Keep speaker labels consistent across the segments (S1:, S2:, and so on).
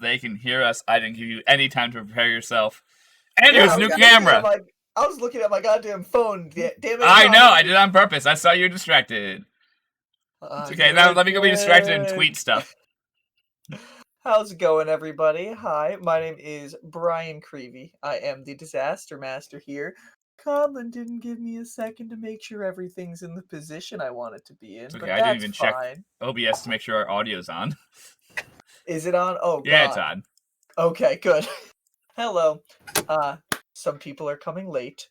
S1: they can hear us. I didn't give you any time to prepare yourself. And
S2: Yeah,
S1: there's a new camera.
S2: I was looking at my goddamn phone. Damn it!
S1: I know. I did it on purpose. I saw you distracted. It's okay. Now let me go be distracted and tweet stuff.
S2: How's it going, everybody? Hi, my name is Brian Creevy. I am the Disaster Master here. Conlon didn't give me a second to make sure everything's in the position I want it to be in,
S1: Okay,
S2: but
S1: I
S2: that's
S1: didn't even
S2: fine.
S1: check OBS to make sure our audio's on.
S2: Is it on? Oh,
S1: yeah,
S2: God.
S1: it's on.
S2: Okay, good. Hello. Some people are coming late.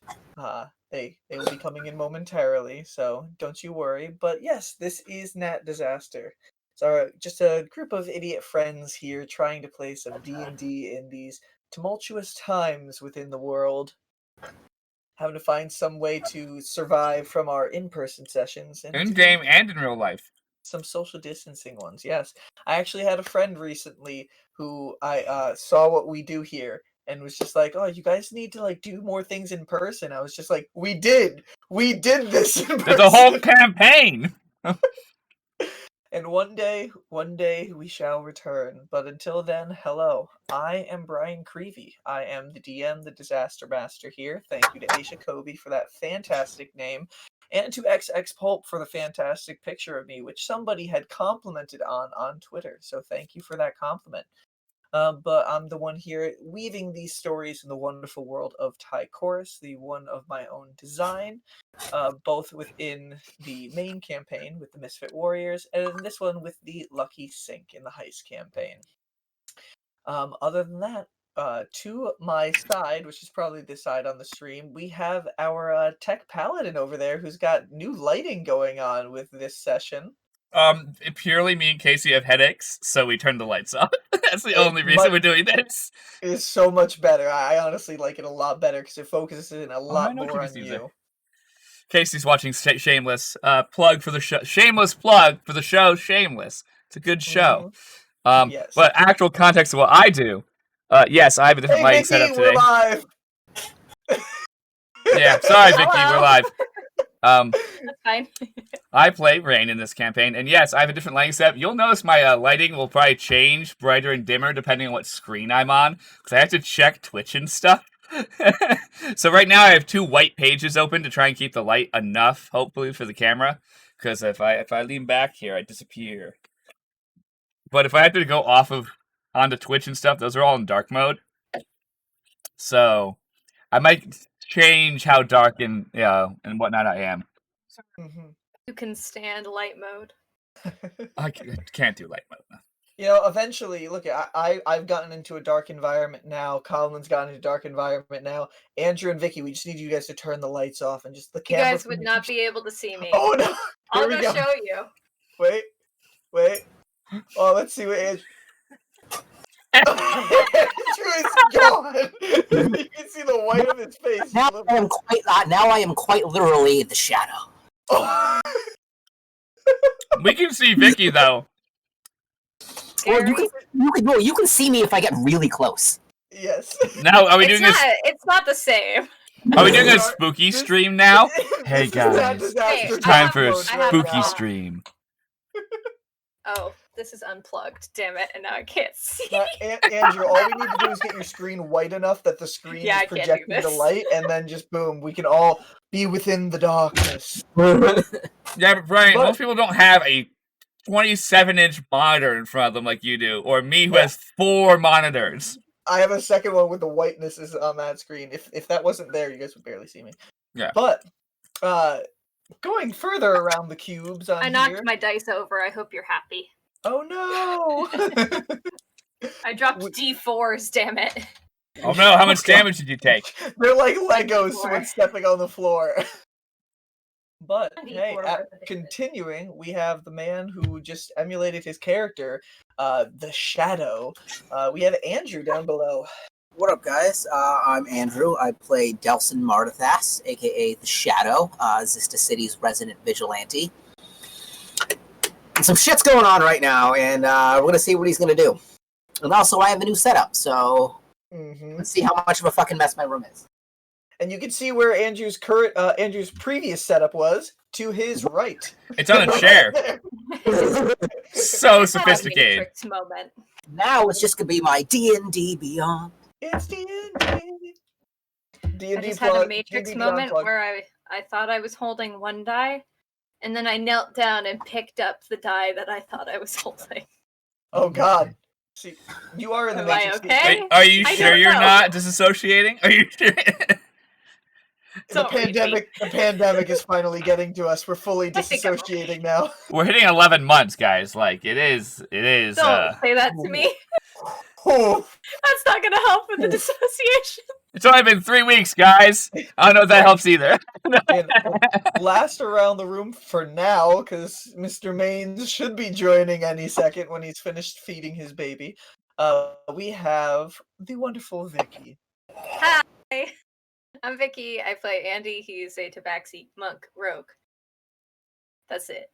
S2: They will be coming in momentarily, so don't you worry. But yes, this is Nat Disaster. So just a group of idiot friends here trying to play some D&D in these tumultuous times within the world. Having to find some way to survive from our in-person sessions. And
S1: in game and in real life.
S2: Some social distancing ones, yes. I actually had a friend recently who I saw what we do here and was just like, "Oh, you guys need to like do more things in person." I was just like, "We did this in person."
S1: There's a whole campaign.
S2: And one day we shall return. But until then, hello. I am Brian Creevy. I am the DM, the Disaster Master here. Thank you to Aisha Kobe for that fantastic name. And to XX Pulp for the fantastic picture of me, which somebody had complimented on Twitter. So thank you for that compliment. But I'm the one here weaving these stories in the wonderful world of Ty Chorus, the one of my own design, both within the main campaign with the Misfit Warriors, and this one with the Lucky Cinq in the Heist campaign. Other than that, to my side, which is probably this side on the stream, we have our tech paladin over there who's got new lighting going on with this session.
S1: Purely me and Casey have headaches, so we turned the lights off. That's the only reason we're doing this.
S2: It is so much better. I honestly like it a lot better because it focuses in a lot more on you.
S1: Casey's watching Shameless. Plug for the show. Shameless plug for the show. Shameless. It's a good show.
S2: Yes.
S1: But actual context of what I do. Yes, I have a different lighting setup today.
S2: We're live.
S1: Yeah, sorry, Vicky, we're live.
S3: That's fine.
S1: I play Rainn in this campaign, and yes, I have a different lighting setup. You'll notice my lighting will probably change brighter and dimmer depending on what screen I'm on, because I have to check Twitch and stuff. So right now I have 2 white pages open to try and keep the light enough, hopefully, for the camera, because if I lean back here, I disappear. But if I have to go onto Twitch and stuff, those are all in dark mode. So I might change how dark and whatnot I am.
S3: You can stand light mode.
S1: I can't do light mode.
S2: You know, eventually, look, I've gotten into a dark environment now. Colin's gotten into a dark environment now. Andrew and Vicky, we just need you guys to turn the lights off and just the camera.
S3: You guys would not be able to see me.
S2: Oh no!
S3: I'll go show you.
S2: Wait. Oh, let's see what Andrew. Andrew is gone. You can see the white of his face.
S4: Now I am quite literally the shadow.
S2: Oh.
S1: We can see Vicky though.
S4: Well, you can see me if I get really close.
S2: Yes.
S1: Now, are we doing this?
S3: It's not the same.
S1: Are we doing a spooky stream now? Hey guys, it's time for a spooky stream.
S3: Oh, this is unplugged. Damn it! And now I can't see.
S2: Andrew, all we need to do is get your screen white enough that the screen is projecting the light, and then just boom, we can all be within the darkness.
S1: Yeah, but Brian, most people don't have a 27-inch monitor in front of them like you do, or me who has 4 monitors.
S2: I have a second one with the whiteness is on that screen. If that wasn't there, you guys would barely see me.
S1: Yeah.
S2: But going further around the cubes on
S3: I knocked my dice over. I hope you're happy.
S2: Oh no!
S3: I dropped D4s, damn it.
S1: Oh no, how much damage did you take?
S2: They're like Legos when stepping on the floor. But hey, continuing, we have the man who just emulated his character, the Shadow. We have Andrew down below.
S4: What up, guys? I'm Andrew. I play Delsin Mardathas, aka the Shadow, Zista City's resident vigilante. And some shit's going on right now, and we're gonna see what he's gonna do. And also, I have a new setup, so let's see how much of a fucking mess my room is.
S2: And you can see where Andrew's previous setup was. to his right.
S1: It's on a chair. So
S3: Just have a
S1: sophisticated.
S3: Matrix moment.
S4: Now it's just gonna be my D&D Beyond.
S2: It's D&D.
S3: I
S2: D&D
S3: just had a
S2: plug,
S3: Matrix
S2: D&D
S3: moment
S2: plug.
S3: where I thought I was holding one die, and then I knelt down and picked up the die that I thought I was holding.
S2: Oh God. See, you are in the
S3: Am I
S2: Matrix.
S3: okay?
S1: Are you
S3: I
S1: sure
S3: don't
S1: you're
S3: know.
S1: not disassociating? Are you sure?
S2: The
S3: Don't read me.
S2: pandemic is finally getting to us. We're fully
S3: I think I'm
S2: disassociating now.
S1: We're hitting 11 months, guys. Like, it is.
S3: Don't say that to me.
S2: Oh,
S3: That's not gonna help with the dissociation.
S1: It's only been 3 weeks, guys. I don't know if that helps either.
S2: and last around the room for now, because Mr. Maines should be joining any second when he's finished feeding his baby. We have the wonderful Vicky.
S3: Hi, I'm Vicky. I play Andy. He's a tabaxi monk rogue. That's it.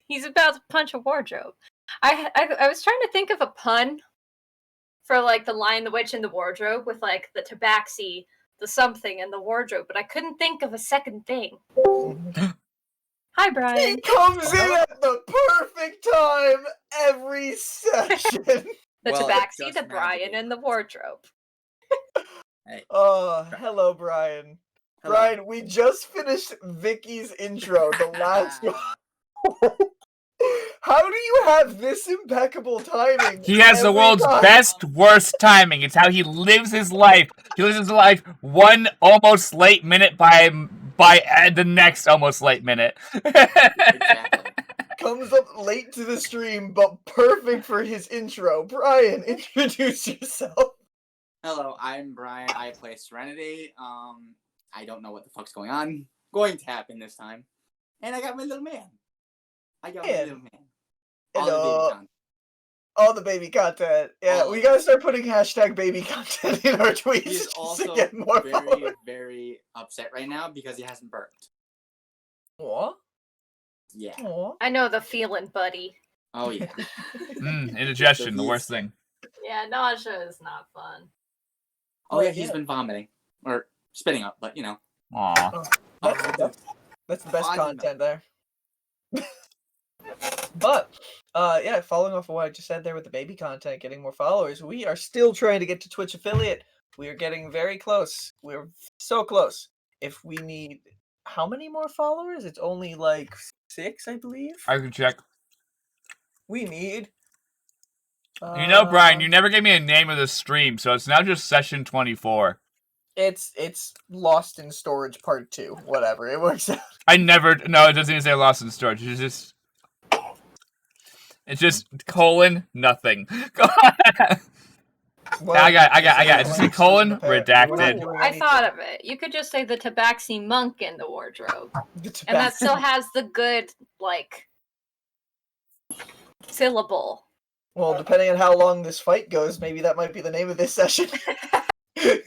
S3: He's about to punch a wardrobe. I was trying to think of a pun for like the Lion, the Witch, and the Wardrobe with like the tabaxi, the something, and the wardrobe, but I couldn't think of a second thing. Hi, Brian.
S2: He comes in at the perfect time every session.
S3: The
S5: Well,
S3: tabaxi,
S5: just
S3: the Brian,
S5: magically.
S3: and the wardrobe.
S5: Hey.
S2: Oh, hello, Brian.
S5: Hello.
S2: Brian, we just finished Vicky's intro, the last one. How do you have this impeccable timing?
S1: He has the
S2: every
S1: world's
S2: time?
S1: best, worst timing. It's how he lives his life. He lives his life one almost late minute by the next almost late minute.
S5: Exactly.
S2: Comes up late to the stream, but perfect for his intro. Brian, introduce yourself.
S5: Hello, I'm Brian. I play Serenity. I don't know what the fuck's going on. Going to happen this time. And I got my little man. All the
S2: Hello.
S5: baby content.
S2: All the baby content. Yeah,
S5: All
S2: we
S5: of
S2: gotta start putting hashtag baby content in our tweets
S5: He's
S2: just
S5: also
S2: to get more
S5: very,
S2: followers.
S5: very upset right now because he hasn't burped.
S2: What?
S5: Yeah.
S2: Aw.
S3: I know the feeling, buddy.
S5: Oh yeah.
S1: Indigestion, the worst thing.
S3: Yeah, nausea is not fun.
S5: Oh yeah,
S2: Right,
S5: he's
S2: yeah.
S5: been vomiting. Or spitting up, but you know.
S1: Aw.
S2: That's the best
S5: I don't
S2: content there. But, yeah, following off of what I just said there with the baby content, getting more followers, we are still trying to get to Twitch affiliate. We are getting very close. We're so close. If we need, how many more followers? It's only like 6, I believe.
S1: I can check.
S2: We need.
S1: You know, Brian, you never gave me a name of the stream, so it's now just session 24.
S2: It's Lost in Storage Part 2. Whatever, it works out.
S1: No, it doesn't even say lost in storage. It's just colon nothing. I got it. Just a colon redacted.
S3: I thought of it. You could just say the tabaxi monk in the wardrobe. And that still has the good, like, syllable.
S2: Well, depending on how long this fight goes, maybe that might be the name of this session.
S3: I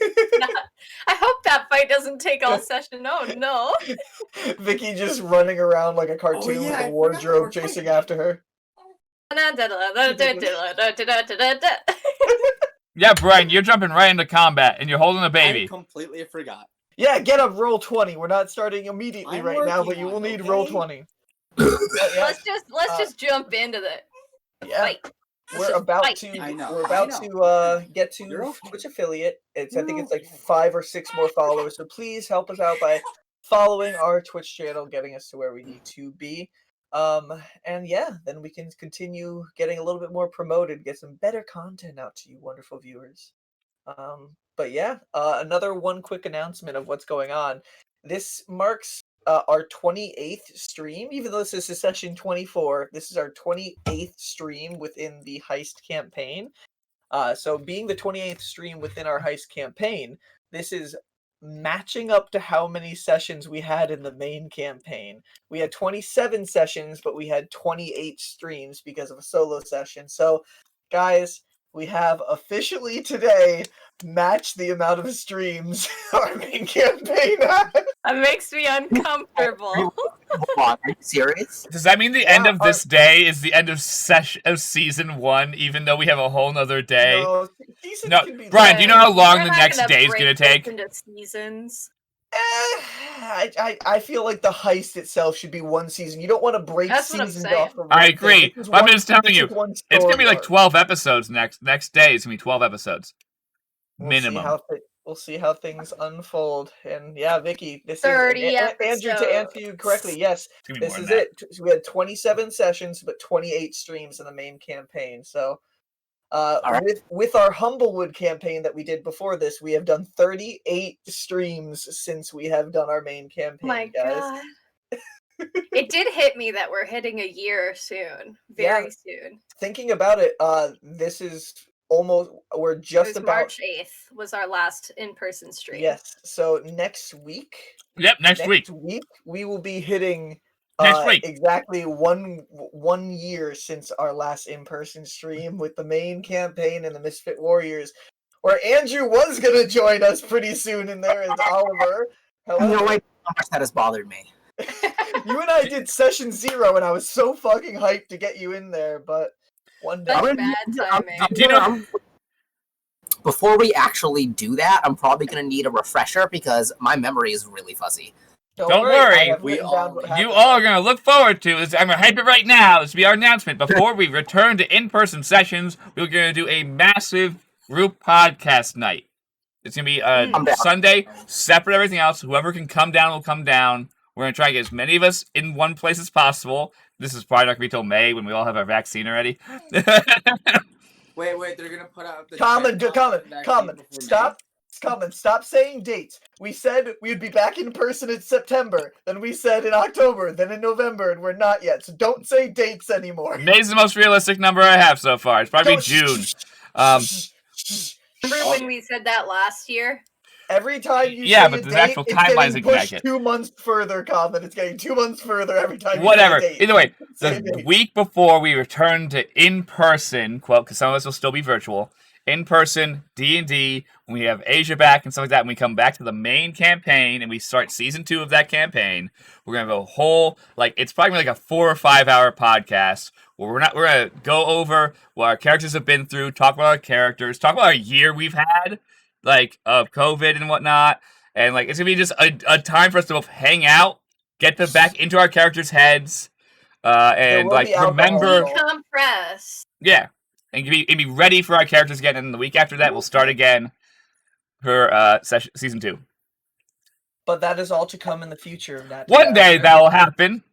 S3: hope that fight doesn't take all session. Oh, no.
S2: Vicky just running around like a cartoon
S5: yeah,
S2: with
S5: I
S2: a
S5: forgot
S2: wardrobe
S5: we're
S2: chasing
S5: fighting.
S2: after her.
S1: Yeah, Brian, you're jumping right into combat, and you're holding a
S5: I
S1: baby.
S5: completely forgot.
S2: Yeah, get up, roll 20. We're not starting immediately
S5: I'm
S2: right now, but
S5: working
S2: you will
S5: on it,
S2: need roll
S5: okay?
S2: 20. But yeah,
S3: Let's just jump into the
S2: yeah.
S3: fight.
S2: We're about
S3: fight.
S2: to
S5: I know,
S2: we're
S5: I
S2: about
S5: know.
S2: to get to
S5: You're okay.
S2: Twitch affiliate. I think
S5: You're
S2: it's like
S5: okay.
S2: 5 or 6 more followers. So please help us out by following our Twitch channel, getting us to where we need to be. And yeah, then we can continue getting a little bit more promoted, get some better content out to you wonderful viewers. But yeah, another one quick announcement of what's going on. This marks our 28th stream, even though this is session 24. This is our 28th stream within the Heist campaign. So being the 28th stream within our Heist campaign, this is matching up to how many sessions we had in the main campaign. We had 27 sessions, but we had 28 streams because of a solo session. So, guys, we have officially today matched the amount of streams our main campaign had.
S3: That makes me uncomfortable.
S4: Are you serious?
S1: Does that mean the end
S2: Yeah,
S1: of this day is the end of season 1, even though we have a whole nother day?
S2: No, seasons
S1: No,
S2: can be
S1: Brian, do you know how long
S3: We're
S1: the
S3: not
S1: next
S3: gonna
S1: day is
S3: break
S1: going to
S3: this
S1: take?
S3: into seasons.
S2: I feel like the heist itself should be one season. You don't want to break
S3: That's what I'm
S2: seasons
S3: saying.
S2: off of
S1: I
S2: one thing.
S1: agree.
S2: This is
S1: I'm
S2: one-
S1: just telling
S2: this
S1: you,
S2: is one
S1: it's gonna be
S2: story
S1: like
S2: arc.
S1: 12 episodes next day. It's gonna be 12 episodes minimum.
S2: We'll see how things unfold. And yeah, Vicky, this is
S3: 30
S2: Andrew. To answer you correctly, yes,
S1: It's gonna be more
S2: this
S1: than
S2: is
S1: that.
S2: it. We had 27 sessions, but 28 streams in the main campaign. So,
S4: right.
S2: with our Humblewood campaign that we did before this, we have done 38 streams since we have done our main campaign,
S3: My
S2: guys.
S3: God. It did hit me that we're hitting a year soon. Very soon.
S2: Thinking about it, this is almost we're
S3: It
S2: just
S3: was
S2: about
S3: March 8th was our last in-person stream.
S2: yes. So next week.
S1: Yep, next week.
S2: We will be hitting
S1: Next week.
S2: exactly one year since our last in-person stream with the main campaign and the Misfit Warriors, where Andrew was gonna join us pretty soon in there as Oliver.
S4: I have no
S2: However,
S4: idea how much that has bothered me.
S2: you and I did session 0 and I was so fucking hyped to get you in there, but one day.
S3: Such bad timing.
S1: Do you know?
S4: Before we actually do that, I'm probably going to need a refresher because my memory is really fuzzy.
S1: Don't
S2: I
S1: worry,
S2: have
S5: we
S2: written down
S5: all-
S2: what
S1: You
S2: happened.
S1: all are gonna look forward to this. I'm gonna hype it right now. This will be our announcement. Before we return to in-person sessions, we're gonna do a massive group podcast night. It's gonna be
S4: I'm down.
S1: Sunday, separate everything else. Whoever can come down will come down. We're gonna try to get as many of us in one place as possible. This is probably not gonna be till May when we all have our vaccine already.
S5: Wait, they're gonna put out the
S2: Common,
S5: vaccine before
S2: stop saying dates. We said we'd be back in person in September, then we said in October, then in November, and we're not yet. So don't say dates anymore.
S1: May's the most realistic number I have so far. It's probably
S2: Don't-
S1: June.
S3: Remember when we said that last year?
S2: Every time you
S1: Yeah,
S2: say
S1: but
S2: a
S1: the
S2: date,
S1: actual
S2: it's
S1: timelines
S2: getting
S1: are
S2: pushed
S1: connected.
S2: 2 months further, Common. It's getting 2 months further every time
S1: Whatever.
S2: you say a date.
S1: Either way,
S2: Say a
S1: the
S2: date.
S1: week before we return to in-person, quote, because some of us will still be virtual, in-person D&D, when we have Asia back and stuff like that, and we come back to the main campaign and we start season 2 of that campaign, we're going to have a whole, like, it's probably like a 4 or 5 hour podcast where we're going to go over what our characters have been through, talk about our characters, talk about our year we've had, like, of COVID and whatnot. And like it's gonna be just a time for us to both hang out, get back into our characters' heads, and
S2: will
S1: like
S2: be alcohol
S1: remember,
S2: involved.
S3: Decompress.
S1: yeah, and be ready for our characters again. And the week after that, we'll start again for season 2.
S2: But that is all to come in the future of that.
S1: One day that will happen.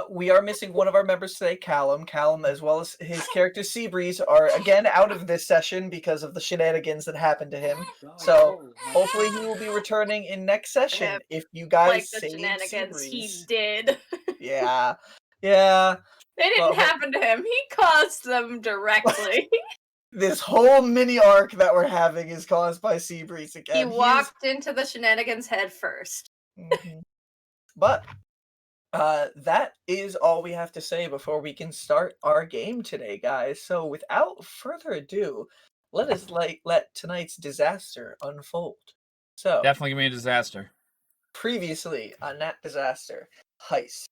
S2: We are missing one of our members today, Callum. Callum, as well as his character Seabreeze, are again out of this session because of the shenanigans that happened to him. So hopefully he will be returning in next session.
S3: Yeah,
S2: If you guys
S3: Like the
S2: save
S3: shenanigans he
S2: Seabreeze.
S3: did.
S2: Yeah.
S3: They didn't
S2: Well,
S3: happen to him. He caused them directly.
S2: This whole mini arc that we're having is caused by Seabreeze again.
S3: He walked into the shenanigans head first.
S2: Mhm. But that is all we have to say before we can start our game today, guys. So without further ado, let us let tonight's disaster unfold. So
S1: Definitely gonna be a disaster.
S2: previously on that disaster, Heist.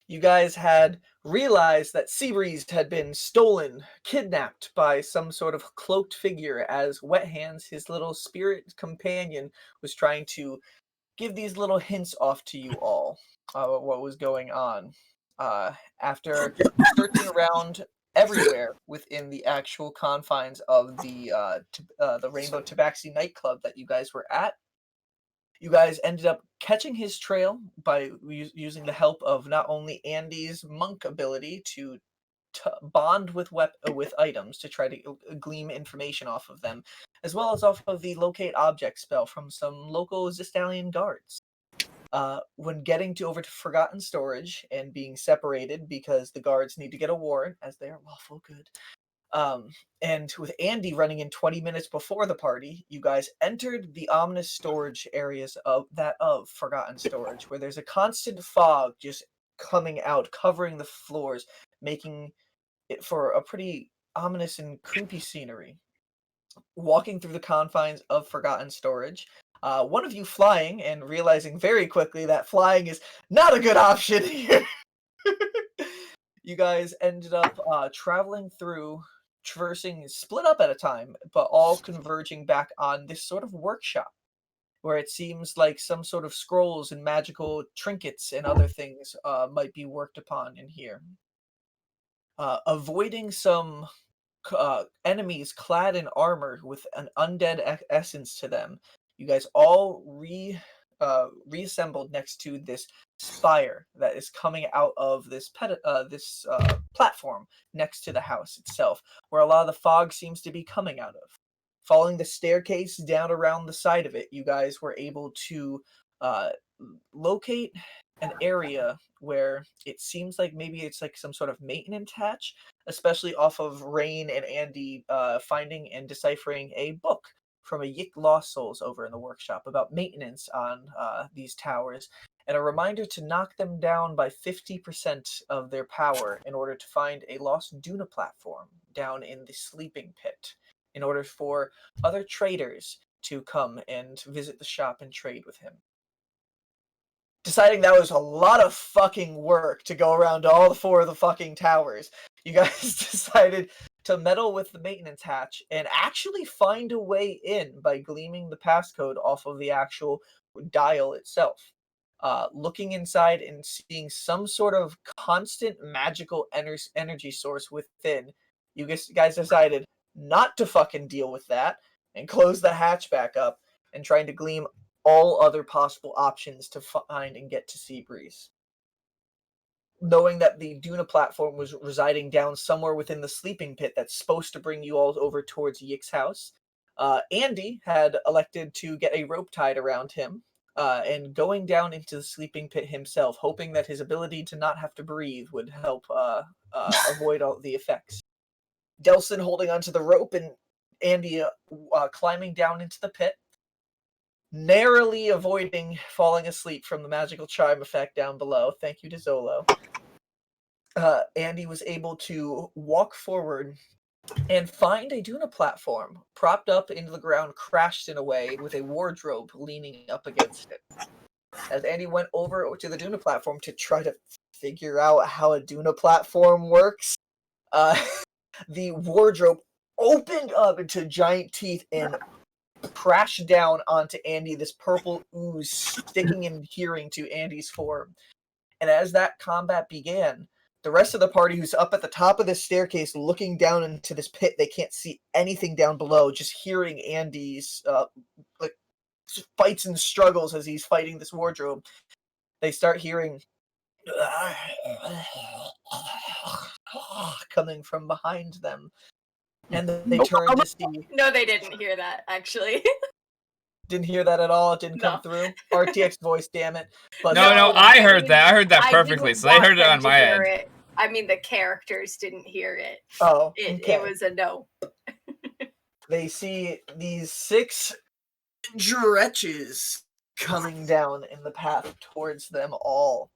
S2: You guys had realized that Seabreeze had been stolen, kidnapped by some sort of cloaked figure as Wet Hands, his little spirit companion, was trying to give these little hints off to you all what was going on. After searching around everywhere within the actual confines of the Rainbow Tabaxi nightclub that you guys were at, you guys ended up catching his trail by using the help of not only Andy's monk ability to bond with items to try to glean information off of them, as well as off of the locate object spell from some local Zistalian guards. When getting over to Forgotten Storage and being separated because the guards need to get a warrant as they are lawful good. And with Andy running in 20 minutes before the party, you guys entered the ominous storage areas of Forgotten Storage, where there's a constant fog just coming out, covering the floors, making it for a pretty ominous and creepy scenery. Walking through the confines of Forgotten Storage, one of you flying and realizing very quickly that flying is not a good option here. You guys ended up traversing split up at a time, but all converging back on this sort of workshop. where it seems like some sort of scrolls and magical trinkets and other things might be worked upon in here. Avoiding some enemies clad in armor with an undead essence to them, you guys all reassembled next to this spire that is coming out of this platform next to the house itself, where a lot of the fog seems to be coming out of. Following the staircase down around the side of it, you guys were able to locate an area where it seems like maybe it's like some sort of maintenance hatch, especially off of Rainn and Andy finding and deciphering a book from a Yic LostSouls over in the workshop about maintenance on these towers, and a reminder to knock them down by 50% of their power in order to find a lost Duna platform down in the sleeping pit, in order for other traders to come and visit the shop and trade with him. Deciding that was a lot of fucking work to go around all 4 of the fucking towers, you guys decided to meddle with the maintenance hatch and actually find a way in by gleaming the passcode off of the actual dial itself. Looking inside and seeing some sort of constant magical energy source within, you guys decided not to fucking deal with that and close the hatch back up and trying to gleam all other possible options to find and get to Seabreeze. Knowing that the Duna platform was residing down somewhere within the sleeping pit that's supposed to bring you all over towards Yic's house, Andy had elected to get a rope tied around him and going down into the sleeping pit himself, hoping that his ability to not have to breathe would help avoid all the effects. Delsin holding onto the rope and Andy climbing down into the pit, narrowly avoiding falling asleep from the magical chime effect down below. Thank you to Zholo. Andy was able to walk forward and find a Duna platform propped up into the ground, crashed in a way, with a wardrobe leaning up against it. As Andy went over to the Duna platform to try to figure out how a Duna platform works, the wardrobe opened up into giant teeth and crashed down onto Andy, this purple ooze sticking and adhering to Andy's form. And as that combat began, the rest of the party who's up at the top of this staircase looking down into this pit, they can't see anything down below, just hearing Andy's fights and struggles as he's fighting this wardrobe. They start hearing coming from behind them. And they turn to see...
S3: No, they didn't hear that, actually.
S2: Didn't hear that at all? It didn't come
S3: No.
S2: through? RTX voice, damn it. But
S1: No, I heard that. I heard that perfectly. So they heard it on my end.
S3: It. I mean, the characters didn't hear it.
S2: Oh, okay.
S3: It was a no.
S2: They see these 6 wretches coming down in the path towards them all.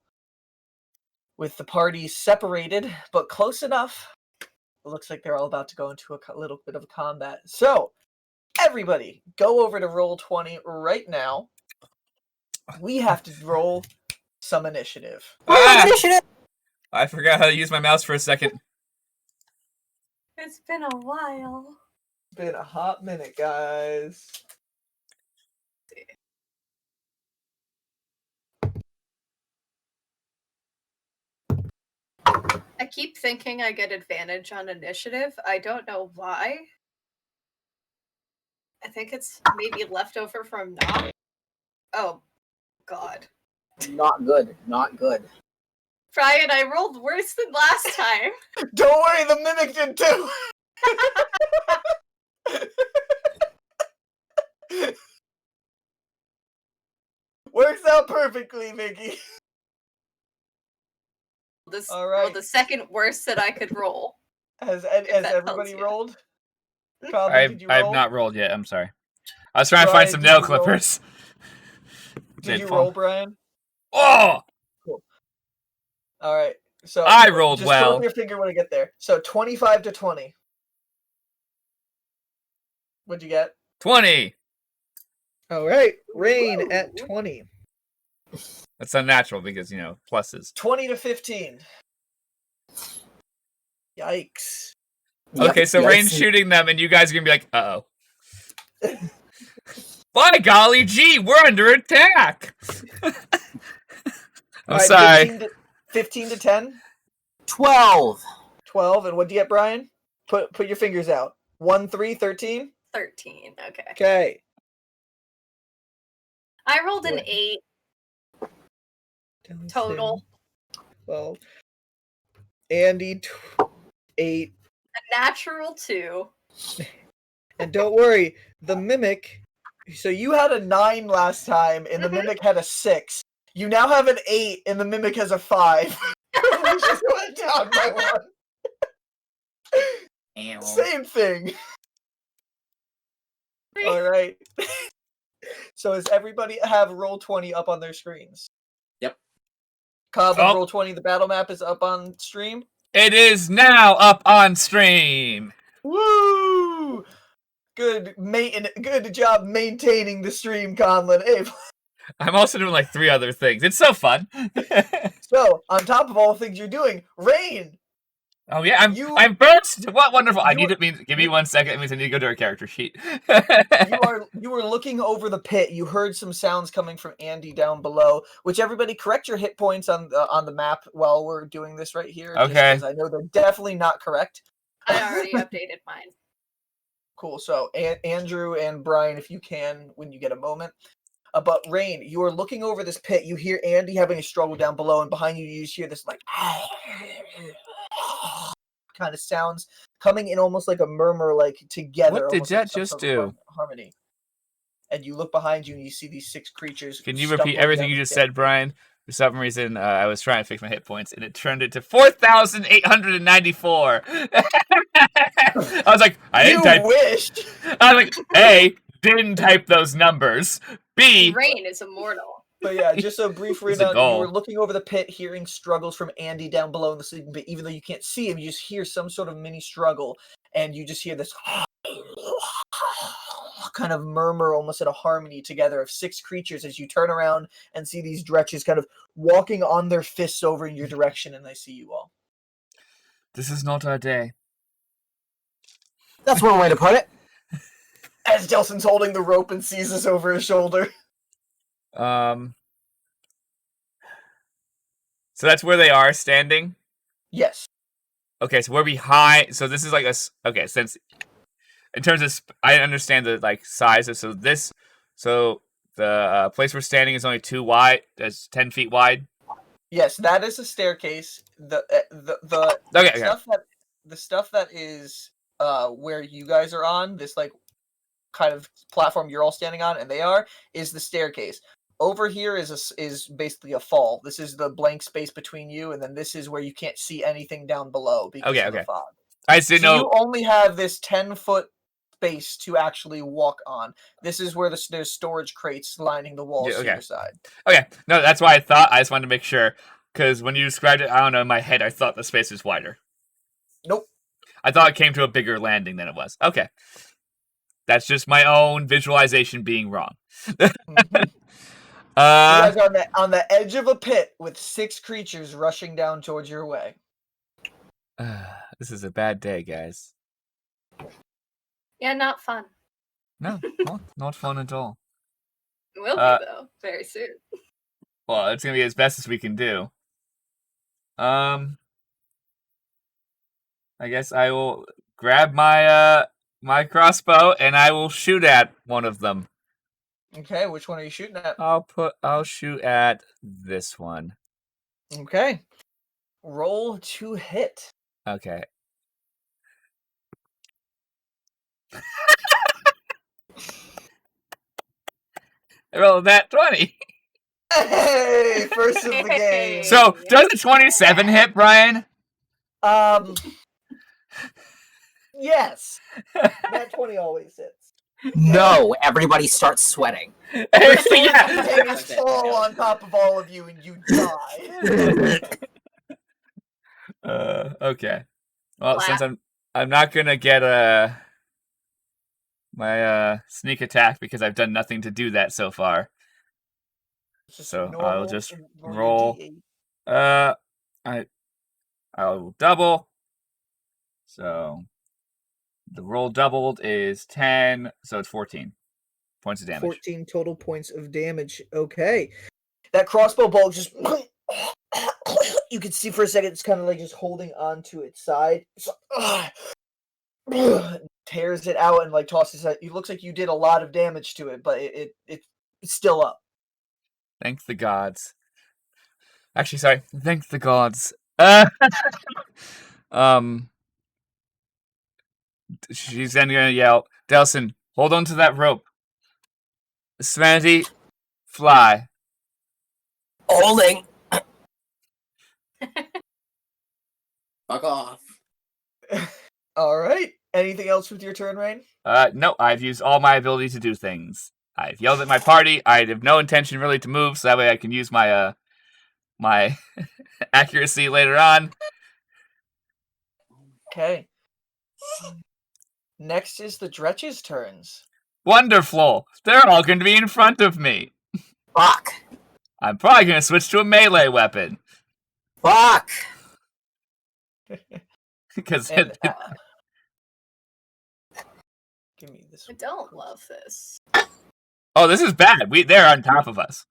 S2: With the party separated, but close enough, it looks like they're all about to go into a little bit of a combat. So, everybody, go over to Roll20 right now. We have to roll some initiative.
S4: Initiative!
S1: I forgot how to use my mouse for a second.
S3: It's been a while.
S2: It's been a hot minute, guys.
S3: I keep thinking I get advantage on initiative. I don't know why. I think it's maybe leftover from not. Oh, God.
S4: Not good. Not good.
S3: Brian, I rolled worse than last time.
S2: Don't worry, the mimic did too. Works out perfectly, Mickey. All right.
S3: Roll the second worst that I could roll.
S2: Has everybody rolled? Probably,
S1: I
S2: did you roll?
S1: have not rolled yet. I'm sorry. I was trying to find some nail clippers.
S2: Did you roll, Brian?
S1: Oh!
S2: Cool. All right. So
S1: I rolled
S2: just
S1: well.
S2: Put up your finger when I get there. So 25 to 20. What'd you get?
S1: 20.
S2: All right. Rainn at 20.
S1: That's unnatural because, pluses.
S2: 20 to 15. Yikes.
S1: Okay, so Rainn's shooting them, and you guys are going to be like, uh-oh. By golly gee, we're under attack! I'm
S2: All right,
S1: sorry.
S2: 15 to 10?
S4: 12.
S2: 12. And what do you get, Brian? Put your fingers out. 1, 3, 13?
S3: 13. Okay.
S2: Okay.
S3: I rolled an
S2: Good.
S3: 8 total.
S2: 12. Andy, 8.
S3: A natural 2.
S2: And don't worry, the Mimic... So you had a 9 last time, and the
S3: Mhm.
S2: Mimic had a 6. You now have an 8, and the Mimic has a 5. We just went down by 1.
S5: Ew.
S2: Same thing. All right. So does everybody have Roll20 up on their screens?
S5: Yep.
S2: Cobb
S1: Oh.
S2: and Roll20, the battle map is up on stream.
S1: It is now up on stream.
S2: Woo! Good job maintaining the stream, Conlon. Hey,
S1: I'm also doing like 3 other things. It's so fun.
S2: so on top of all the things you're doing, Rainn,
S1: Oh yeah,
S2: You-
S1: I'm first. What wonderful! I
S2: you-
S1: need to give me 1 second. It means I need to go to our character sheet.
S2: you were looking over the pit. You heard some sounds coming from Andy down below. Which everybody correct your hit points on the map while we're doing this right here. just
S1: Okay.
S2: 'cause I know they're definitely not correct.
S3: I already updated mine.
S2: Cool. So Andrew and Brian, if you can, when you get a moment. But Rainn, you are looking over this pit. You hear Andy having a struggle down below, and behind you, you just hear this like kind of sounds coming in almost like a murmur, like together.
S1: What did
S2: almost like
S1: that
S2: some
S1: just
S2: sort of
S1: do?
S2: harmony. And you look behind you, and you see these 6 creatures.
S1: Can you repeat
S2: stumbling
S1: everything
S2: down
S1: you
S2: the
S1: just
S2: stairs.
S1: said, Brian? For some reason, I was trying to fix my hit points, and it turned it to 4,894. I was like, I didn't
S2: You
S1: type.
S2: wish.
S1: I was like, A, didn't type those numbers. B,
S3: Rainn is immortal.
S2: But yeah, just a brief
S1: It's a
S2: rundown. You were
S1: goal.
S2: looking over the pit, hearing struggles from Andy down below in the sleeping pit. Even though you can't see him, you just hear some sort of mini struggle, and you just hear this kind of murmur, almost in a harmony together of 6 creatures as you turn around and see these dretches kind of walking on their fists over in your direction, and they see you all.
S1: this is not our day.
S4: That's one way to put it.
S2: As Delsin's holding the rope and sees us over his shoulder.
S1: So that's where they are standing.
S2: Yes.
S1: Okay, so we're behind. So this is like okay. Since in terms of, I understand the like sizes. So the place we're standing is only 2 wide. That's 10 feet wide.
S2: Yes, that is a staircase. The
S1: Okay.
S2: stuff that is where you guys are on, this like kind of platform you're all standing on, and they are, is the staircase. Over here is basically a fall. This is the blank space between you, and then this is where you can't see anything down below because of the fog.
S1: I just didn't
S2: So
S1: know.
S2: you only have this 10-foot space to actually walk on. This is where there's storage crates lining the walls
S1: Yeah,
S2: to
S1: okay.
S2: your side.
S1: Okay, no, that's why I thought. I just wanted to make sure because when you described it, I don't know, in my head, I thought the space was wider.
S2: Nope.
S1: I thought it came to a bigger landing than it was. Okay, that's just my own visualization being wrong.
S2: Mhm. You guys are on the edge of a pit with 6 creatures rushing down towards your way.
S1: This is a bad day, guys.
S3: Yeah, not fun.
S1: No, not fun at all.
S3: It will
S1: Uh,
S3: be though, very soon.
S1: Well, it's gonna be as best as we can do. I guess I will grab my my crossbow and I will shoot at one of them.
S2: Okay, which one are you shooting at?
S1: I'll shoot at this one.
S2: Okay. Roll to hit.
S1: Okay. I rolled that 20.
S2: Hey, first of the game.
S1: So does a 27 hit, Brian?
S2: Yes. That 20 always hits.
S4: No, everybody starts sweating.
S1: Yeah.
S2: Containers fall on top of all of you and you die.
S1: Okay. Well,
S3: Clap.
S1: since I'm not gonna get my sneak attack because I've done nothing to do that so far.
S2: Just
S1: So
S2: normal,
S1: I'll just
S2: your
S1: roll.
S2: D8.
S1: I'll double. So the roll doubled is 10, so it's 14. points of damage.
S2: 14 total points of damage. Okay. That crossbow bolt just... You can see for a second it's kind of like just holding on to its side. Tears it out and like tosses it. It looks like you did a lot of damage to it, but it's still up.
S1: Thank the gods. Actually, sorry. Thank the gods. She's then gonna yell, Delsin, hold on to that rope. Serenity, fly.
S4: Holding.
S5: Fuck off.
S2: All right. Anything else with your turn, Rainn?
S1: No, I've used all my ability to do things. I've yelled at my party. I have no intention really to move, so that way I can use my my accuracy later on.
S2: Okay. Next is the Dretch's turns.
S1: Wonderful. They're all going to be in front of me.
S4: Fuck.
S1: I'm probably going to switch to a melee weapon.
S4: Fuck.
S1: Because
S2: And, give me this.
S3: I don't love this.
S1: oh, this is bad. They're on top of us.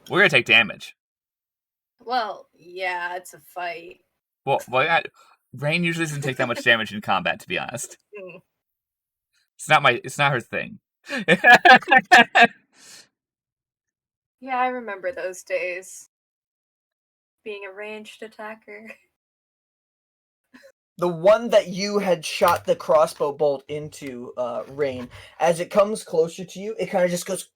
S1: We're going to take damage.
S3: Well, yeah, it's a fight.
S1: Well, Rainn usually doesn't take that much damage in combat, to be honest.
S3: Mm.
S1: It's not her thing.
S3: Yeah, I remember those days. Being a ranged attacker.
S2: The one that you had shot the crossbow bolt into, Rainn, as it comes closer to you, it kind of just goes...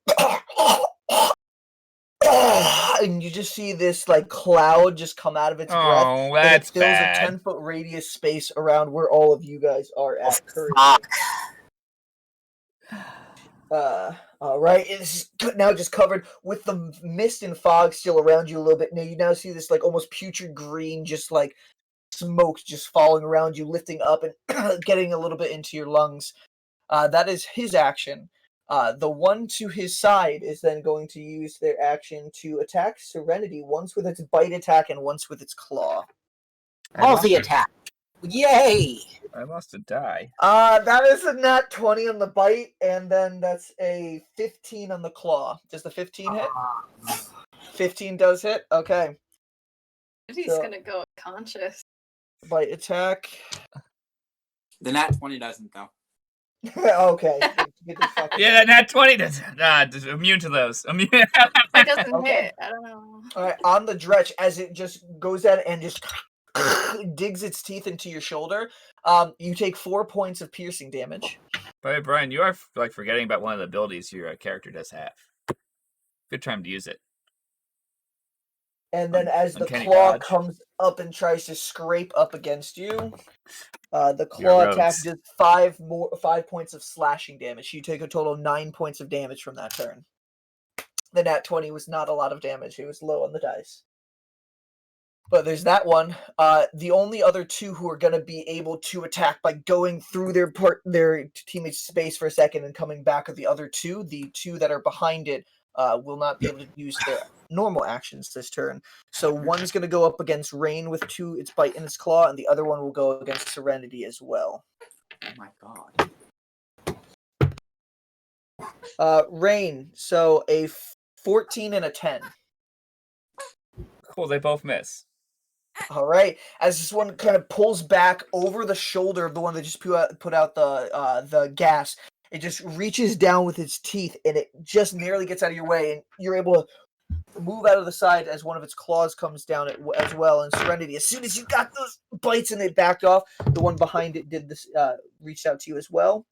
S2: and you just see this like cloud just come out of its breath.
S1: Oh,
S2: And it
S1: that's
S2: fills
S1: bad.
S2: a 10-foot radius space around where all of you guys are at currently.
S4: Fuck.
S2: Alright, it's now just covered with the mist and fog still around you a little bit. Now you now see this like almost putrid green, just like smoke just falling around you, lifting up and getting a little bit into your lungs. That is his action. The one to his side is then going to use their action to attack Serenity, once with its bite attack and once with its claw.
S4: Multi-attack. Yay!
S1: I lost a die.
S2: That is a nat 20 on the bite, and then that's a 15 on the claw. Does the 15 hit? 15 does hit? Okay.
S3: He's
S2: So-
S3: gonna go unconscious.
S2: Bite attack.
S5: The nat 20 doesn't, though.
S2: Okay. Get the fuck-
S1: Yeah, that 20 doesn't. Immune to those. Immune.
S3: It doesn't
S2: Okay.
S3: hit. I don't know.
S2: Alright, on the Dretch, as it just goes at it and just digs its teeth into your shoulder, you take 4 points of piercing damage.
S1: But Brian, you are like forgetting about one of the abilities your character does have. Good time to use it.
S2: And then as the
S1: Uncanny
S2: claw
S1: dodge.
S2: comes up and tries to scrape up against you, the
S1: You're
S2: claw attack
S1: rogues.
S2: does 5 points of slashing damage. You take a total of 9 points of damage from that turn. The nat 20 was not a lot of damage. It was low on the dice. But there's that one. The only other two who are going to be able to attack by going through their teammate's space for a second and coming back are the other two. The two that are behind it will not be able to use their normal actions this turn. So one's going to go up against Rainn with its bite and its claw, and the other one will go against Serenity as well.
S5: Oh my god.
S2: Rainn, so a 14 and a 10.
S1: Cool, they both miss.
S2: All right, as this one kind of pulls back over the shoulder of the one that just put out the gas, it just reaches down with its teeth, and it just nearly gets out of your way, and you're able to move out of the side as one of its claws comes down as well. And Serenity, as soon as you got those bites and it backed off, the one behind it did this, reached out to you as well.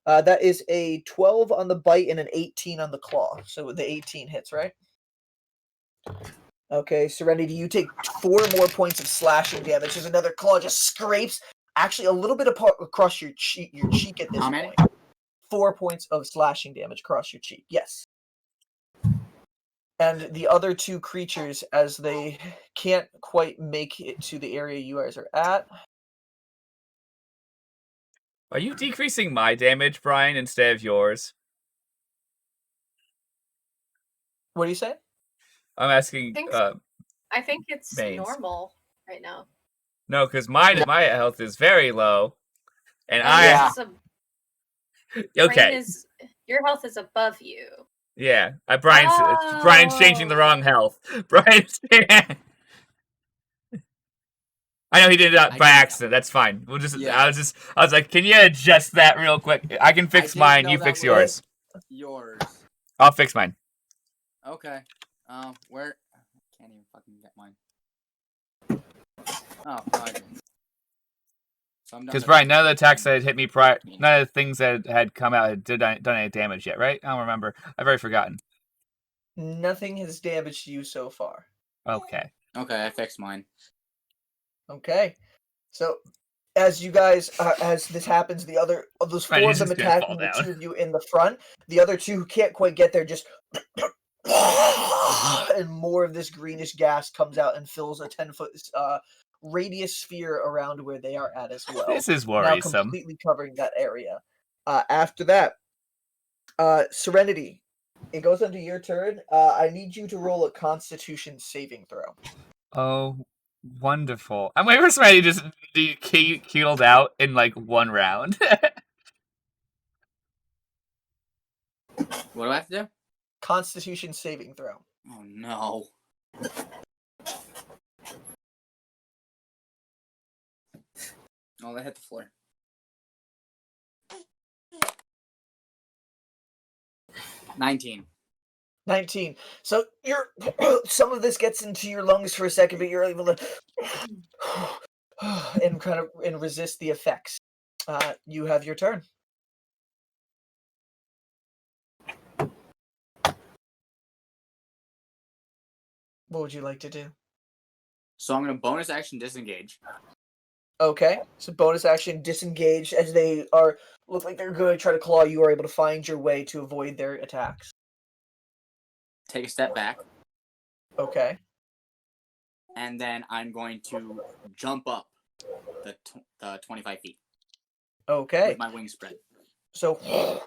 S2: That is a 12 on the bite and an 18 on the claw. So the 18 hits, right? Okay, Serenity, you take 4 more points of slashing damage as another claw just scrapes, actually a little bit across your cheek at this
S5: How many?
S2: point. 4 points of slashing damage across your cheek, yes. And the other two creatures, as they can't quite make it to the area you guys are at.
S1: Are you decreasing my damage, Brian, instead of yours?
S2: What do you say?
S1: I'm asking.
S3: I think it's
S1: Veins.
S3: normal right now.
S1: No, because my health is very low, and
S3: Oh,
S1: I.
S3: yeah,
S1: Okay.
S3: Your health is above you.
S1: Yeah. Brian's changing the wrong health. Brian's. I know he did it by accident. That's fine. We'll just.
S5: Yeah.
S1: I was like, can you adjust that real quick? I can fix mine. You fix yours.
S5: Yours.
S1: I'll fix mine.
S5: Okay. Where? I can't even fucking get mine. Oh, fine. So
S1: Because Brian, none of the attacks that had hit me prior, none of the things that had come out had done any damage yet, right? I don't remember. I've already forgotten.
S2: Nothing has damaged you so far.
S1: Okay.
S5: Okay, I fixed mine.
S2: Okay. So, as you guys, as this happens, the other of those four of them attacking the two of you in the front, the other two who can't quite get there just. And more of this greenish gas comes out and fills a 10-foot radius sphere around where they are at as well.
S1: This is worrisome.
S2: Now completely covering that area. After that, Serenity, it goes into your turn. I need you to roll a Constitution saving throw.
S1: Oh, wonderful! I'm waiting for somebody to just be killed out in like one round.
S5: What do I have to do?
S2: Constitution saving throw.
S5: Oh no. Oh, they hit the floor. 19.
S2: 19. So you're some of this gets into your lungs for a second, but you're able to and resist the effects. You have your turn. What would you like to do?
S5: So I'm gonna bonus action disengage.
S2: Okay, so bonus action disengage as they look like they're going to try to claw. You are able to find your way to avoid their attacks.
S5: Take a step back.
S2: Okay.
S5: And then I'm going to jump up the 25 feet.
S2: Okay.
S5: With my wings spread.
S2: So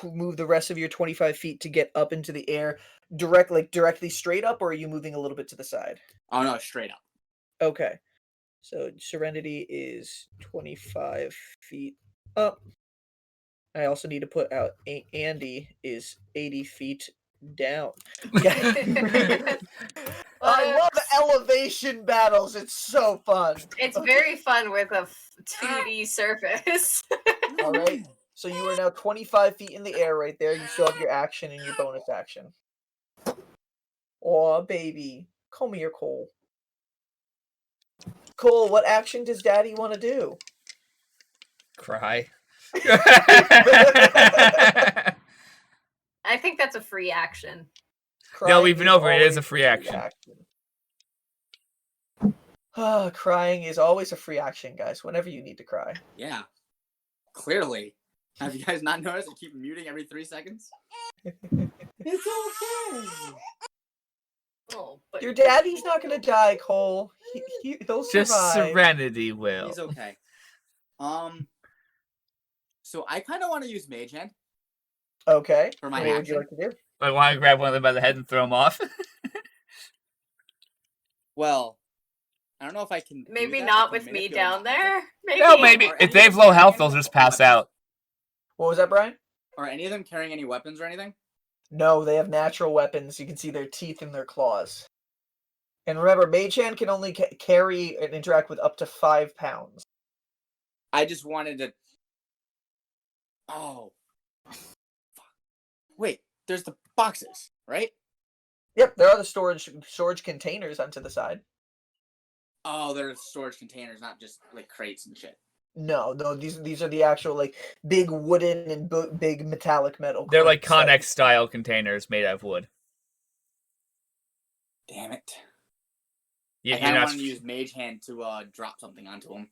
S2: move the rest of your 25 feet to get up into the air, directly straight up, or are you moving a little bit to the side?
S5: Oh no, straight up.
S2: Okay. So Serenity is 25 feet up. I also need to put out Andy is 80 feet down. I love elevation battles. It's so fun.
S3: It's very fun with a 2D surface.
S2: All right. So you are now 25 feet in the air right there. You still have your action and your bonus action. Aw, baby. Come here, Cole. Cole, what action does Daddy want to do?
S1: Cry.
S3: I think that's a free action.
S1: No, we've been over it. It is a free action.
S2: Crying is always a free action, guys, whenever you need to cry.
S5: Yeah. Clearly. Have you guys not noticed I keep muting every 3 seconds? It's okay.
S3: Oh, but
S2: Your daddy's not going to die, Cole. He'll survive.
S1: Just Serenity will.
S5: He's okay. So I kind of want to use Mage Hand.
S2: Okay.
S5: For my
S2: what
S5: action.
S2: would you like to do?
S1: I want to grab one of them by the head and throw them off.
S5: Well, I don't know if I can.
S3: maybe
S5: do that
S3: not
S5: with
S3: with me
S5: manipulate
S3: down there. Maybe.
S1: No, maybe. If they have low health, they'll just pass out.
S2: What was that, Brian?
S5: Are any of them carrying any weapons or anything?
S2: No, they have natural weapons. You can see their teeth and their claws. And remember, Mage Hand can only carry and interact with up to 5 pounds.
S5: I just wanted to. Oh. Fuck. Wait, there's the boxes, right?
S2: Yep, there are the storage containers onto the side.
S5: Oh, they're storage containers, not just like crates and shit.
S2: No, these are the actual like big wooden and big metallic metal.
S1: They're like
S2: crates
S1: Connex style containers made out of wood.
S5: Damn it.
S1: Yeah,
S5: I kind of wanted to use Mage Hand to drop something onto them.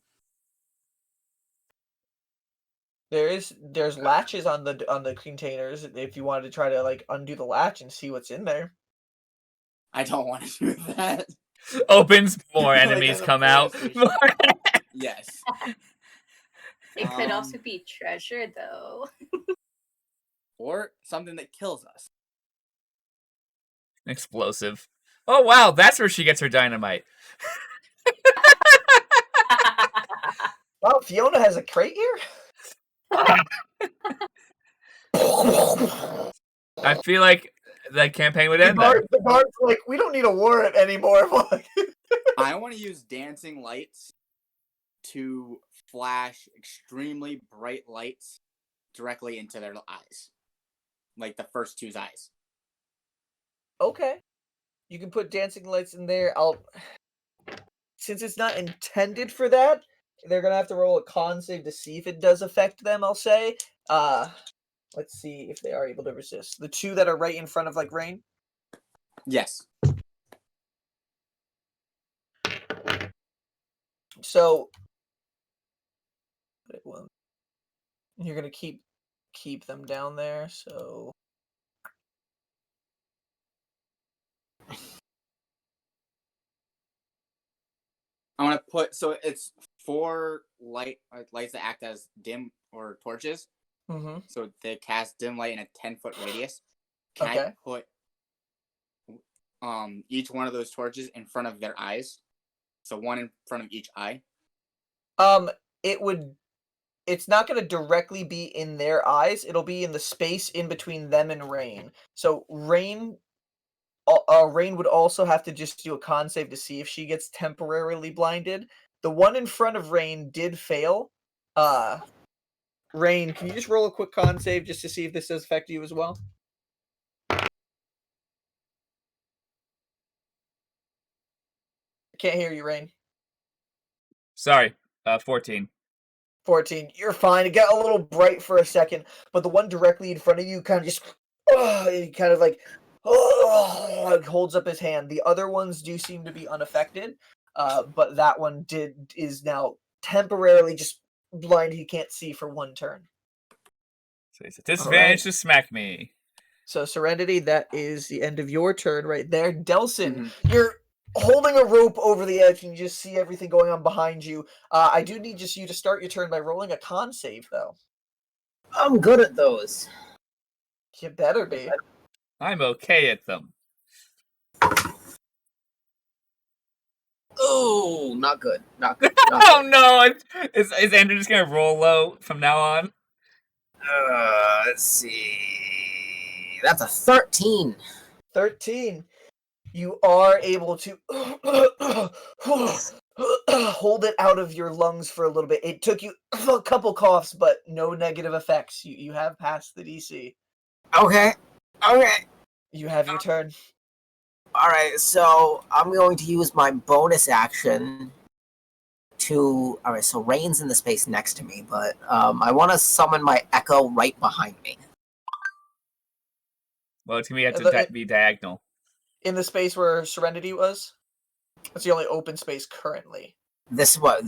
S2: There's latches on the containers if you wanted to try to like undo the latch and see what's in there.
S5: I don't want to do that.
S1: Opens, more enemies
S5: Like
S1: come out.
S5: Yes.
S3: It could also be treasure, though.
S5: Or something that kills us.
S1: Explosive. Oh wow, that's where she gets her dynamite.
S2: Oh, Fiona has a crate here?
S1: I feel like the campaign would end there.
S2: The guard's like, we don't need a war anymore.
S5: I want to use dancing lights to flash extremely bright lights directly into their eyes. Like the first two's eyes.
S2: Okay. You can put dancing lights in there. Since it's not intended for that, they're gonna have to roll a con save to see if it does affect them, I'll say. Let's see if they are able to resist. The two that are right in front of like Rainn?
S5: Yes.
S2: So you're gonna keep them down there, so
S5: I want to put, so it's 4 lights that act as dim or torches.
S2: mm-hmm.
S5: So they cast dim light in a 10-foot radius. Can
S2: Okay.
S5: I put each one of those torches in front of their eyes? So one in front of each eye?
S2: It's not going to directly be in their eyes. It'll be in the space in between them and Rainn. So Rainn would also have to just do a con save to see if she gets temporarily blinded. The one in front of Rainn did fail. Rainn, can you just roll a quick con save just to see if this does affect you as well? I can't hear you, Rainn.
S1: Sorry, 14.
S2: 14. You're fine. It got a little bright for a second, but the one directly in front of you kind of just, holds up his hand. The other ones do seem to be unaffected, but that one is now temporarily just blind. He can't see for one turn.
S1: So it's a disadvantage to smack me.
S2: So Serenity, that is the end of your turn right there. Delsin, you're holding a rope over the edge and you just see everything going on behind you. I do need you to start your turn by rolling a con save, though.
S4: I'm good at those.
S2: You better be.
S1: I'm okay at them.
S4: Oh, not good. Not good.
S1: Oh no! Is Andrew just gonna roll low from now on?
S4: Let's see. That's a 13.
S2: 13. You are able to hold it out of your lungs for a little bit. It took you a couple coughs, but no negative effects. You have passed the DC.
S4: Okay.
S2: You have your turn.
S4: Alright, so I'm going to use my bonus action to... Alright, so Rainn's in the space next to me, but I want to summon my Echo right behind me.
S1: Well, it's gonna have to be diagonal.
S2: In the space where Serenity was? That's the only open space currently.
S4: This is what...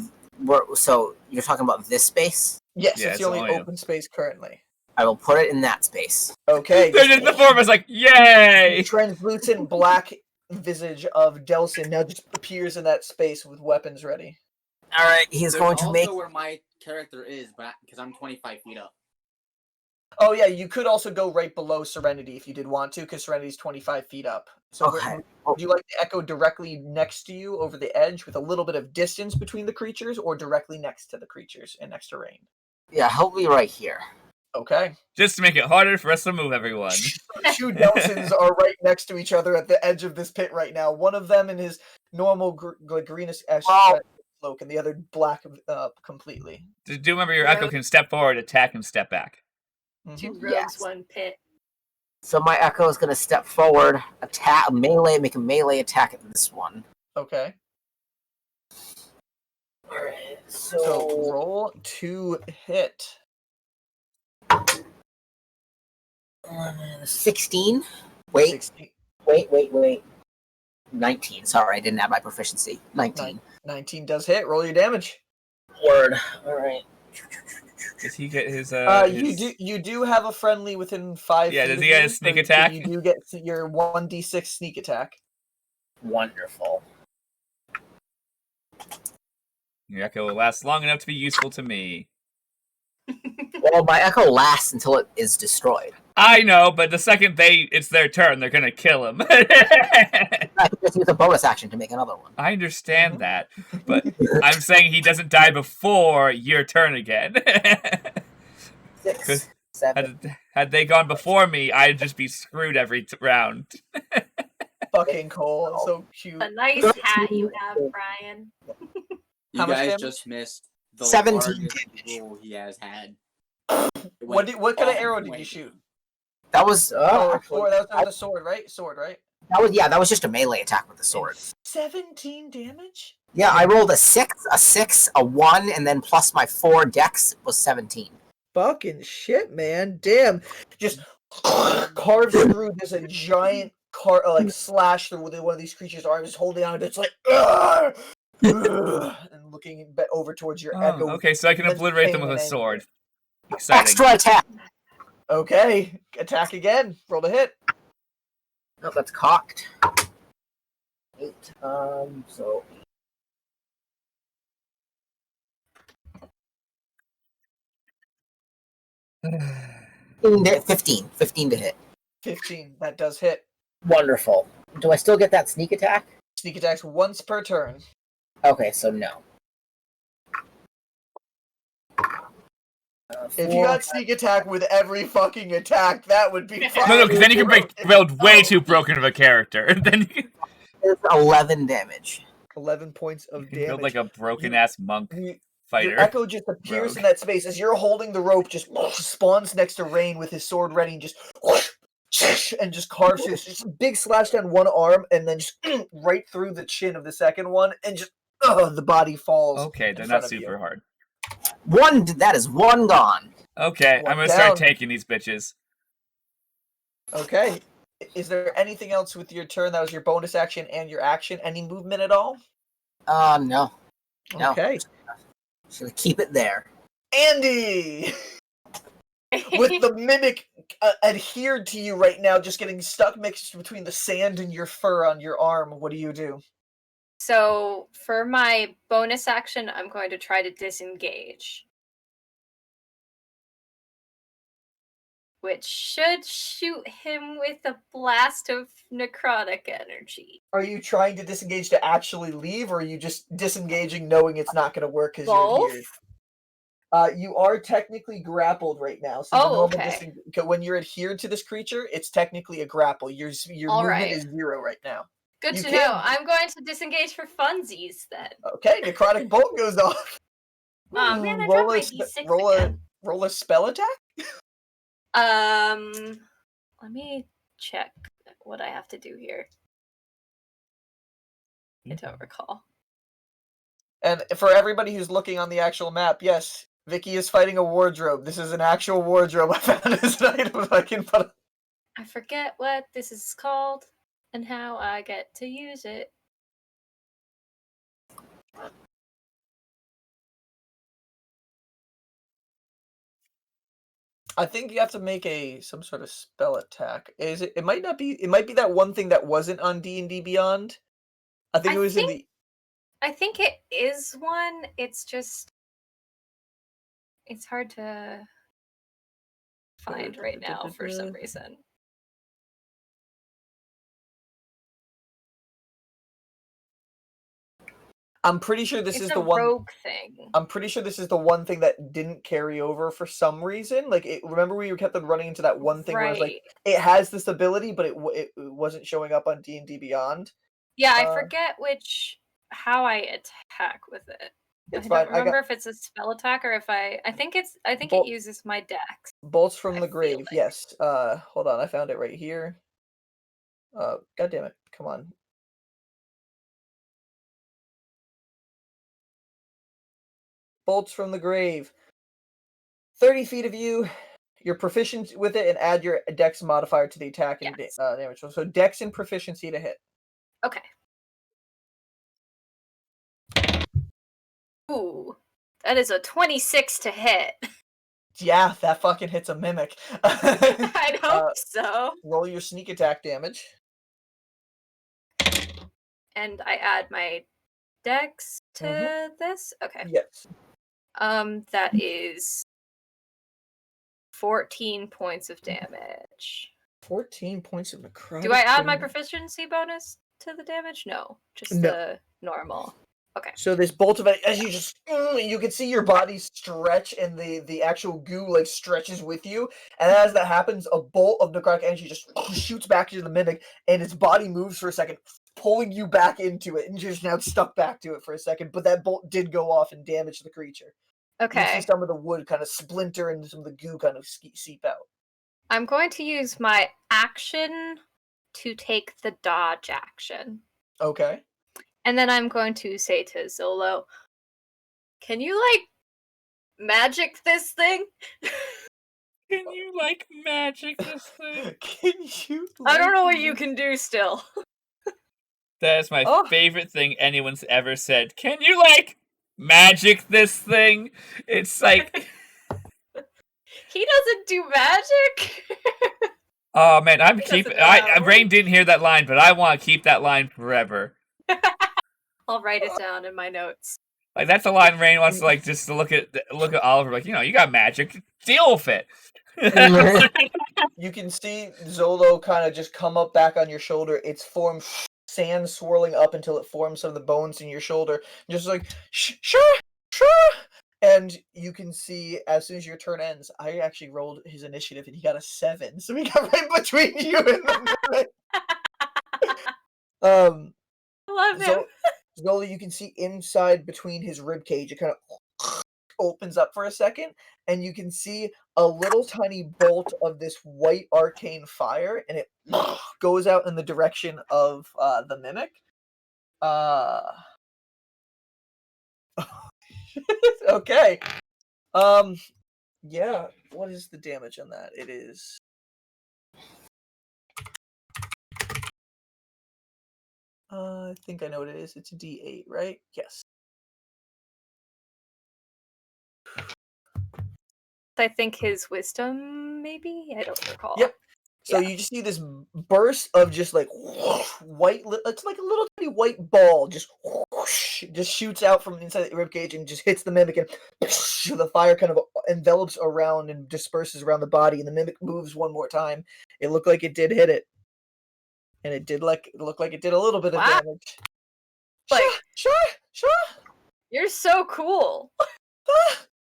S4: So, you're talking about this space?
S2: Yes,
S1: Yeah,
S2: it's the only open space currently.
S4: I will put it in that space.
S2: Okay.
S1: There's just the four of us like, yay!
S2: The translucent black visage of Delsin now just appears in that space with weapons ready.
S4: Alright, he's going to make...
S5: also where my character is, but because I'm 25 feet up.
S2: Oh yeah, you could also go right below Serenity if you did want to, because Serenity's 25 feet up. So
S4: Okay.
S2: would you like the Echo directly next to you over the edge with a little bit of distance between the creatures, or directly next to the creatures and next to Rainn?
S4: Yeah, he'll be right here.
S2: Okay.
S1: Just to make it harder for us to move, everyone.
S2: Two Delsins are right next to each other at the edge of this pit right now. One of them in his normal greenish cloak, and the other black completely.
S1: Do remember your Echo can step forward, attack, and step back.
S3: Two rogues,
S4: Yes.
S3: one pit.
S4: So my Echo is going to step forward, attack, make a melee attack at this one.
S2: Okay.
S4: Alright,
S2: So roll to hit.
S4: 16? Wait.
S2: 16.
S4: Wait. 19. Sorry, I didn't have my proficiency. 19.
S2: 19 does hit. Roll your damage.
S4: Word. Alright.
S1: Does he get his
S2: You do have a friendly within 5 feet.
S1: Yeah, does
S2: of
S1: he get
S2: you,
S1: a sneak
S2: so
S1: attack?
S2: You do get your 1d6 sneak attack.
S4: Wonderful.
S1: Your Echo will last long enough to be useful to me.
S4: Well, my Echo lasts until it is destroyed.
S1: I know, but the second it's their turn, they're gonna kill him.
S4: I can just use a bonus action to make another one.
S1: I understand that, but I'm saying he doesn't die before your turn again.
S4: 6, 7.
S1: Had they gone before me, I'd just be screwed every round.
S2: Fucking Cole, so cute.
S3: A nice hat you have, Brian.
S5: You
S2: How much
S5: guys
S2: damage?
S5: just missed the
S4: 17
S5: largest
S4: damage.
S5: roll he has had.
S2: What kind of
S5: all
S2: arrow
S5: the
S2: did
S5: way
S2: you shoot?
S4: That was
S2: Sword. That was the sword, right? Sword, right?
S4: that was just a melee attack with the sword.
S2: 17 damage?
S4: Yeah, I rolled a 6, a 1, and then plus my 4 dex was 17.
S2: Fucking shit, man. Damn. Just carves through this a giant slash through one of these creatures' arms, holding on, it's like "Ugh! Ugh," and looking over towards your echo.
S1: Okay, so I can
S2: Immense
S1: obliterate them
S2: pain
S1: with a
S2: and
S1: sword.
S2: anger.
S1: Exciting.
S4: Extra attack!
S2: Okay, attack again. Roll to hit.
S4: No, that's cocked. 8, so... 15 to hit.
S2: 15. That does hit.
S4: Wonderful. Do I still get that sneak attack?
S2: Sneak attacks once per turn.
S4: Okay, so no.
S2: If you got sneak attack with every fucking attack, that would be fine.
S1: No, because then you can build way too broken of a character. Then you can
S4: It's 11 damage.
S2: 11 points of
S1: build
S2: damage.
S1: like a broken-ass monk
S2: Your
S1: fighter.
S2: echo just appears
S1: rogue.
S2: in that space as you're holding the rope. Just spawns next to Rainn with his sword ready, and just carves through. Just a big slash down one arm, and then just right through the chin of the second one, and just the body falls.
S1: Okay,
S2: in
S1: they're
S2: front
S1: not
S2: of you.
S1: super hard.
S4: That is one gone.
S1: Okay,
S2: One
S1: I'm gonna start
S2: down.
S1: taking these bitches.
S2: Okay. Is there anything else with your turn? That was your bonus action and your action. Any movement at all?
S4: No. No.
S2: Okay.
S4: Just gonna keep it there.
S2: Andy! With the mimic adhered to you right now, just getting stuck mixed between the sand and your fur on your arm, what do you do?
S3: So for my bonus action, I'm going to try to disengage. Which should shoot him with a blast of necrotic energy.
S2: Are you trying to disengage to actually leave, or are you just disengaging knowing it's not going to work because you're
S3: Both?
S2: adhered? You are technically grappled right now. So the normal
S3: okay.
S2: when you're adhered to this creature, it's technically a grapple. Your
S3: All
S2: movement
S3: right.
S2: is 0 right now.
S3: Good
S2: You
S3: to
S2: can-
S3: know. I'm going to disengage for funsies then.
S2: Okay, necrotic bolt goes off.
S3: Oh man, I
S2: roll
S3: dropped
S2: a
S3: my
S2: spe-
S3: D6
S2: roll a
S3: again.
S2: roll a spell attack.
S3: Let me check what I have to do here. I don't recall.
S2: And for everybody who's looking on the actual map, yes, Vicky is fighting a wardrobe. This is an actual wardrobe. I found as an item I can put.
S3: I forget what this is called and how I get to use it.
S2: I think you have to make some sort of spell attack. Is it? It might not be. It might be that one thing that wasn't on D&D Beyond. I think it was in the.
S3: I think it is one. It's just it's hard to find right now for some reason.
S2: I'm pretty sure this
S3: It's
S2: is
S3: a
S2: the one.
S3: rogue thing.
S2: I'm pretty sure this is the one thing that didn't carry over for some reason. Like, remember we kept on running into that one thing where it's like it has this ability, but it wasn't showing up on D&D Beyond.
S3: Yeah, I forget how I attack with it.
S2: It's
S3: I
S2: fine.
S3: don't remember if it's a spell attack or if I think it uses my dex.
S2: Bolts from
S3: I
S2: the
S3: feel
S2: grave.
S3: like.
S2: Yes. Hold on. I found it right here. God damn it. Come on. Bolts from the grave. 30 feet of you. You're proficient with it, and add your dex modifier to the attack and damage. So dex and proficiency to hit.
S3: Okay. Ooh, that is a 26 to hit.
S2: Yeah, that fucking hits a mimic.
S3: I'd hope so.
S2: Roll your sneak attack damage.
S3: And I add my dex to this? Okay.
S2: Yes.
S3: That is 14 points of damage.
S2: 14 points of necrotic.
S3: Do I add my proficiency bonus to the damage? No, just the normal. Okay.
S2: So this bolt of it, as you just, you can see your body stretch, and the actual goo like stretches with you. And as that happens, a bolt of necrotic energy just shoots back into the mimic, and its body moves for a second, pulling you back into it, and you're just now stuck back to it for a second. But that bolt did go off and damage the creature. You see
S3: Okay.
S2: some of the wood kind of splinter, and some of the goo kind of seep out.
S3: I'm going to use my action to take the dodge action.
S2: Okay.
S3: And then I'm going to say to Zholo, can you, like, magic this thing?
S1: Can you, like, magic this thing?
S2: Can you?
S3: I don't know what you can do still.
S1: That is my
S2: Oh.
S1: favorite thing anyone's ever said. Can you, like, magic this thing? It's like...
S3: He doesn't do magic.
S1: Oh, man, I'm
S3: He
S1: keeping...
S3: doesn't know how it
S1: Rainn didn't hear that line, but I want to keep that line forever.
S3: I'll write it down in my notes.
S1: Like, that's a line Rainn wants to, like, just to look at Oliver, like, you got magic. Deal with it.
S2: You can see Zholo kind of just come up back on your shoulder. It's formed sand swirling up until it forms some of the bones in your shoulder. Just like, sure. And you can see as soon as your turn ends, I actually rolled his initiative and he got a 7. So we got right between you and the
S3: I love him.
S2: Zholo, you can see inside between his rib cage, it kind of opens up for a second, and you can see a little tiny bolt of this white arcane fire, and it goes out in the direction of the mimic. Okay. Yeah. What is the damage on that? It is. I think I know what it is. It's a D8, right? Yes.
S3: I think his wisdom, maybe? I don't recall.
S2: Yep. So
S3: Yeah.
S2: you just see this burst of just like white. It's like a little tiny white ball just shoots out from inside the ribcage and just hits the mimic, and the fire kind of envelops around and disperses around the body, and the mimic moves one more time. It looked like it did hit it, and it looked like it did a little bit of
S3: Wow.
S2: damage.
S3: Like,
S2: Sure.
S3: you're so cool.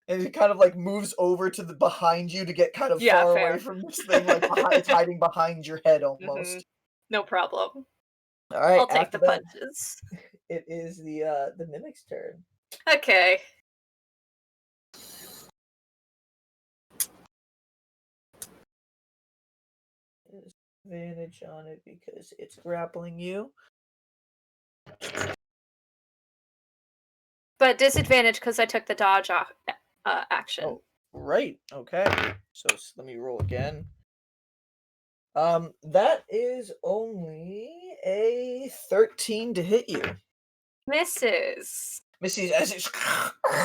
S2: And it kind of like moves over to the behind you to get kind of far
S3: fair.
S2: away from this thing, like it's hiding behind your head almost.
S3: No problem.
S2: All right,
S3: I'll take
S2: after
S3: the
S2: that,
S3: punches.
S2: it is the mimic's turn.
S3: Okay.
S2: Advantage on it because it's grappling you.
S3: But disadvantage because I took the dodge action.
S2: Oh, right. Okay. So let me roll again. That is only a 13 to hit you.
S3: Misses.
S2: Missy, as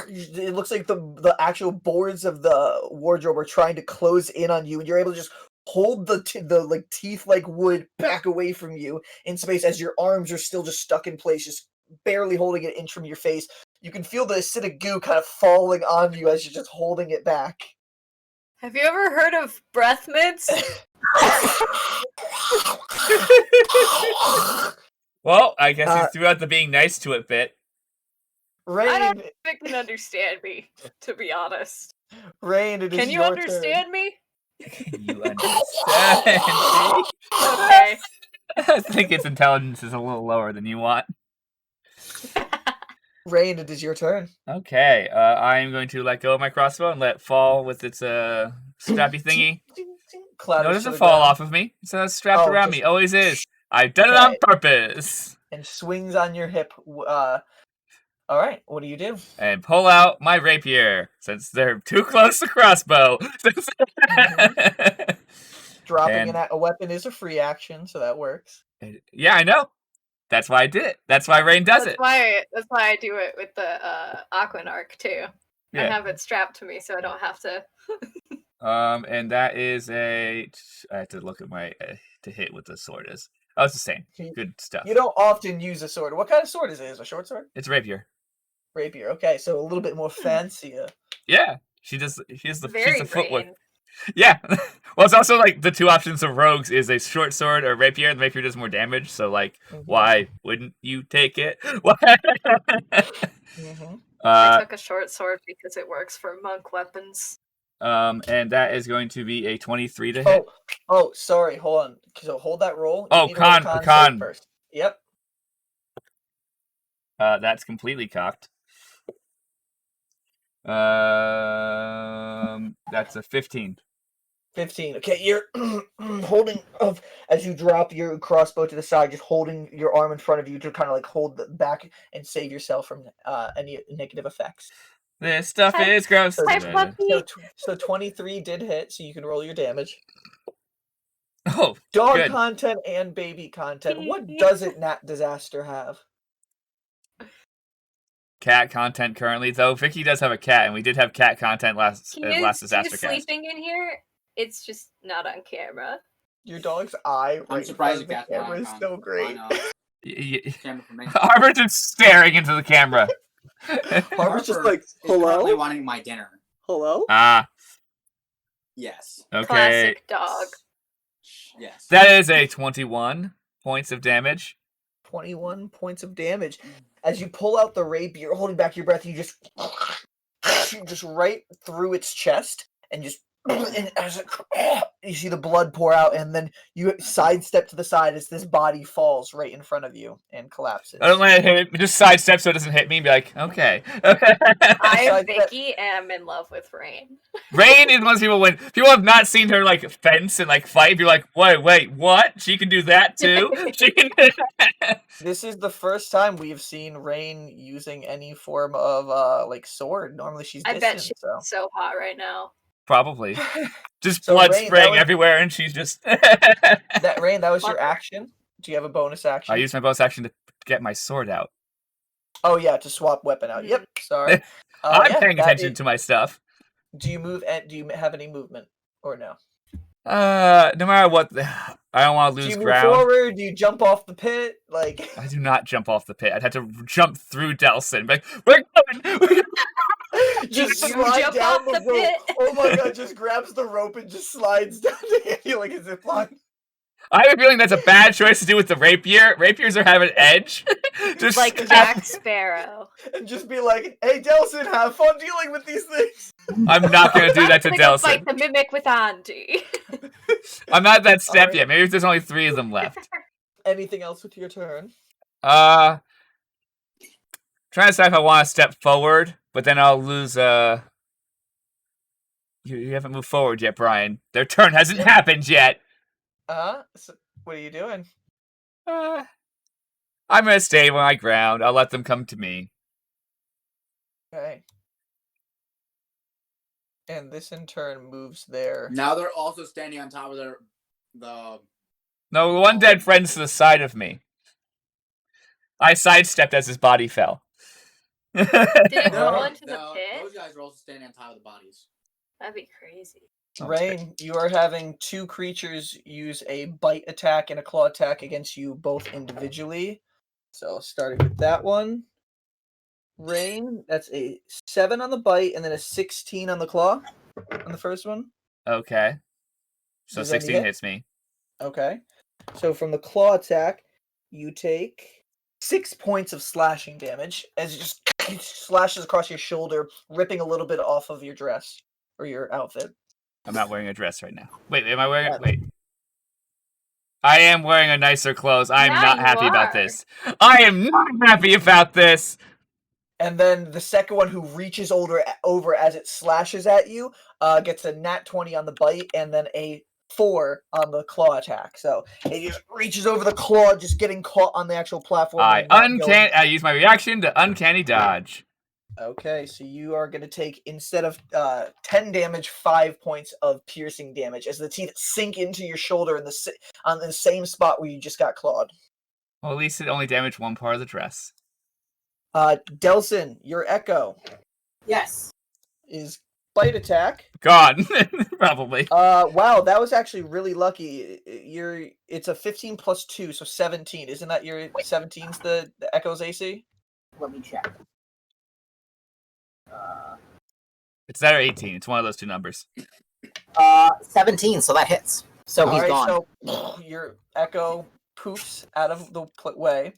S2: it looks like the actual boards of the wardrobe are trying to close in on you, and you're able to just hold the like teeth like wood back away from you in space as your arms are still just stuck in place, just barely holding it an inch from your face. You can feel the acidic goo kind of falling on you as you're just holding it back.
S3: Have you ever heard of breath mints?
S1: Well, I guess he threw out the being nice to it bit.
S2: Rainn,
S3: I don't think you can understand me, to be honest.
S2: Rainn, it is
S3: Can you
S2: your
S3: understand me?
S1: Can you understand me?
S3: Okay.
S1: I think its intelligence is a little lower than you want.
S2: Rainn, it is your turn.
S1: Okay, I am going to let go of my crossbow and let it fall with its strappy thingy. No, it doesn't fall off of me. It's strapped around me. Always is. I've done it on purpose.
S2: And swings on your hip. All right, what do you do?
S1: And pull out my rapier, since they're too close to crossbow.
S2: Dropping a weapon is a free action, so that works.
S1: Yeah, I know. That's why I did it. That's why Rainn does it.
S3: That's why I do it with the Aquanarch too.
S1: Yeah.
S3: I have it strapped to me so I don't have to.
S1: And that is I have to look at my to hit what the sword is. Oh, it's the same. Good stuff.
S2: You don't often use a sword. What kind of sword is it? Is it a short sword?
S1: It's rapier.
S2: Rapier. Okay, so a little bit more fancy.
S1: Yeah, she has the
S3: Very
S1: footwork.
S3: Rainn.
S1: Yeah. Well, it's also like the two options of rogues is a short sword or rapier, and the rapier does more damage. So, like, why wouldn't you take it?
S3: I took a short sword because it works for monk weapons.
S1: And that is going to be a 23 to hit.
S2: Oh, sorry. Hold on. So hold that roll.
S1: Oh,
S2: need to roll a
S1: con.
S2: save first. Yep.
S1: That's completely cocked. That's a 15.
S2: 15. Okay, you're holding as you drop your crossbow to the side, just holding your arm in front of you to kind of like hold the back and save yourself from any negative effects.
S1: This stuff is gross.
S2: So 23 did hit, so you can roll your damage.
S1: Oh,
S2: dog
S1: good.
S2: content and baby content. What doesn't Nat Disaster have?
S1: Cat content currently, though. Vicky does have a cat, and we did have cat content last disaster
S3: He's
S1: cast.
S3: sleeping in here. It's just not on camera.
S2: Your dog's eye.
S5: I'm surprised the
S2: camera is so great.
S1: Harper's just staring into the camera.
S2: Harper's just like,
S5: hello? Currently wanting my dinner.
S2: Hello?
S1: Ah.
S5: Yes.
S1: Okay.
S3: Classic dog.
S5: Yes.
S1: That is a 21 points of damage.
S2: 21 points of damage. As you pull out the rapier, holding back your breath, you just right through its chest, and just and as you see the blood pour out, and then you sidestep to the side as this body falls right in front of you and collapses.
S1: I don't let it hit me. Just sidestep so it doesn't hit me and be like, okay.
S3: I am Vicky and I'm in love with Rainn.
S1: Rainn is one of those people when people have not seen her like fence and like fight, you're like, wait, what? She can do that too? She can
S2: This is the first time we've seen Rainn using any form of like sword. Normally she's distant,
S3: I bet she's so hot right now.
S1: Probably. Just
S2: So
S1: blood
S2: Rainn,
S1: spraying everywhere, and she's just.
S2: Rainn, that was your action. Do you have a bonus action?
S1: I used my bonus action to get my sword out.
S2: Oh yeah, to swap weapon out. Yep. Sorry.
S1: I'm paying attention to my stuff.
S2: Do you move? Do you have any movement or no?
S1: No matter what, I don't want to lose ground.
S2: Do you move forward? Do you jump off the pit? Like
S1: I do not jump off the pit. I'd have to jump through Delsin. Like we're going.
S2: Just slide down the rope. Oh my god! Just grabs the rope and just slides down to you like a zip line.
S1: I have a feeling that's a bad choice to do with the rapier. Rapiers are have an edge.
S3: Just like Jack Sparrow.
S2: And just be like, "Hey, Delsin, have fun dealing with these things."
S1: I'm not going to do that to Delsin.
S3: Fight the mimic with Andy.
S1: I'm not that step yet. Maybe there's only 3 of them left.
S2: Anything else with your turn?
S1: Trying to decide if I want to step forward, but then I'll lose. You haven't moved forward yet, Brian. Their turn hasn't happened yet.
S2: So what are you doing?
S1: I'm gonna stay my ground. I'll let them come to me.
S2: Okay. And this in turn moves there.
S5: Now they're also standing on top of the.
S1: No, the one dead friend's to the side of me. I sidestepped as his body fell.
S3: Did it go into the pit?
S5: Those guys are also standing on top of the bodies.
S3: That'd be crazy.
S2: Rainn, you are having 2 creatures use a bite attack and a claw attack against you both individually. So starting with that one. Rainn, that's a 7 on the bite and then a 16 on the claw on the first one.
S1: Okay. So 16 hits me.
S2: Okay. So from the claw attack, you take 6 points of slashing damage as it just slashes across your shoulder, ripping a little bit off of your dress or your outfit.
S1: I'm not wearing a dress right now. Wait, am I wearing? Wait. I am wearing a nicer clothes. I'm not happy about this. I am not happy about this.
S2: And then the second one who reaches over as it slashes at you gets a nat 20 on the bite and then a 4 on the claw attack. So it just reaches over the claw, just getting caught on the actual platform.
S1: I use my reaction to uncanny dodge.
S2: Okay, so you are going to take, instead of 10 damage, 5 points of piercing damage as the teeth sink into your shoulder on the same spot where you just got clawed.
S1: Well, at least it only damaged one part of the dress.
S2: Delsin, your echo.
S4: Yes.
S2: Is bite attack.
S1: Gone, probably.
S2: Wow, that was actually really lucky. It's a 15 plus 2, so 17. Isn't that your 17's the echo's AC?
S4: Let me check.
S1: It's that or 18. It's one of those 2 numbers.
S4: 17, so that hits. So he's
S2: Alright,
S4: gone.
S2: so your echo poofs out of the way.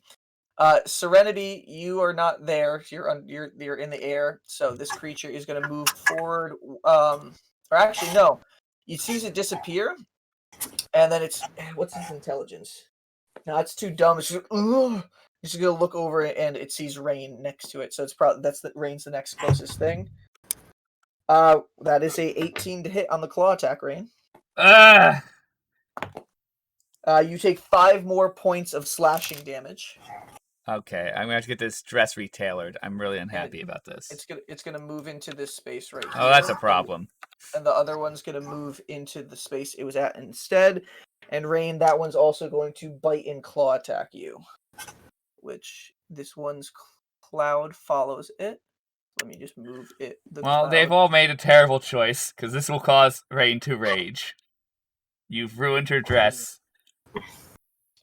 S2: Serenity, you are not there. You're in the air, so this creature is going to move forward. Or actually, no. You sees it disappear, and then it's what's its intelligence? No, it's too dumb. It's just, ugh. It's just gonna look over it, and it sees Rainn next to it. So it's probably Rainn's the next closest thing. That is a 18 to hit on the claw attack, Rainn.
S1: Ah!
S2: You take 5 more points of slashing damage.
S1: Okay, I'm gonna have to get this dress retailored. I'm really unhappy about this.
S2: It's gonna move into this space right here.
S1: Oh, that's a problem.
S2: And the other one's gonna move into the space it was at instead. And Rainn, that one's also going to bite and claw attack you. Which this one's cloud follows it. Let me just move it.
S1: Well, they've all made a terrible choice, because this will cause Rainn to rage. You've ruined her dress.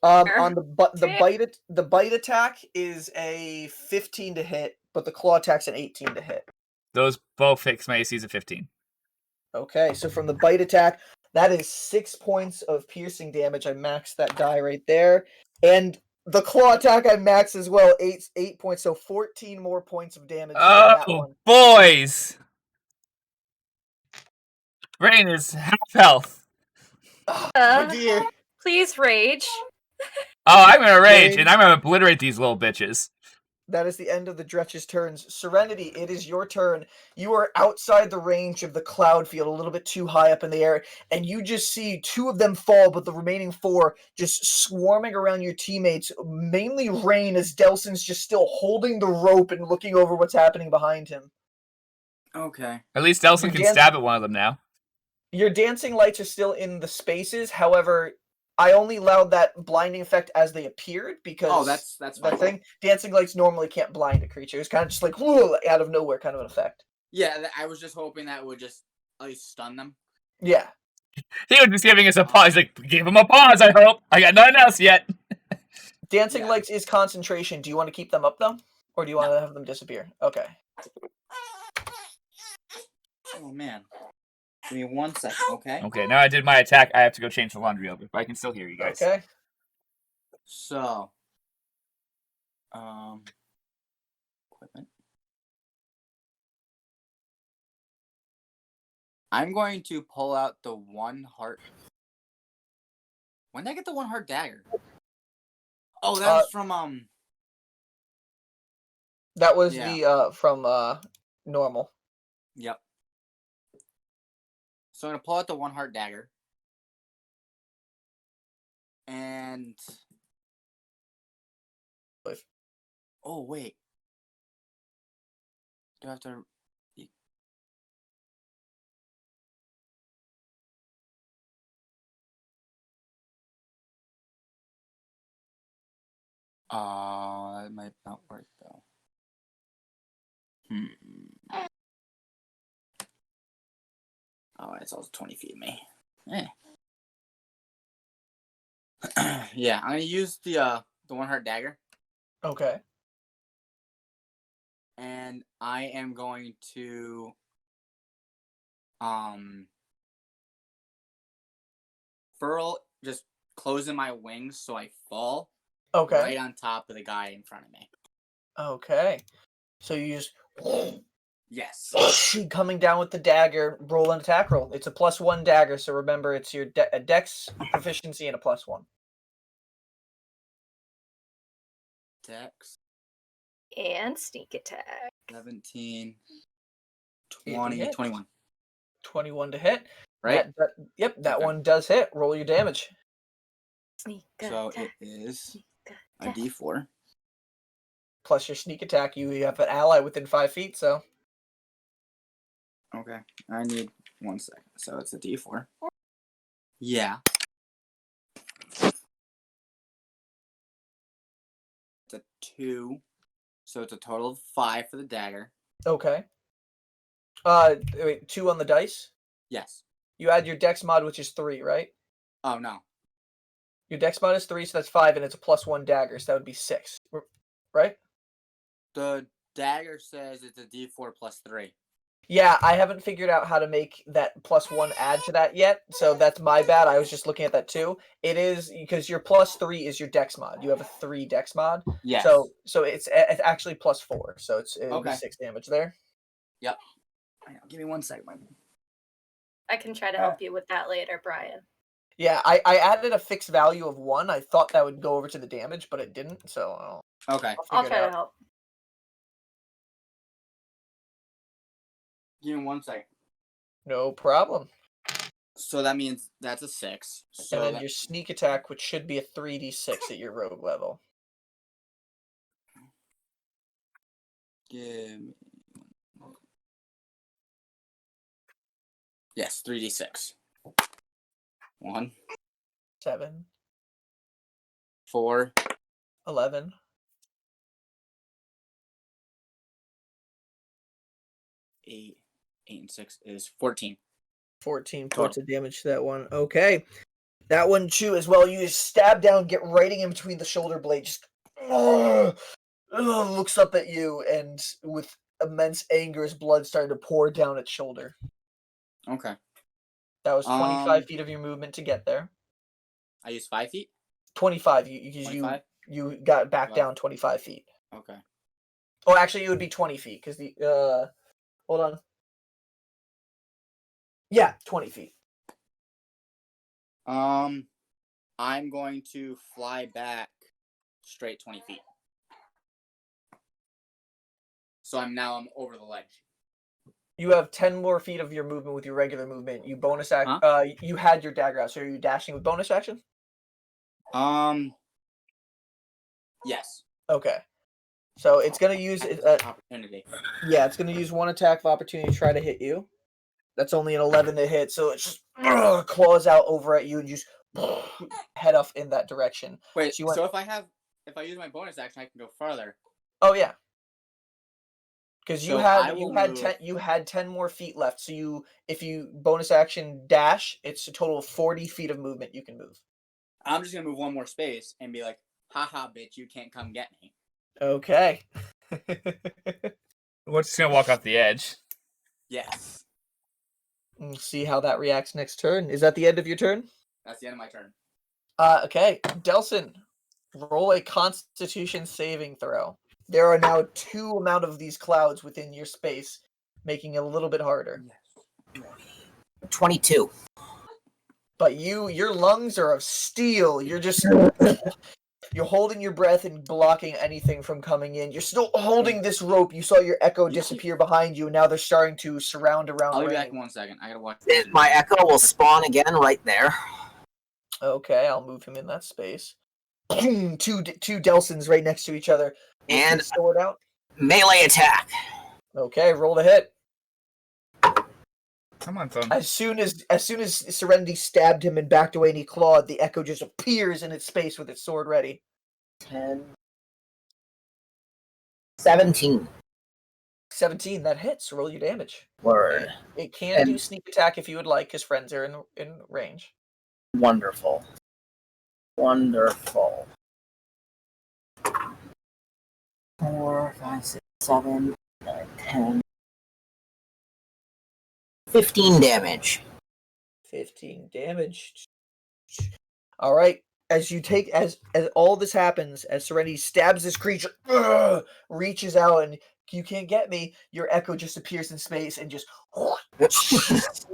S2: On the bite attack is a 15 to hit, but the claw attack's an 18 to hit.
S1: Those both fix my ACs of 15.
S2: Okay, so from the bite attack, that is 6 points of piercing damage. I maxed that die right there. And the claw attack I maxed as well, 8 points, so 14 more points of damage on that one.
S1: Boys! Rainn is half health.
S2: Oh dear.
S3: Please rage.
S1: Oh, I'm gonna rage,
S2: Rainn.
S1: and I'm gonna obliterate these little bitches.
S2: That is the end of the Dretch's turns. Serenity, it is your turn. You are outside the range of the cloud field, a little bit too high up in the air, and you just see 2 of them fall, but the remaining 4 just swarming around your teammates, mainly Rainn, as Delsin's just still holding the rope and looking over what's happening behind him.
S5: Okay.
S1: At least Delsin can stab at one of them now.
S2: Your dancing lights are still in the spaces, however, I only allowed that blinding effect as they appeared because
S5: that's
S2: that
S5: fine.
S2: thing. Dancing lights normally can't blind a creature. It's kind of just like whoa, out of nowhere kind of an effect.
S5: Yeah, I was just hoping that would just at least stun them.
S2: Yeah.
S1: He was just giving us a pause. He's like, give him a pause, I hope. I got nothing else yet.
S2: Dancing lights is concentration. Do you want to keep them up though? Or do you want to have them disappear? Okay.
S5: Oh man. Give me 1 second, okay?
S1: Okay, now I did my attack. I have to go change the laundry over, but I can still hear you guys.
S2: Okay.
S5: So, equipment. I'm going to pull out the 1 heart. When did I get the 1 heart dagger? Oh, that was from
S2: That was
S5: Yeah.
S2: from normal.
S5: Yep. So I'm gonna pull out the 1 heart dagger. And oh wait. Do I have to that might not work though. Oh, it's also 20 feet of me. Yeah, I'm gonna use the 1 heart dagger.
S2: Okay.
S5: And I am going to furl, just closing my wings so I fall
S2: Okay.
S5: right on top of the guy in front of me.
S2: Okay. So you just
S5: Yes.
S2: coming down with the dagger, roll an attack roll. It's a +1 dagger, so remember it's your dex proficiency and a +1.
S5: Dex.
S3: And sneak attack.
S5: 17,
S2: It
S5: 20,
S2: hits.
S5: 21.
S2: 21 to hit.
S5: Right?
S2: Yep, that
S5: Okay.
S2: one does hit. Roll your damage.
S3: Sneak
S5: So
S3: attack.
S5: it is
S3: Sneak
S5: a
S3: attack.
S5: D4.
S2: Plus your sneak attack. You have an ally within 5 feet, so.
S5: Okay. I need 1 second. So it's a D4. Yeah. It's a 2. So it's a total of 5 for the dagger.
S2: Okay. Wait, 2 on the dice?
S5: Yes.
S2: You add your dex mod, which is 3, right?
S5: Oh, no.
S2: Your dex mod is 3, so that's 5, and it's a +1 dagger, so that would be 6. Right?
S5: The dagger says it's a D4 plus 3.
S2: Yeah, I haven't figured out how to make that +1 add to that yet, so that's my bad. I was just looking at that too. It is because your +3 is your dex mod. You have a 3 dex mod,
S5: Yes.
S2: so it's actually +4, so it would be
S5: Okay.
S2: 6 damage there.
S5: Yep. Hang on, give me 1 second.
S3: I can try to help you with that later, Brian.
S2: Yeah, I added a fixed value of 1. I thought that would go over to the damage, but it didn't. So
S5: Okay.
S3: I'll
S2: figure it
S3: try to
S2: out.
S3: help.
S5: Give me 1 second.
S2: No problem.
S5: So that means that's a 6. So
S2: And then
S5: that-
S2: your sneak attack, which should be a 3d6 at your rogue level.
S5: give me... Yes, 3d6. 1,
S2: 7,
S5: 4,
S2: 11,
S5: 8, 8 and 6 is 14.
S2: 14
S5: Total.
S2: points of damage to that one. Okay. That one too as well. You just stab down, get right in between the shoulder blade, just looks up at you, and with immense anger, his blood started to pour down its shoulder.
S5: Okay.
S2: That was 25
S5: Um,
S2: feet of your movement to get there.
S5: I use 5 feet?
S2: 25, because
S5: 25?
S2: you got back
S5: Wow.
S2: down 25 feet.
S5: Okay.
S2: Oh, actually, it would be 20 feet, because hold on. Yeah, 20 feet.
S5: I'm going to fly back straight 20 feet. So I'm over the ledge.
S2: You have 10 more feet of your movement with your regular movement. You bonus act.
S5: Huh?
S2: You had your dagger out, so are you dashing with bonus action?
S5: Yes.
S2: Okay. So it's gonna use
S5: Opportunity.
S2: yeah, it's gonna use 1 attack of opportunity to try to hit you. That's only an 11 to hit, so it just claws out over at you and just head off in that direction.
S5: Wait,
S2: So you went-
S5: so if I use my bonus action, I can go farther.
S2: Oh yeah. Because
S5: So I will move-
S2: you had 10 more feet left. So if you bonus action dash, it's a total of 40 feet of movement you can move.
S5: I'm just gonna move 1 more space and be like, haha, bitch, you can't come get me.
S2: Okay.
S1: We're just gonna walk off the edge.
S5: Yes.
S2: We'll see how that reacts next turn. Is that the end of your turn?
S5: That's the end of my turn.
S2: Okay. Delsin, roll a Constitution saving throw. There are now 2 amount of these clouds within your space, making it a little bit harder.
S5: Yes.
S4: 22.
S2: But your lungs are of steel. You're just you're holding your breath and blocking anything from coming in. You're still holding this rope. You saw your echo disappear behind you, and now they're starting to surround around
S5: I'll be back
S2: Rainn.
S5: in 1 second. I gotta watch.
S4: My echo will spawn again right there.
S2: Okay, I'll move him in that space. two Delsins right next to each other. We'll
S4: And-
S2: get the sword out.
S4: Melee attack.
S2: Okay, roll the hit.
S1: Come on, phone.
S2: As soon as Serenity stabbed him and backed away and he clawed, the echo just appears in its space with its sword ready.
S4: 10. 17.
S2: 17, that hits. Roll your damage.
S4: Word.
S2: It can
S4: And-
S2: do sneak attack if you would like, because friends are in range.
S4: Wonderful. Wonderful. 4, 5, 6, 7, 9, 10. 15 damage.
S2: 15 damage. All right. As all this happens, as Serenity stabs this creature, reaches out, and you can't get me, your echo just appears in space and just slashes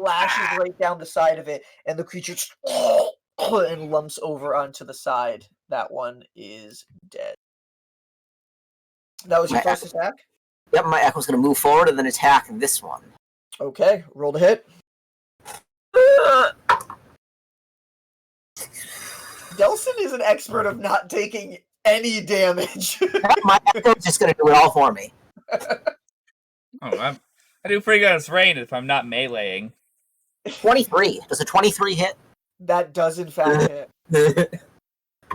S2: right down the side of it, and the creature just and lumps over onto the side. That one is dead. That was your
S4: My
S2: first attack?
S4: Yep, my echo's going to move forward and then attack this one.
S2: Okay, roll the hit. Delsin is an expert of not taking any damage.
S4: My echo's just going to do it all for me.
S1: Oh, I do pretty good as Rainn if I'm not meleeing.
S4: 23. Does a 23 hit?
S2: That does in fact hit.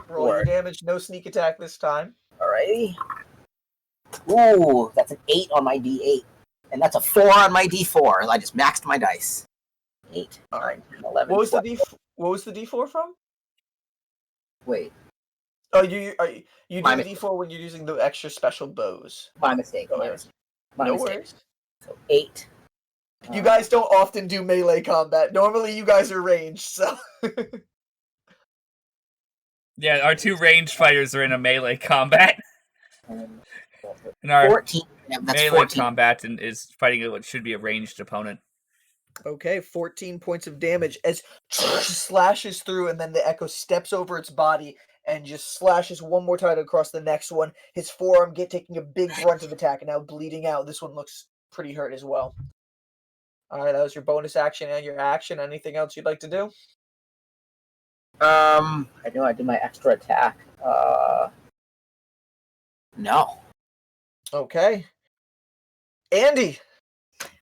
S2: Roll your
S4: Word.
S2: damage, no sneak attack this time.
S4: Alrighty. Ooh, that's an 8 on my D8. And that's a 4 on my D4. I just maxed my dice. 8,
S2: All right.
S4: 9, 11.
S2: What was the
S4: 12.
S2: What was the D4 from?
S4: Wait,
S2: Oh, you do
S4: My
S2: the D4 when you're using the extra special bows.
S4: my mistake.
S2: Oh,
S4: My
S2: yeah.
S4: mistake. My
S2: No
S4: mistake.
S2: worries.
S4: So 8,
S2: You guys don't often do melee combat. Normally, you guys are ranged, so.
S1: Yeah, our two ranged fighters are in a melee combat. And our
S4: 14. Yeah, that's
S1: melee
S4: 14.
S1: combatant is fighting what should be a ranged opponent.
S2: Okay, 14 points of damage as slashes through, and then the echo steps over its body and just slashes one more time across the next one. His forearm taking a big brunt of attack and now bleeding out. This one looks pretty hurt as well. All right, that was your bonus action and your action. Anything else you'd like to do?
S4: I know I did my extra attack. No.
S2: Okay. Andy.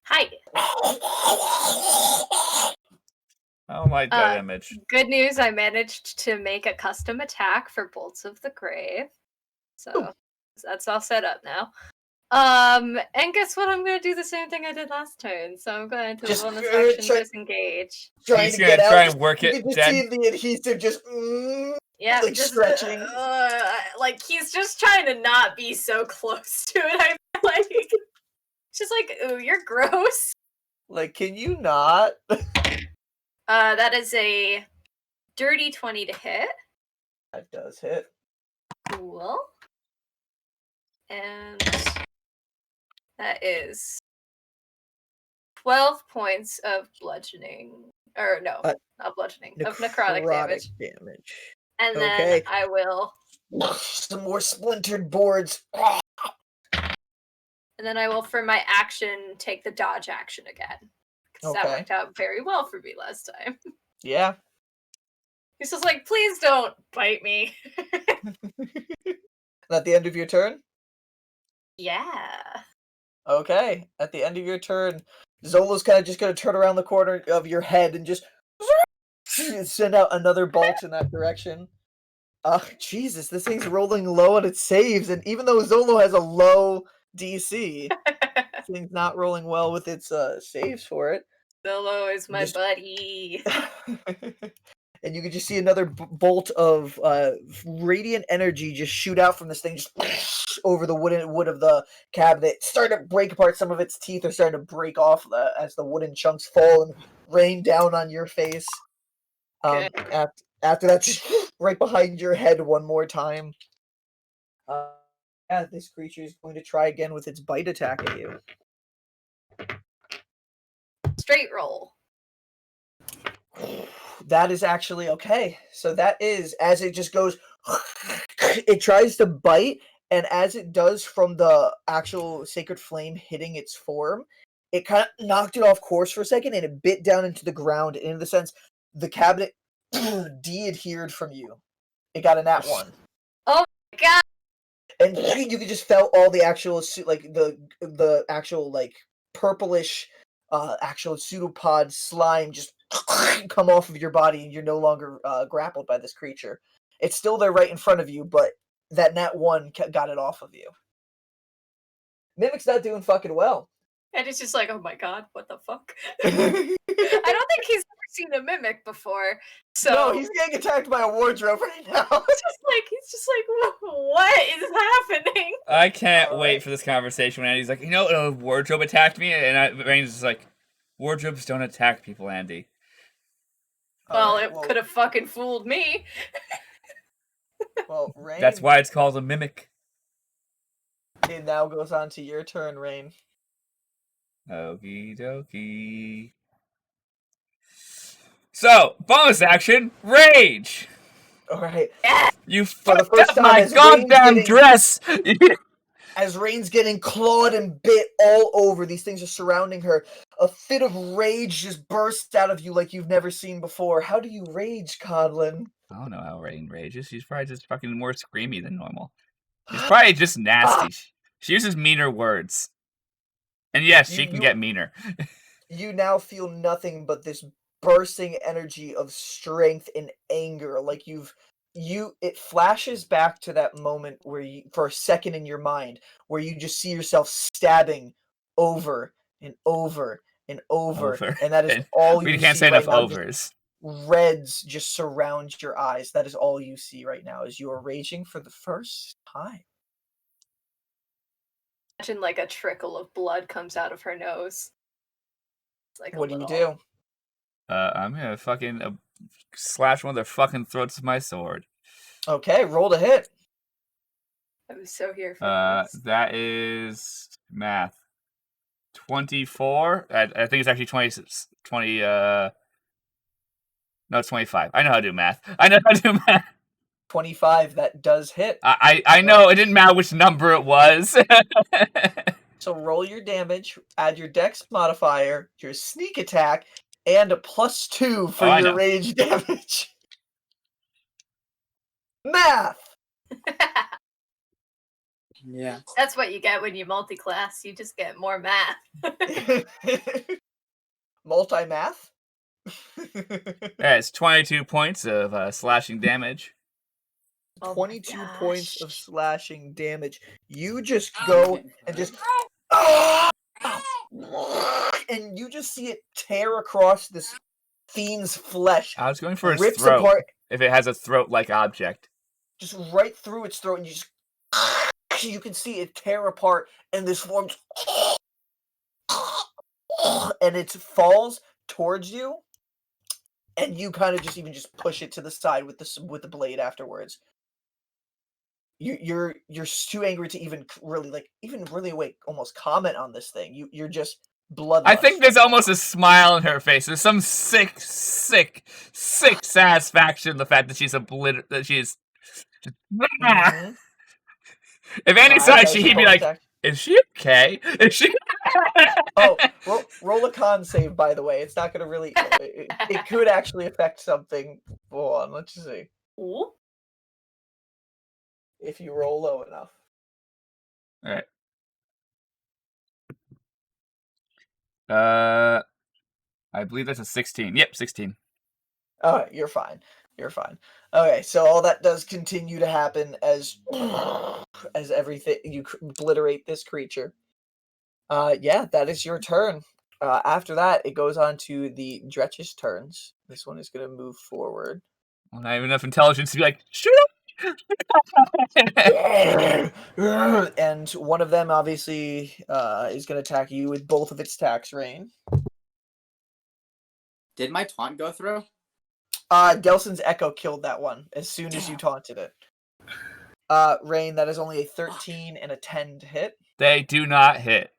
S3: Hi.
S1: Oh my dead image.
S3: Good news, I managed to make a custom attack for Bolts of the Grave. So that's all set up now. And guess what? I'm gonna do the same thing I did last turn. So I'm going to
S2: Just,
S3: bonus action disengage.
S2: Trying
S1: He's
S2: to
S1: gonna
S2: get out.
S1: try and work
S2: You
S1: it,
S2: can just
S1: Jen.
S2: see the adhesive just
S3: Yeah,
S2: like
S3: just
S2: stretching.
S3: like he's just trying to not be so close to it. I feel like it's just like, ooh, you're gross.
S2: Like, can you not?
S3: That is a dirty 20 to hit.
S2: That does hit.
S3: Cool. And that is 12 points of bludgeoning. Or no, not bludgeoning. Of necrotic damage. And then
S2: Okay.
S3: I will.
S2: Some more splintered boards.
S3: And then I will, for my action, take the dodge action again. Because that worked out very well for me last time.
S2: Yeah.
S3: He's just like, please don't bite me.
S2: At the end of your turn?
S3: Yeah.
S2: Okay. At the end of your turn, Zholo's kind of just going to turn around the corner of your head and just send out another bolt in that direction. Jesus, this thing's rolling low on its saves, and even though Zholo has a low DC, this thing's not rolling well with its saves for it.
S3: Zholo is my buddy.
S2: And you can just see another bolt of radiant energy just shoot out from this thing, just over the wood of the cabinet, starting to break apart. Some of its teeth are starting to break off as the wooden chunks fall and rain down on your face. After that, just right behind your head one more time. Yeah, this creature is going to try again with its bite attack at you.
S3: Straight roll.
S2: That is actually okay. So that is, as it just goes, it tries to bite, and as it does from the actual sacred flame hitting its form, it kind of knocked it off course for a second, and it bit down into the ground. And in the sense, the cabinet de-adhered from you. It got a nat 1.
S3: Oh my god!
S2: And you could just felt all the actual, like, the actual, like, purplish, actual pseudopod slime just come off of your body, and you're no longer grappled by this creature. It's still there right in front of you, but that nat 1 got it off of you. Mimic's not doing fucking well.
S3: And it's just like, oh my god, what the fuck? I don't think he's ever seen a mimic before. So
S2: no, he's getting attacked by a wardrobe right now.
S3: he's just like, what is happening?
S1: I can't wait for this conversation when Andy's like, you know, a wardrobe attacked me, and Rainn's just like, wardrobes don't attack people, Andy.
S3: Well, it could have fucking fooled me.
S2: Well, Rainn.
S1: That's why it's called a mimic.
S2: It now goes on to your turn, Rainn.
S1: Okie dokie. So, bonus action, rage!
S2: Alright.
S1: You
S2: For the
S1: fucked
S2: first
S1: up
S2: time,
S1: my
S2: as
S1: goddamn
S2: Rainn's
S1: dress!
S2: As Rainn's getting clawed and bit all over, these things are surrounding her. A fit of rage just bursts out of you like you've never seen before. How do you rage, Codlin?
S1: I don't know how Rainn rages. She's probably just fucking more screamy than normal. She's probably just nasty. She uses meaner words. And yes, she can get meaner.
S2: You now feel nothing but this bursting energy of strength and anger. Like it flashes back to that moment where you, for a second in your mind, where you just see yourself stabbing over and over and over. And that is all you see.
S1: We can't say enough overs.
S2: Reds just surround your eyes. That is all you see right now, as you are raging for the first time.
S3: Imagine like a trickle of blood comes out of her nose. It's like
S2: What do you do?
S1: I'm gonna fucking slash one of their fucking throats with my sword.
S2: Okay, roll to hit.
S3: I was so here for this.
S1: That is math. 24. I think it's actually 20. No, it's 25. I know how to do math.
S2: 25, that does hit.
S1: I know. It didn't matter which number it was.
S2: So roll your damage, add your dex modifier, your sneak attack, and a +2 for
S1: I
S2: your
S1: know.
S2: rage damage. Math!
S5: Yeah.
S3: That's what you get when you multi-class. You just get more math.
S2: Multi-math?
S1: Yeah, it's 22 points of slashing damage.
S3: Oh my
S2: 22 points
S3: gosh.
S2: of slashing damage. You just go and just and you just see it tear across this fiend's flesh,
S1: I was going for its
S2: rips
S1: throat.
S2: apart,
S1: If it has a throat-like object.
S2: just right through its throat, and you can see it tear apart, and this forms, and it falls towards you, and you kind of just push it to the side with the blade afterwards. You're too angry to even really almost comment on this thing. You're just bloodlust.
S1: I think there's almost a smile on her face. There's some sick satisfaction in the fact that she's that she's.
S2: Mhm.
S1: If Andy saw it,
S2: That was
S1: he'd
S2: your
S1: be like,
S2: attack.
S1: "Is she okay? Is she?"
S2: Oh, roll a con save, by the way. It's not going to really. It could actually affect something. Hold on, let's see.
S3: Ooh.
S2: If you roll low enough.
S1: All right. I believe that's a 16. Yep, 16.
S2: Alright, you're fine. You're fine. Okay, so all that does continue to happen as everything you obliterate this creature. Yeah, that is your turn. After that, it goes on to the Dretch's turns. This one is going to move forward.
S1: Well, I have enough intelligence to be like, shoot up.
S2: And one of them obviously is going to attack you with both of its attacks, Rainn.
S5: Did my taunt go through?
S2: Delsin's Echo killed that one as soon as you taunted it. Rainn, that is only a 13 and a 10 to hit.
S1: They do not hit.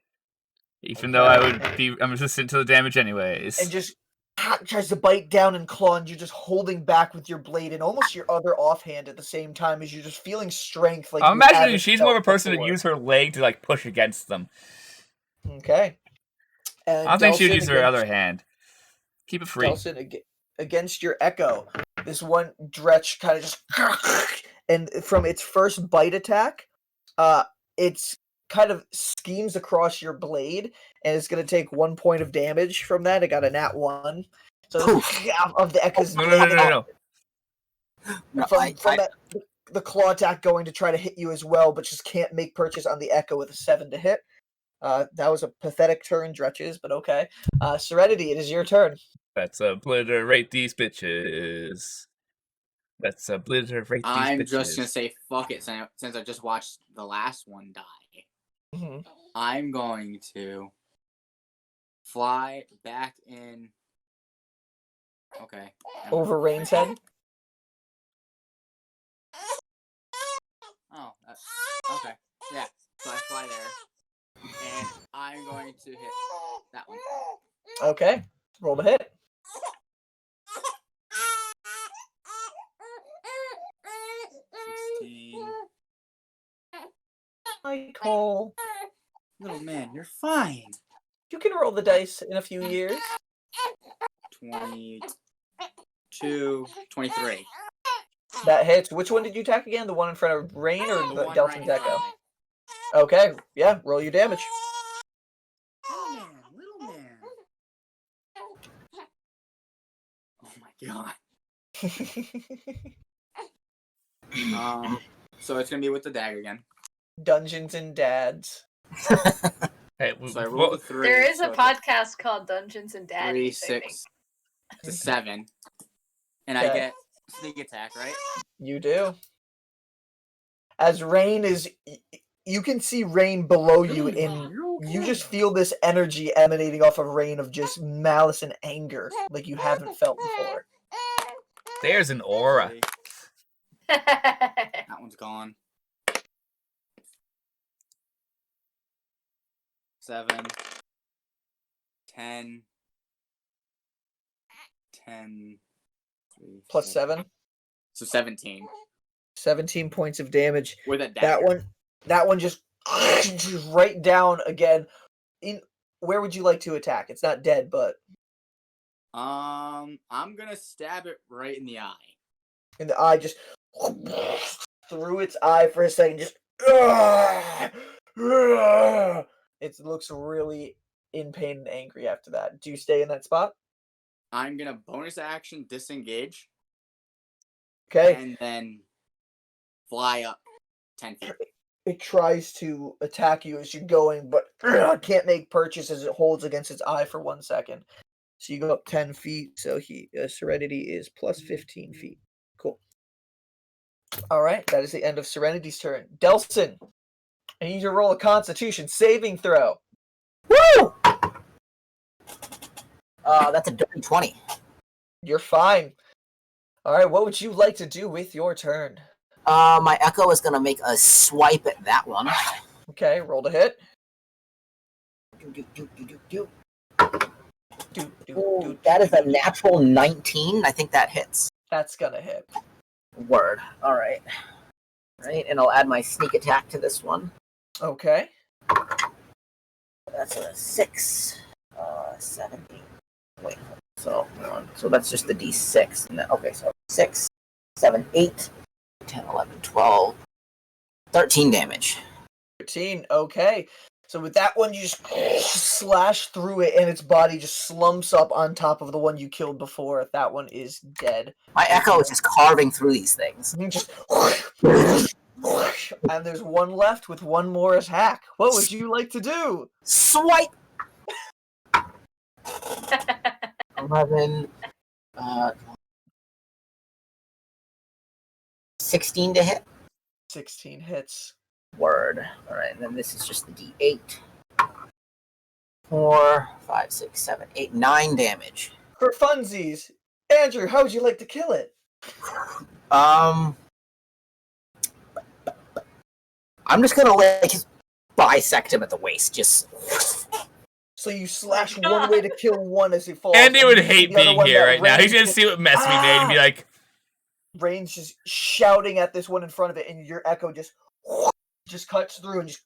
S1: Even though I'm resistant to the damage anyways.
S2: And just tries to bite down and claw, and you're just holding back with your blade and almost your other offhand at the same time as you're just feeling strength. Like
S1: I'm
S2: you
S1: imagining
S2: haven't
S1: she's more of a
S2: felt
S1: person to
S2: before.
S1: use her leg to like push against them.
S2: Okay. And
S1: I don't think she'd
S2: Delsin
S1: use her other hand. Keep it free.
S2: Delsin against your Echo. This one Dretch kind of just and from its first bite attack, it's kind of schemes across your blade, and it's going to take 1 point of damage from that. It got a nat 1. So of the Echo's blade.
S1: No.
S2: From that, the claw attack going to try to hit you as well, but just can't make purchase on the Echo with a 7 to hit. That was a pathetic turn, Dretches, but okay. Serenity, it is your turn.
S1: Let's obliterate these bitches. Let's obliterate these bitches.
S5: I'm just gonna say fuck it since I just watched the last one die.
S2: Mm-hmm.
S5: I'm going to fly back in. Okay.
S2: Over Rainn's head.
S5: Oh, okay. Yeah. So I fly there, and I'm going to hit that one.
S2: Okay. Roll the hit. Michael.
S5: Little man, you're fine.
S2: You can roll the dice in a few years.
S5: 22, 23.
S2: That hits. Which one did you attack again? The one in front of Rainn or the
S5: one
S2: Delsin's
S5: right
S2: Echo?
S5: behind.
S2: Okay. Yeah. Roll your damage.
S5: Little man. Oh my god. So it's gonna be with the dagger again.
S2: Dungeons and Dads.
S1: Hey,
S5: So I rolled a 3.
S3: There is a
S5: so
S3: podcast called Dungeons and
S5: 3,
S3: Daddies.
S5: 6 to 7, and
S2: Okay.
S5: I get sneak attack, right?
S2: You do. As Rainn is you can see Rainn below you, and you just feel this energy emanating off of Rainn of just malice and anger like you haven't felt before.
S1: There's an aura.
S5: That one's gone. 7, 10, 10, 3,
S2: Plus 7.
S5: So 17
S2: 17 points of damage.
S5: with a dagger.
S2: That one just right down again. Where would you like to attack? It's not dead, but
S5: I'm gonna stab it right in the eye.
S2: in the eye, just through its eye for a second, just it looks really in pain and angry after that. Do you stay in that spot?
S5: I'm gonna bonus action disengage
S2: Okay.
S5: and then fly up 10 feet.
S2: It tries to attack you as you're going, but can't make purchase as it holds against its eye for 1 second. So you go up 10 feet. So Serenity is plus 15 feet. Cool. All right, that is the end of Serenity's turn. Delsin, I need you to roll a Constitution saving throw.
S4: Woo! That's a dirty 20.
S2: You're fine. All right, what would you like to do with your turn?
S4: My Echo is gonna make a swipe at that one.
S2: Okay, roll to hit.
S4: Ooh, that is a natural 19. I think that hits.
S2: That's gonna hit.
S4: Word. All right. Right, and I'll add my sneak attack to this one.
S2: Okay.
S4: That's a 6, 7, 8. Wait, so that's just the D6. Okay, so 6, 7, 8, 10, 11, 12, 13 damage.
S2: 13. Okay. So with that one, you just slash through it, and its body just slumps up on top of the one you killed before. That one is dead.
S4: My Echo is just carving through these things.
S2: You just and there's one left with one more attack. What would you like to do?
S4: Swipe. 11, 16 to hit.
S2: 16 hits.
S4: Word. All right, and then this is just the D8. 4, 5, 6, 7, 8, 9 damage.
S2: For funsies, Andrew, how would you like to kill it?
S4: I'm just gonna bisect him at the waist. Just.
S2: So you slash one way to kill one as he falls.
S1: Andy would
S2: and
S1: hate
S2: the other
S1: being
S2: one
S1: here
S2: that
S1: right now. He's gonna
S2: Rainn's
S1: see what mess we made and be like,
S2: Rainn's just shouting at this one in front of it, and your Echo just cuts through and just.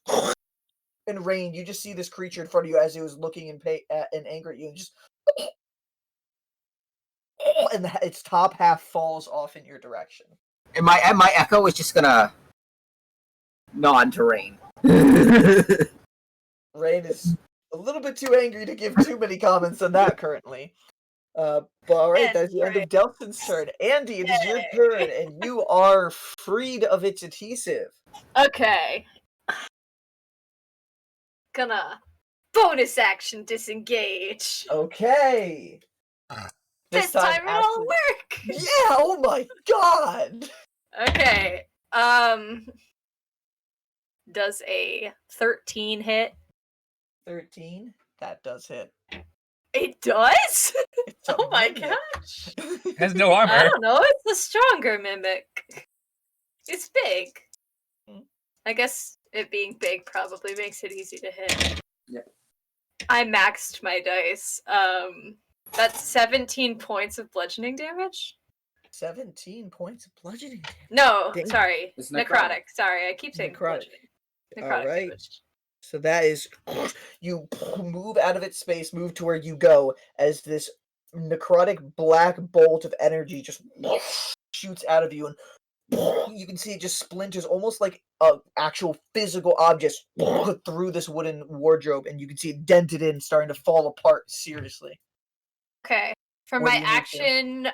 S2: And Rainn, you just see this creature in front of you as he was looking in anger at you, and just. And its top half falls off in your direction.
S4: And my Echo is just gonna nod to Rainn.
S2: Rainn is a little bit too angry to give too many comments on that currently. But alright, that's the end of Delsin's turn. Andy, it is your turn, and you are freed of its adhesive.
S3: Okay. Gonna bonus action disengage.
S2: Okay.
S3: This time it'll work.
S2: Yeah, oh my god!
S3: Okay. Does a 13 hit?
S2: 13? That does hit.
S3: It does?
S2: It's a
S3: Oh my
S2: mimic.
S3: gosh.
S1: has no
S3: I
S1: armor.
S3: don't know, it's the stronger mimic. It's big. I guess it being big probably makes it easy to hit.
S5: Yep.
S3: I maxed my dice. That's 17 points of bludgeoning damage?
S2: 17 points of bludgeoning damage.
S3: No,
S2: Dang.
S3: sorry.
S5: It's
S3: Necrotic. Sorry, I keep saying
S2: Necrotic.
S3: bludgeoning. Necrotic
S2: Alright.
S3: damage.
S2: So that is, you move out of its space, move to where you go, as this necrotic black bolt of energy just shoots out of you, and you can see it just splinters, almost like an actual physical object through this wooden wardrobe, and you can see it dented in, starting to fall apart seriously.
S3: Okay. For
S2: What do
S3: my
S2: you need to?
S3: action,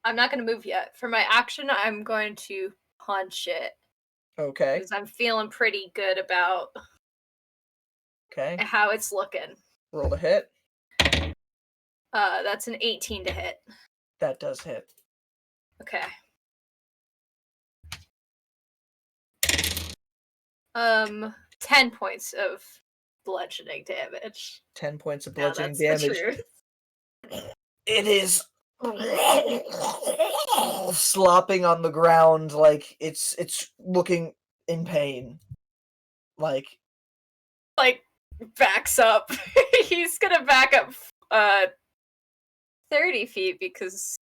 S3: I'm not going to move yet. For my action, I'm going to punch it.
S2: Okay.
S3: Because I'm feeling pretty good about
S2: Okay.
S3: how it's looking.
S2: Roll to hit.
S3: That's an 18 to hit.
S2: That does hit.
S3: Okay. 10 points of bludgeoning damage.
S2: 10 points of
S3: Now
S2: bludgeoning
S3: that's the
S2: damage.
S3: truth.
S2: It is slopping on the ground like it's looking in pain. Like
S3: Backs up. He's gonna back up 30 feet because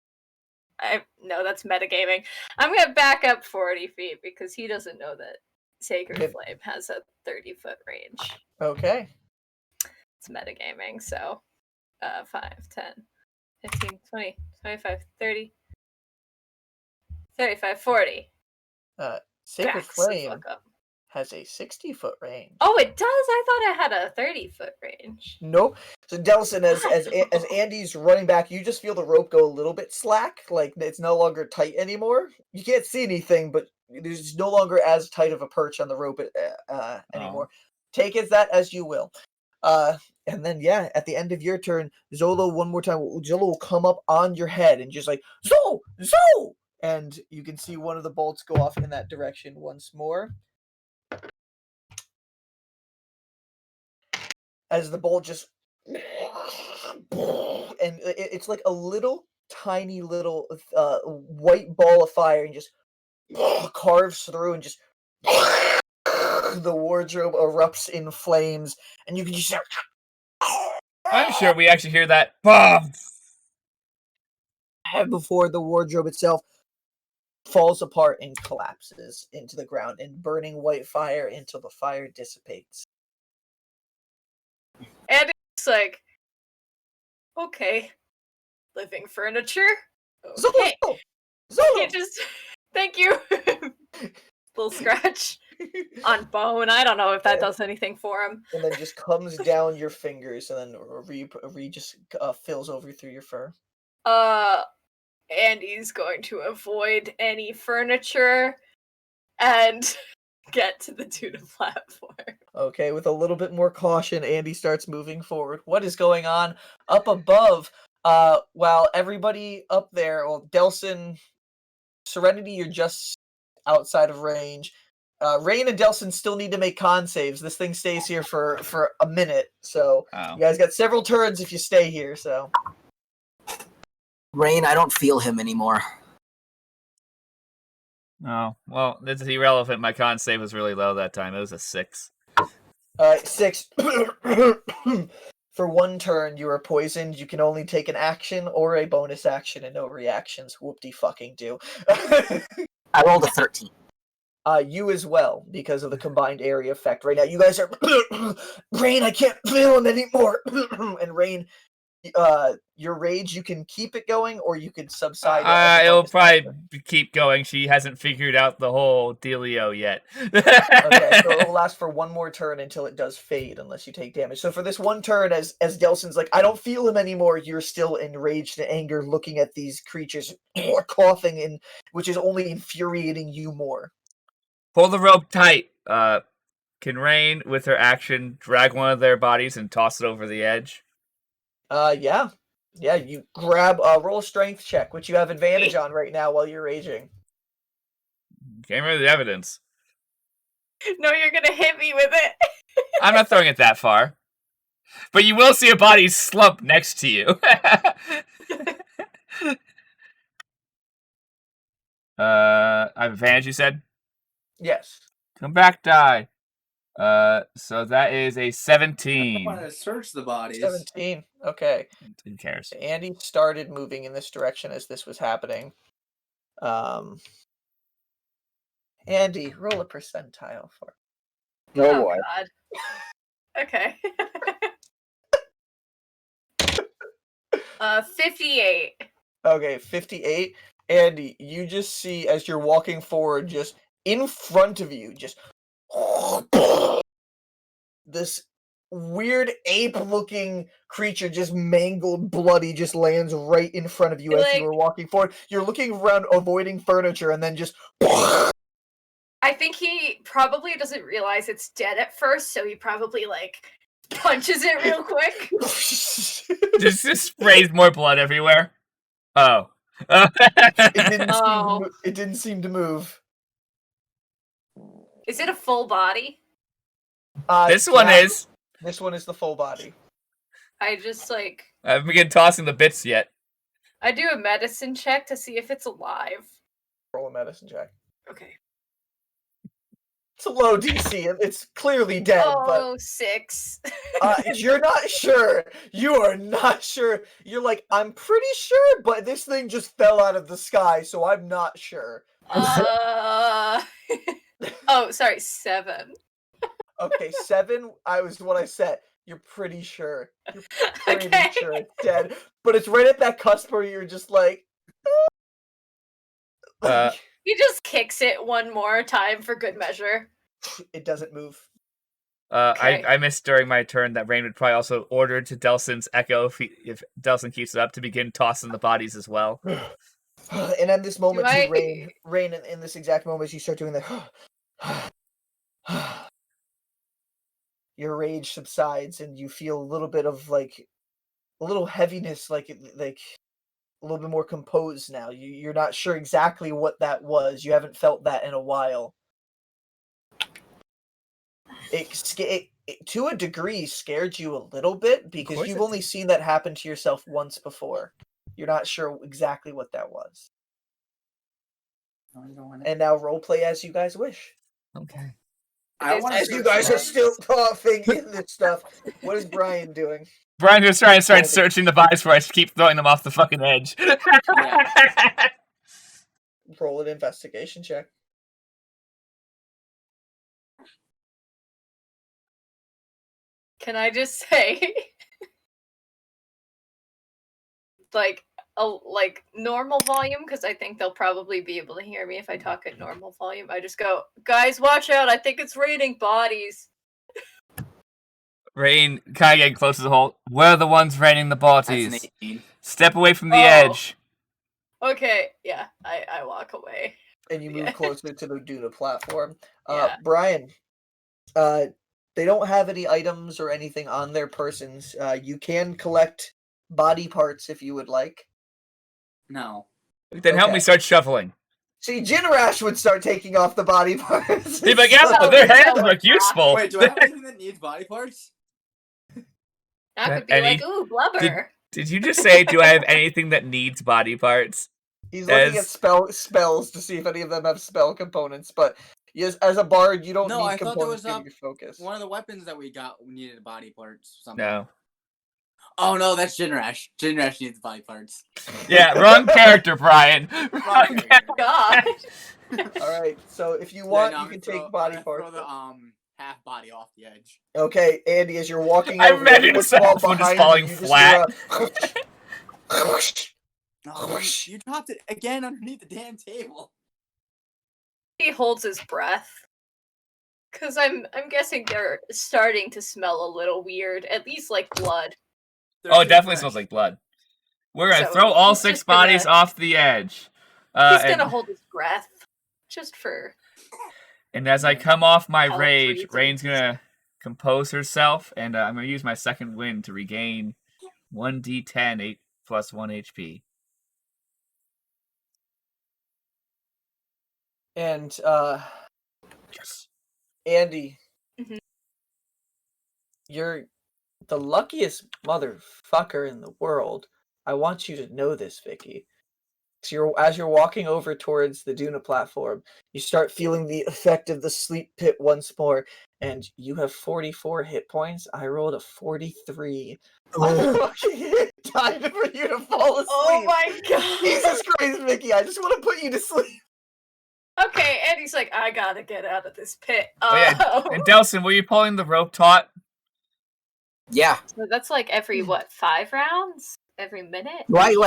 S3: no, that's metagaming. I'm gonna back up 40 feet because he doesn't know that Sacred
S2: Yep.
S3: Flame has a 30-foot range.
S2: Okay.
S3: It's metagaming, so 5, 10, 15, 20, 25, 30, 35, 40.
S2: Sacred
S3: Backs the
S2: Flame
S3: fuck up.
S2: has a 60-foot range.
S3: Oh, it does? I thought it had a 30-foot range.
S2: Nope. So Delsin, as Andy's running back, you just feel the rope go a little bit slack, like it's no longer tight anymore. You can't see anything, but there's no longer as tight of a perch on the rope anymore. Take it that as you will. And then at the end of your turn, Zholo one more time. Zholo will come up on your head and just like Zholo, and you can see one of the bolts go off in that direction once more. As the bolt just and it's like a little tiny little white ball of fire and just carves through and just the wardrobe erupts in flames and you can just
S1: I'm sure we actually hear that bomb
S2: before the wardrobe itself falls apart and collapses into the ground in burning white fire until the fire dissipates.
S3: And it's like, okay, living furniture. Okay,
S2: Zholo!
S3: thank you. Little scratch on bone. I don't know if that does anything for him.
S2: And then just comes down your fingers and then just fills over through your fur.
S3: Andy's going to avoid any furniture and get to the tuna platform.
S2: Okay, with a little bit more caution, Andy starts moving forward. What is going on up above? While everybody up there, well, Delsin, Serenity, you're just outside of range. Rainn and Delsin still need to make con saves. This thing stays here for a minute, so you guys got several turns if you stay here. So,
S4: Rainn, I don't feel him anymore.
S1: Oh, well, this is irrelevant. My con save was really low that time. It was a 6.
S2: 6. For one turn, you are poisoned. You can only take an action or a bonus action and no reactions. Whoop-de-fucking-do.
S4: I rolled a 13.
S2: You as well, because of the combined area effect. Right now, you guys are... Rainn, I can't feel him anymore! And Rainn, your rage, you can keep it going, or you can subside.
S1: It'll probably keep going. She hasn't figured out the whole dealio yet.
S2: Okay, so it'll last for one more turn until it does fade, unless you take damage. So for this one turn, as Delsin's like, I don't feel him anymore, you're still enraged and anger, looking at these creatures coughing, which is only infuriating you more.
S1: Pull the rope tight. Can Rainn, with her action, drag one of their bodies and toss it over the edge?
S2: Yeah, you grab roll a strength check, which you have advantage on right now while you're raging.
S1: Can't remember the evidence.
S3: No, you're gonna hit me with it.
S1: I'm not throwing it that far. But you will see a body slump next to you. I have advantage, you said?
S2: Yes.
S1: Come back, die. So that is a 17.
S5: I want to search the bodies.
S2: 17. Okay.
S1: Who cares?
S2: Andy started moving in this direction as this was happening. Andy, roll a percentile for it.
S3: Oh boy. God. Okay. 58.
S2: Okay, 58. Andy, you just see as you're walking forward, just in front of you, just this weird ape-looking creature, just mangled, bloody, just lands right in front of you as you were walking forward. You're looking around, avoiding furniture, and then just...
S3: I think he probably doesn't realize it's dead at first, so he probably, punches it real quick.
S1: just sprays more blood everywhere. Oh.
S2: It didn't seem to move.
S3: Is it a full body?
S1: This one
S2: yeah,
S1: is.
S2: This one is the full body.
S3: I just like
S1: I haven't begun tossing the bits yet.
S3: I do a medicine check to see if it's alive.
S2: Roll a medicine check.
S3: Okay.
S2: It's a low DC. It's clearly dead,
S3: Oh, 6.
S2: but you're not sure. You are not sure. You're like, I'm pretty sure, but this thing just fell out of the sky, so I'm not sure.
S3: Oh, sorry, 7.
S2: Okay, 7. Was what I said. You're pretty sure. You're pretty
S3: Okay.
S2: sure it's dead, but it's right at that cusp where you're just like.
S3: He just kicks it one more time for good measure.
S2: It doesn't move.
S3: Okay.
S1: I missed during my turn that Rainn would probably also order to Delsin's Echo if Delsin keeps it up to begin tossing the bodies as well.
S2: And at this moment,
S3: Do
S2: too, Rainn, in this exact moment, as you start doing the, your rage subsides, and you feel a little bit of like a little heaviness, like a little bit more composed now. You're not sure exactly what that was. You haven't felt that in a while. It to a degree scared you a little bit because you've only seen that happen to yourself once before. You're not sure exactly what that was. And now roleplay as you guys wish.
S1: Okay.
S2: As you guys are still coughing in this stuff, what is Brian doing?
S1: Brian was trying to start searching the bodies for us to keep throwing them off the fucking edge.
S2: Roll an investigation check.
S3: Can I just say, like normal volume? Because I think they'll probably be able to hear me if I talk at normal volume. I just go, guys, watch out! I think it's raining bodies.
S1: Rainn kind of getting close to the hole. We're the ones raining the bodies. Step away from the edge.
S3: Okay, yeah, I walk away.
S2: And you move closer to the Duna platform.
S3: Yeah.
S2: Brian, they don't have any items or anything on their persons. You can collect body parts if you would like.
S5: No.
S1: Then help me start shuffling.
S2: See, Jinrash would start taking off the body parts.
S1: He's like, yeah, their hands look useful.
S5: Wait, do I have anything that needs body parts?
S3: That could be like, ooh, blubber.
S1: Did you just say, do I have anything that needs body parts?
S2: He's looking at spells to see if any of them have spell components, but yes, as a bard, you don't need components to give you focus.
S5: One of the weapons that we got needed body parts. Something.
S1: No.
S5: Oh no, that's Jinrash. Jinrash needs body parts.
S1: Yeah, wrong character, Brian.
S5: Wrong character.
S3: God.
S2: Alright, so if you want, you can take body parts.
S5: Throw the half body off the edge.
S2: Okay, Andy, as you're walking
S1: I
S2: over,
S1: imagine someone just falling flat.
S5: No, you dropped it again underneath the damn table.
S3: He holds his breath. Cause I'm guessing they're starting to smell a little weird, at least like blood.
S1: Oh, it definitely smells like blood. We're gonna throw all 6 bodies off the edge.
S3: He's gonna hold his breath. Just for...
S1: And as I come off my rage, Rainn's gonna compose herself, and I'm gonna use my second wind to regain 1d10, 8 plus 1 HP.
S2: And,
S1: Yes.
S2: Andy, you're the luckiest motherfucker in the world. I want you to know this, Vicky. So as you're walking over towards the Duna platform, you start feeling the effect of the sleep pit once more, and you have 44 hit points. I rolled a 43. I'm fucking time for you to fall asleep.
S3: Oh my god!
S2: Jesus Christ, Vicky! I just want to put you to sleep.
S3: Okay, and he's like, I gotta get out of this pit.
S1: And Delsin, were you pulling the rope taut?
S4: Yeah.
S3: So that's like every, what, 5 rounds? Every minute?
S4: Do I do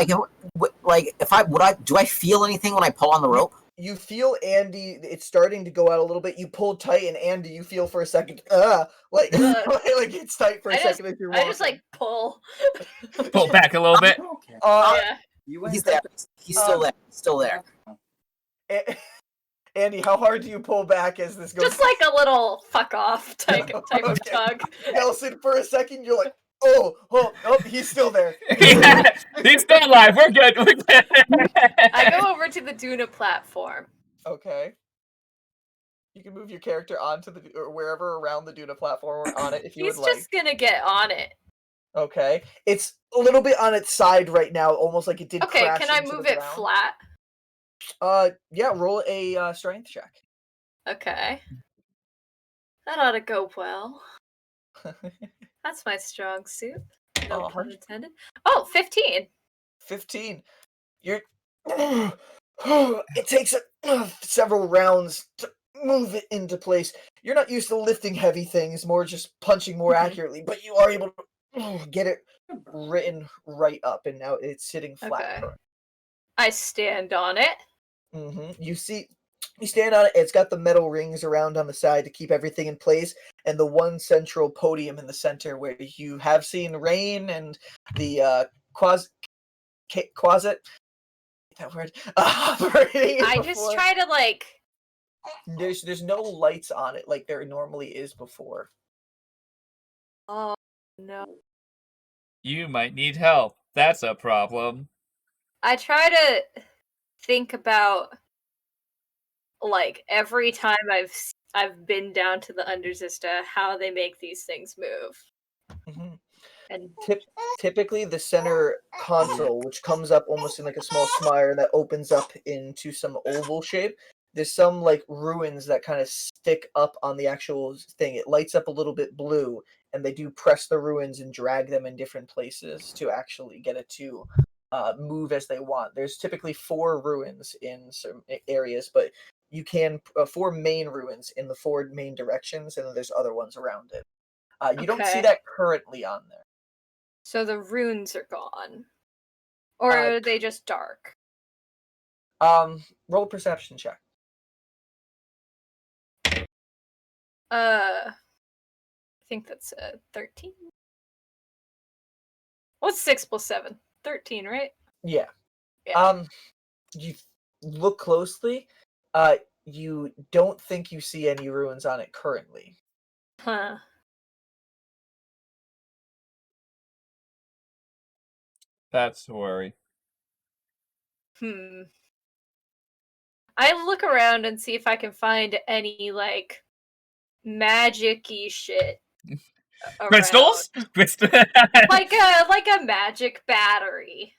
S4: I feel anything when I pull on the rope?
S2: You feel Andy, it's starting to go out a little bit. You pull tight, and Andy, you feel for a second, like it's tight for a second as you're walking.
S3: I just like pull.
S1: Pull back a little bit.
S3: Yeah.
S4: He's there. He's still there. Still there.
S2: Andy, how hard do you pull back as this goes?
S3: Just like a little fuck off type of tug.
S2: Delsin, for a second, you're like, oh, he's still there.
S1: Yeah, he's still alive. We're good.
S3: I go over to the Duna platform.
S2: Okay. You can move your character onto the or wherever around the Duna platform or on it if you
S3: He's
S2: would like.
S3: just gonna get on it.
S2: Okay. It's a little bit on its side right now, almost like it did
S3: Okay,
S2: crash
S3: can I
S2: into
S3: move
S2: the
S3: it
S2: ground.
S3: flat?
S2: Yeah, roll a strength check.
S3: Okay. That ought to go well. That's my strong suit. No
S2: Uh-huh.
S3: pun intended. Oh, 15.
S2: 15. You're. It takes several rounds to move it into place. You're not used to lifting heavy things, more just punching more accurately, but you are able to get it written right up, and now it's sitting flat.
S3: Okay. I stand on it.
S2: You stand on it. It's got the metal rings around on the side to keep everything in place, and the one central podium in the center where you have seen Rainn and the Quasit. That word. Operating
S3: I
S2: before.
S3: just try to like.
S2: There's no lights on it like there normally is before.
S3: Oh no.
S1: You might need help. That's a problem.
S3: I try to think about like every time I've been down to the Underzista, how they make these things move. And
S2: Typically, the center console, which comes up almost in like a small spire that opens up into some oval shape. There's some like ruins that kind of stick up on the actual thing. It lights up a little bit blue, and they do press the ruins and drag them in different places to actually get it to move as they want. There's typically 4 ruins in some areas, but you can 4 main ruins in the 4 main directions, and then there's other ones around it. You don't see
S3: Okay.
S2: that currently on there.
S3: so the runes are gone. Or are they just dark?
S2: Roll a perception check.
S3: I think that's 13. What's 6 plus 7? 13, right?
S2: Yeah.
S3: Yeah.
S2: You look closely. You don't think you see any ruins on it currently.
S3: Huh.
S1: That's a worry.
S3: I look around and see if I can find any like magic-y shit around.
S1: Crystals?
S3: like a magic battery.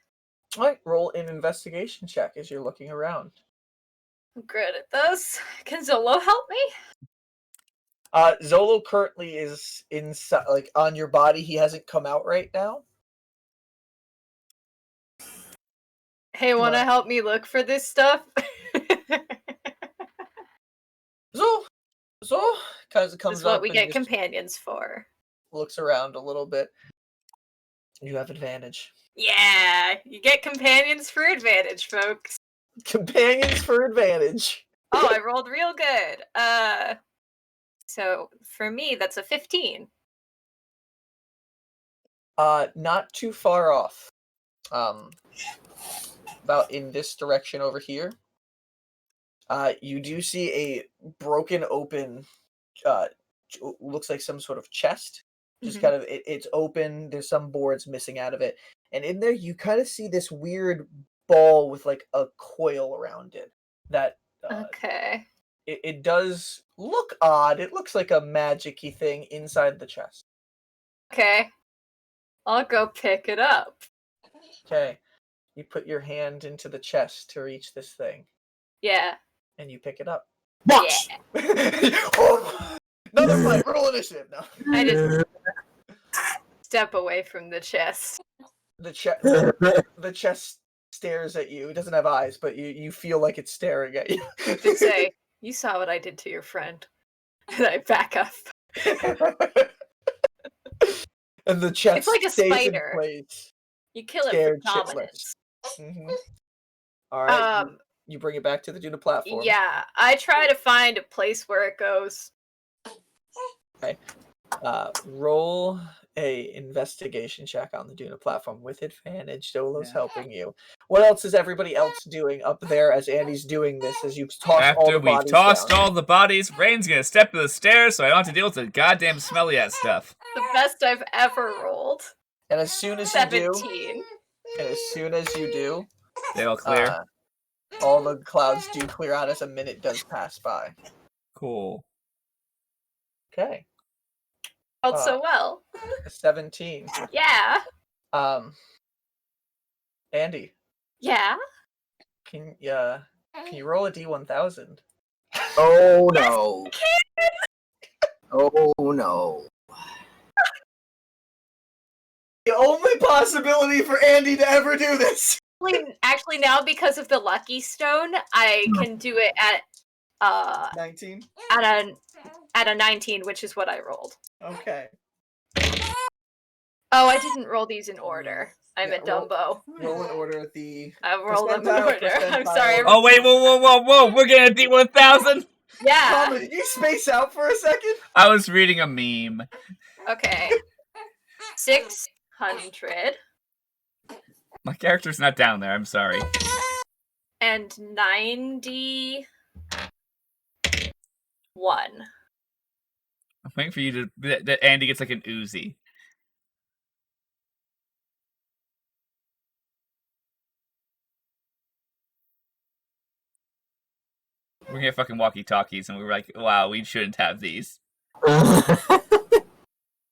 S2: Alright, roll an investigation check as you're looking around.
S3: I'm good at those. Can Zholo help me?
S2: Zholo currently is inside, like on your body. He hasn't come out right now.
S3: Hey, wanna help me look for this stuff?
S2: Zholo kind of comes
S3: That's what
S2: up
S3: we
S2: and
S3: get
S2: just
S3: companions for.
S2: looks around a little bit. You have advantage.
S3: Yeah, you get companions for advantage, folks.
S2: Companions for advantage.
S3: Oh, I rolled real good. So for me, that's a 15.
S2: Not too far off. About in this direction over here. You do see a broken open, looks like some sort of chest. Just kind of, it's open. There's some boards missing out of it. And in there, you kind of see this weird ball with like a coil around it. That,
S3: Okay.
S2: it does look odd. It looks like a magic-y thing inside the chest.
S3: Okay. I'll go pick it up.
S2: Okay. You put your hand into the chest to reach this thing.
S3: Yeah.
S2: And you pick it up.
S4: Watch!
S2: Another fight. Roll initiative now.
S3: I just step away from the chest.
S2: The chest stares at you. It doesn't have eyes, but you feel like it's staring at you.
S3: To say, you saw what I did to your friend. And I back up.
S2: And the chest
S3: It's like a
S2: stays
S3: spider.
S2: in place.
S3: You kill it
S2: Scared
S3: for dominance.
S2: All right. You bring it back to the Duna platform.
S3: Yeah, I try to find a place where it goes.
S2: Okay. Roll a investigation check on the Duna platform with advantage. Zholo's helping you. What else is everybody else doing up there as Andy's doing this? As you toss all the
S1: After we've
S2: bodies
S1: tossed
S2: down?
S1: all the bodies, Rainn's gonna step to the stairs so I don't have to deal with the goddamn smelly ass stuff.
S3: The best I've ever rolled.
S2: And as soon as
S3: 17.
S2: you do,
S1: They all clear.
S2: all the clouds do clear out as a minute does pass by.
S1: Cool.
S2: Okay.
S3: Held so well.
S2: 17.
S3: Yeah.
S2: Andy,
S3: Yeah.
S2: can you roll a D1000?
S4: Oh no. Oh no.
S2: The only possibility for Andy to ever do this.
S3: Actually, now because of the Lucky Stone, I can do it at
S2: 19.
S3: at a 19, which is what I rolled.
S2: Okay.
S3: Oh, I didn't roll these in order. I'm
S2: Yeah,
S3: a Dumbo.
S2: Roll in order at the
S3: I rolled them in
S2: percentile,
S3: order. I'm sorry.
S2: percentile.
S1: Oh wait, whoa! We're getting a D1000.
S3: Yeah.
S2: Mama, did you space out for a second?
S1: I was reading a meme.
S3: Okay. 600
S1: My character's not down there. I'm sorry.
S3: and 91.
S1: I'm waiting for you to that Andy gets like an Uzi. We're gonna get fucking walkie-talkies, and we were like, "Wow, we shouldn't have these."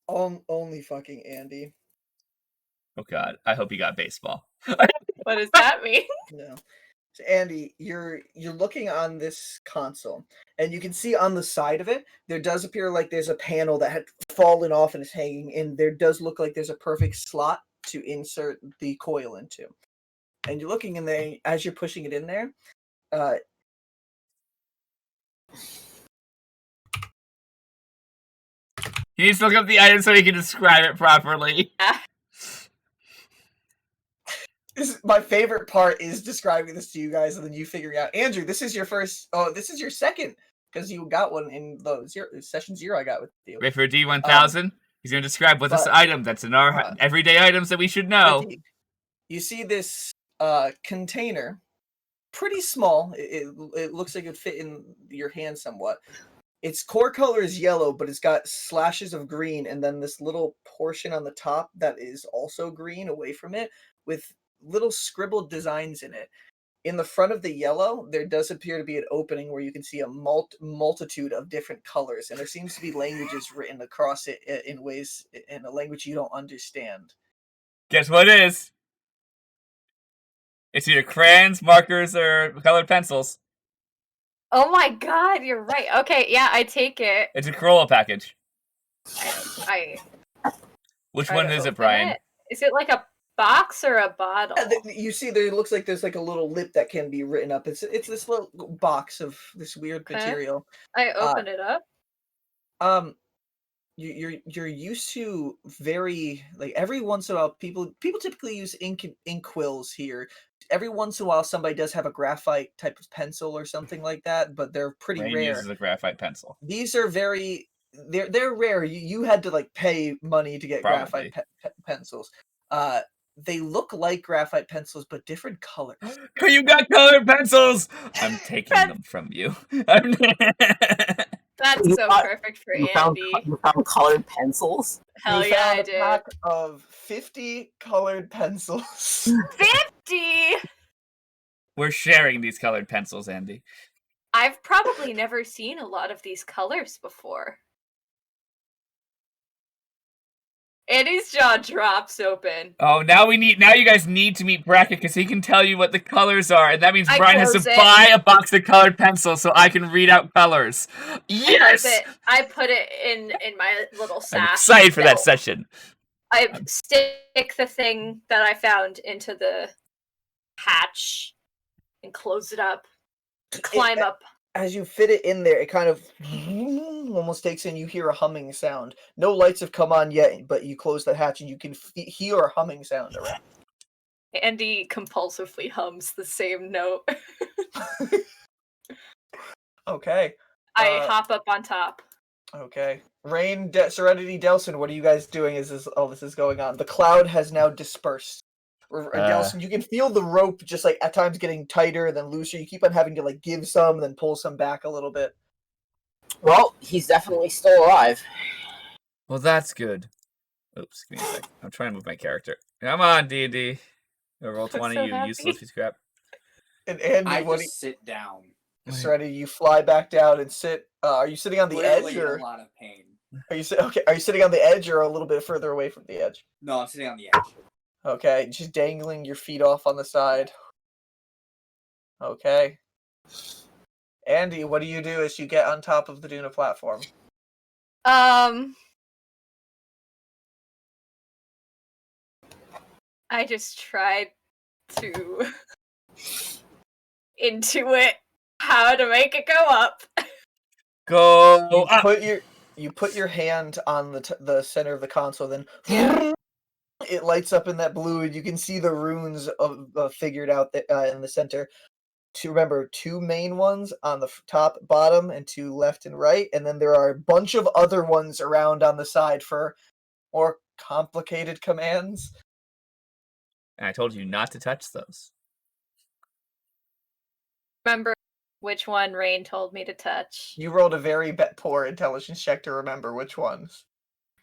S2: Only fucking Andy.
S1: Oh god, I hope he got baseball.
S3: What does that mean?
S2: No. So Andy, you're looking on this console, and you can see on the side of it, there does appear like there's a panel that had fallen off and is hanging, and there does look like there's a perfect slot to insert the coil into. And you're looking in there, as you're pushing it in there,
S1: He needs to look up the item so he can describe it properly.
S2: my favorite part is describing this to you guys and then you figuring out. Andrew, this is your first. Oh, this is your second because you got one in the session 0 I got with you.
S1: Wait for a D1000. He's going to describe what this item that's in our everyday items that we should know.
S2: You see this container, pretty small. It looks like it would fit in your hand somewhat. Its core color is yellow, but it's got slashes of green, and then this little portion on the top that is also green away from it with little scribbled designs in it. In the front of the yellow, there does appear to be an opening where you can see a multitude of different colors, and there seems to be languages written across it in ways in a language you don't understand.
S1: Guess what it is? It's either crayons, markers, or colored pencils.
S3: Oh my god, you're right. Okay, yeah, I take it.
S1: It's a Corolla package.
S3: I
S1: Which
S3: try
S1: one
S3: to
S1: is it,
S3: open
S1: Brian?
S3: it. Is it like a box or a bottle?
S2: You see, there looks like there's like a little lip that can be written up. It's this little box of this weird material.
S3: I open it up.
S2: You're used to very like every once in a while people typically use ink quills here. Every once in a while somebody does have a graphite type of pencil or something like that, but they're pretty
S1: Rainn
S2: rare.
S1: uses a graphite pencil.
S2: These are they're rare. You had to like pay money to get
S1: Probably.
S2: graphite pencils. They look like graphite pencils but different colors.
S1: You got colored pencils! I'm taking them from you.
S3: That's so perfect for
S4: you
S3: Andy.
S4: You found colored pencils?
S3: Hell
S2: You
S3: yeah,
S2: found
S3: I
S2: a
S3: did.
S2: pack of 50 colored pencils.
S3: 50!
S1: We're sharing these colored pencils, Andy.
S3: I've probably never seen a lot of these colors before. Andy's jaw drops open.
S1: Oh, now you guys need to meet Bracket because he can tell you what the colors are, and that means
S3: I
S1: Brian has to
S3: close it.
S1: buy a box of colored pencils so I can read out colors. Yes!
S3: I put it in my little sash.
S1: I'm excited for that session.
S3: I stick the thing that I found into the hatch and close it up. Climb up.
S2: As you fit it in there, it kind of almost takes in. You hear a humming sound. No lights have come on yet, but you close the hatch and you can hear a humming sound around.
S3: Andy compulsively hums the same note.
S2: Okay.
S3: I hop up on top.
S2: Okay. Rainn, Serenity, Delsin, what are you guys doing as all this is going on? The cloud has now dispersed. Delsin, you can feel the rope just like at times getting tighter and then looser. You keep on having to like give some and then pull some back a little bit.
S4: Well, he's definitely still alive.
S1: Well, that's good. Oops, give me a sec. I'm trying to move my character. Come on, D&D. Roll 20,
S3: so
S1: you
S3: happy.
S1: useless piece of crap.
S2: And Andy,
S5: I just sit down.
S2: Serenity, you fly back down and sit. Are you sitting on the
S5: Clearly
S2: edge,
S5: in
S2: or
S5: a lot of pain.
S2: are you okay? Are you sitting on the edge, or a little bit further away from the edge?
S5: No, I'm sitting on the edge.
S2: Okay, just dangling your feet off on the side. Okay. Andy, what do you do as you get on top of the Duna platform?
S3: I just tried to intuit how to make it go up.
S1: Go
S2: You
S1: up.
S2: put your hand on the center of the console, then
S3: Yeah.
S2: it lights up in that blue, and you can see the runes figured out in the center. Remember, 2 main ones on the top, bottom, and 2 left and right, and then there are a bunch of other ones around on the side for more complicated commands.
S1: And I told you not to touch those.
S3: Remember which one Rainn told me to touch?
S2: You rolled a very poor intelligence check to remember which ones.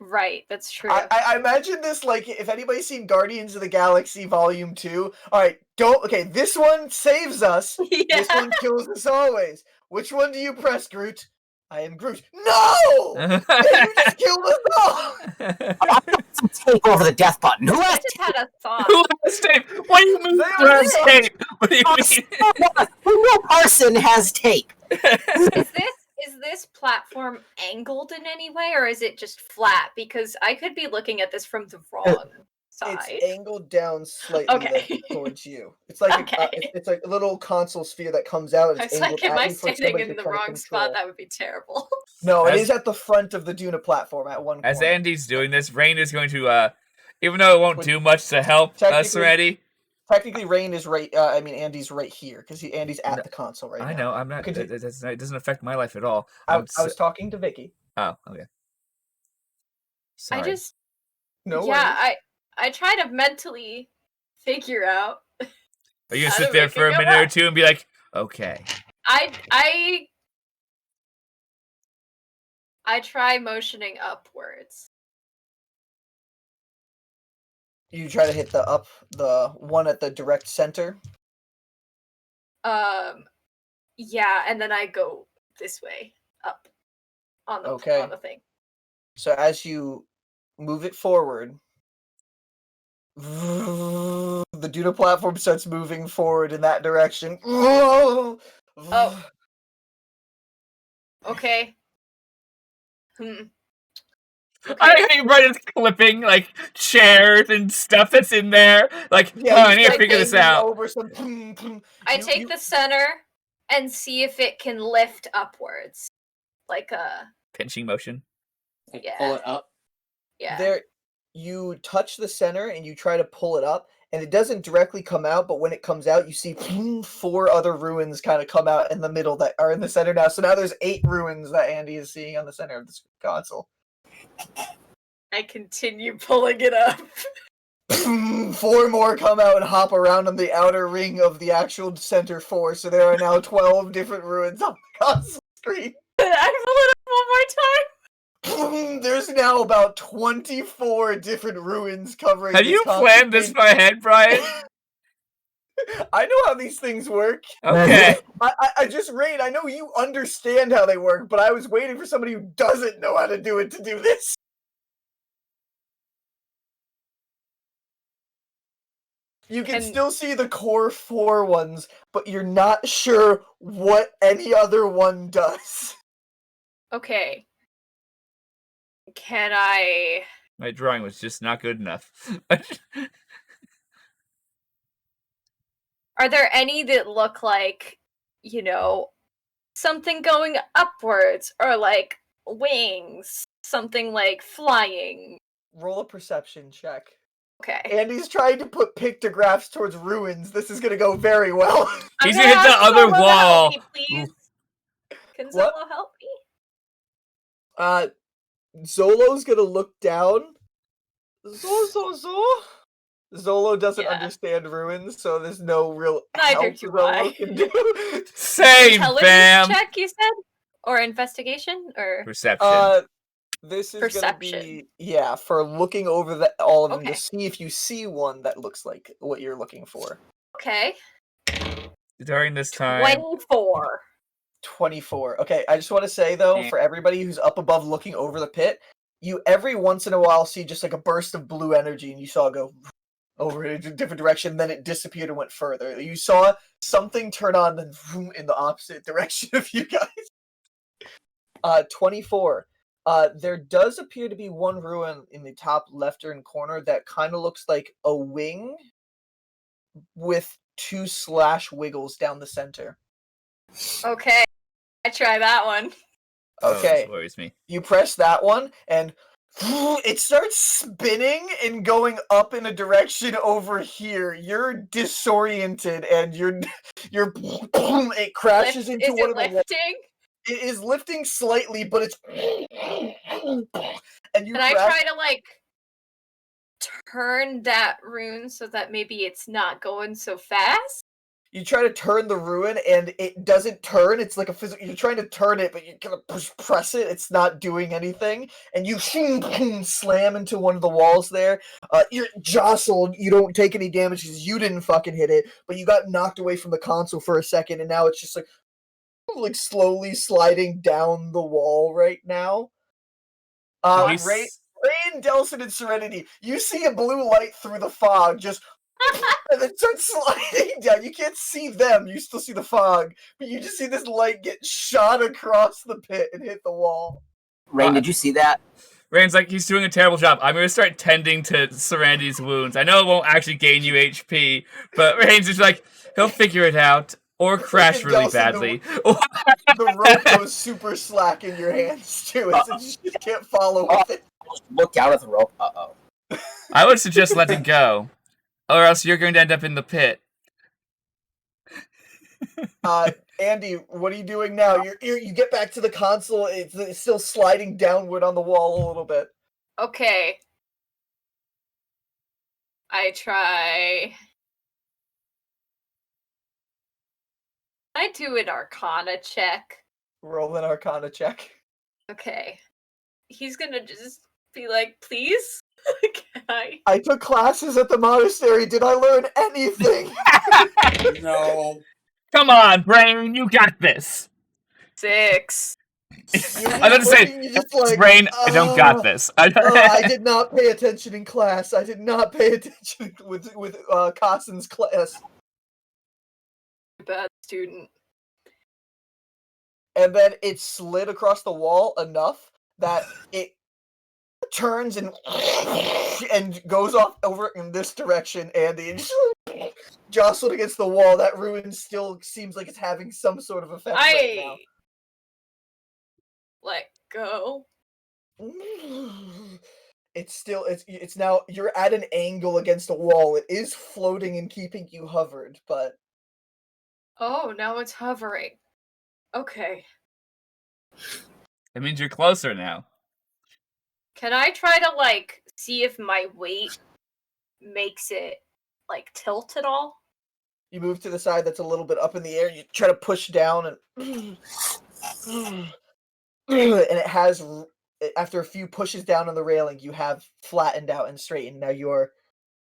S3: Right, that's true.
S2: I imagine this like if anybody's seen Guardians of the Galaxy Volume 2. Alright, okay, this one saves us.
S3: Yeah.
S2: This one kills us always. Which one do you press, Groot? I am Groot. No! You just killed us all!
S4: Some tape over the death button. Who
S3: I
S4: has
S3: just had a thought.
S1: Who has tape? What do you mean?
S2: They
S1: Who
S2: are
S1: has
S2: tape.
S1: tape? What do you mean?
S4: no person has tape?
S3: Is this platform angled in any way, or is it just flat? Because I could be looking at this from the wrong side.
S2: It's angled down slightly
S3: Okay.
S2: towards you. It's like
S3: Okay.
S2: it's like a little console sphere that comes out.
S3: I
S2: It's
S3: was
S2: angled
S3: like, am
S2: at
S3: I
S2: you for
S3: standing
S2: somebody
S3: in
S2: to
S3: the
S2: try to
S3: wrong spot?
S2: control.
S3: That would be terrible.
S2: No, it
S1: As-
S2: is at the front of the Duna platform at one
S1: As
S2: corner.
S1: Andy's doing this, Rainn is going to, even though it won't
S2: Wait,
S1: do much to help
S2: technically-
S1: Serenity.
S2: Technically, Rainn is right. Andy's right here because Andy's at
S1: No,
S2: the console right now.
S1: I know, I'm not.
S2: Continue.
S1: It doesn't affect my life at all.
S2: I was talking to Vicky.
S1: Oh, okay. Sorry.
S3: I just
S2: No
S3: yeah,
S2: worries.
S3: I try to mentally figure out.
S1: Are you gonna
S3: how
S1: sit
S3: to
S1: there
S3: make
S1: for
S3: it
S1: a
S3: go
S1: minute or
S3: up.
S1: two and be like, okay?
S3: I try motioning upwards.
S2: You try to hit the one at the direct center.
S3: Yeah, and then I go this way up on the
S2: Okay.
S3: on the thing.
S2: So as you move it forward, the Duna platform starts moving forward in that direction.
S3: Oh. Okay.
S1: I
S3: Okay.
S1: think Brennan's clipping like chairs and stuff that's in there. Like,
S2: Yeah,
S1: oh, I
S2: you
S1: need to
S2: start
S1: figure this
S2: banging
S1: out.
S2: Over some.
S3: I take the center and see if it can lift upwards, like a
S1: Pinching motion.
S5: Like,
S3: Yeah.
S5: pull it up.
S3: yeah.
S2: There, you touch the center and you try to pull it up, and it doesn't directly come out. But when it comes out, you see 4 other ruins kind of come out in the middle that are in the center now. So now there's 8 ruins that Andy is seeing on the center of this console.
S3: I continue pulling it up.
S2: 4 more come out and hop around on the outer ring of the actual center 4. So there are now 12 different ruins on the console screen.
S3: I pull it up one more time.
S2: There's now about 24 different ruins covering.
S1: Have
S2: this
S1: you
S2: console
S1: planned this
S2: screen.
S1: by head, Brian?
S2: I know how these things work.
S1: Okay.
S2: I just Rainn, I know you understand how they work, but I was waiting for somebody who doesn't know how to do it to do this. You can
S3: And-
S2: still see the core 4 ones, but you're not sure what any other one does.
S3: Okay. Can I?
S1: My drawing was just not good enough.
S3: Are there any that look like, something going upwards, or like wings, something like flying?
S2: Roll a perception check.
S3: Okay.
S2: Andy's trying to put pictographs towards ruins. This is gonna go very well.
S3: I'm
S1: He's
S3: gonna
S1: gonna hit the
S3: ask
S1: other
S3: Zholo to
S1: wall.
S3: help me, please. Can
S2: What?
S3: Zholo help me?
S2: Zolo's gonna look down. Zolo doesn't
S3: Yeah.
S2: understand ruins, so there's no real
S3: Neither
S2: help
S3: do
S2: Zolo
S3: I.
S2: can do.
S1: Same,
S3: Intelligence
S1: fam.
S3: check, you said? Or investigation? Or
S1: Perception.
S2: This is
S3: Perception.
S2: gonna be for looking over all of them
S3: Okay.
S2: to see if you see one that looks like what you're looking for.
S3: okay.
S1: During this time,
S3: 24.
S2: 24. Okay, I just want to say though, for everybody who's up above looking over the pit, you every once in a while see just like a burst of blue energy, and you saw it go over in a different direction, then it disappeared and went further. You saw something turn on, then in the opposite direction of you guys. 24. There does appear to be one ruin in the top left-hand corner that kind of looks like a wing with 2 slash wiggles down the center.
S3: Okay, I try that one.
S2: Okay,
S1: this worries me.
S2: you press that one, and it starts spinning and going up in a direction over here. You're disoriented, and it crashes into one of the walls.
S3: Lifting?
S2: It is lifting slightly, but it's and you.
S3: Can I try to like turn that rune so that maybe it's not going so fast?
S2: You try to turn the ruin, and it doesn't turn. It's like a physical. You're trying to turn it, but you kind of press it. It's not doing anything, and you slam into one of the walls there. You're jostled. You don't take any damage because you didn't fucking hit it, but you got knocked away from the console for a second, and now it's just like slowly sliding down the wall right now. Rainn, Delsin, and Serenity, you see a blue light through the fog, just and then starts sliding down. You can't see them, you still see the fog, but you just see this light get shot across the pit and hit the wall.
S4: Rainn, did you see that?
S1: Rainn's like, he's doing a terrible job. I'm going to start tending to Serenity's wounds. I know it won't actually gain you HP, but Rainn's just like, he'll figure it out. Or crash really badly.
S2: The rope goes super slack in your hands, too. You just can't follow with it.
S4: Look out at the rope. Uh-oh.
S1: I would suggest letting go. Or else you're going to end up in the pit.
S2: Andy, what are you doing now? You get back to the console. It's still sliding downward on the wall a little bit.
S3: Okay. I try... I do an Arcana check.
S2: Roll an Arcana check.
S3: Okay. He's gonna just be like, please? Can I?
S2: I took classes at the monastery. Did I learn anything?
S5: No.
S1: Come on, Rainn, you got this.
S3: 6.
S1: I was going to say, Rainn, I don't got this.
S2: I did not pay attention in class. I did not pay attention with Costin's class.
S3: Bad student.
S2: And then it slid across the wall enough that it turns and goes off over in this direction, Andy, and jostled against the wall. That ruin still seems like it's having some sort of effect right now.
S3: Let go.
S2: It's now you're at an angle against a wall. It is floating and keeping you hovered, but
S3: oh, now it's hovering. Okay.
S1: It means you're closer now.
S3: Can I try to like see if my weight makes it like tilt at all?
S2: You move to the side that's a little bit up in the air. You try to push down, and it has. After a few pushes down on the railing, you have flattened out and straightened. Now you're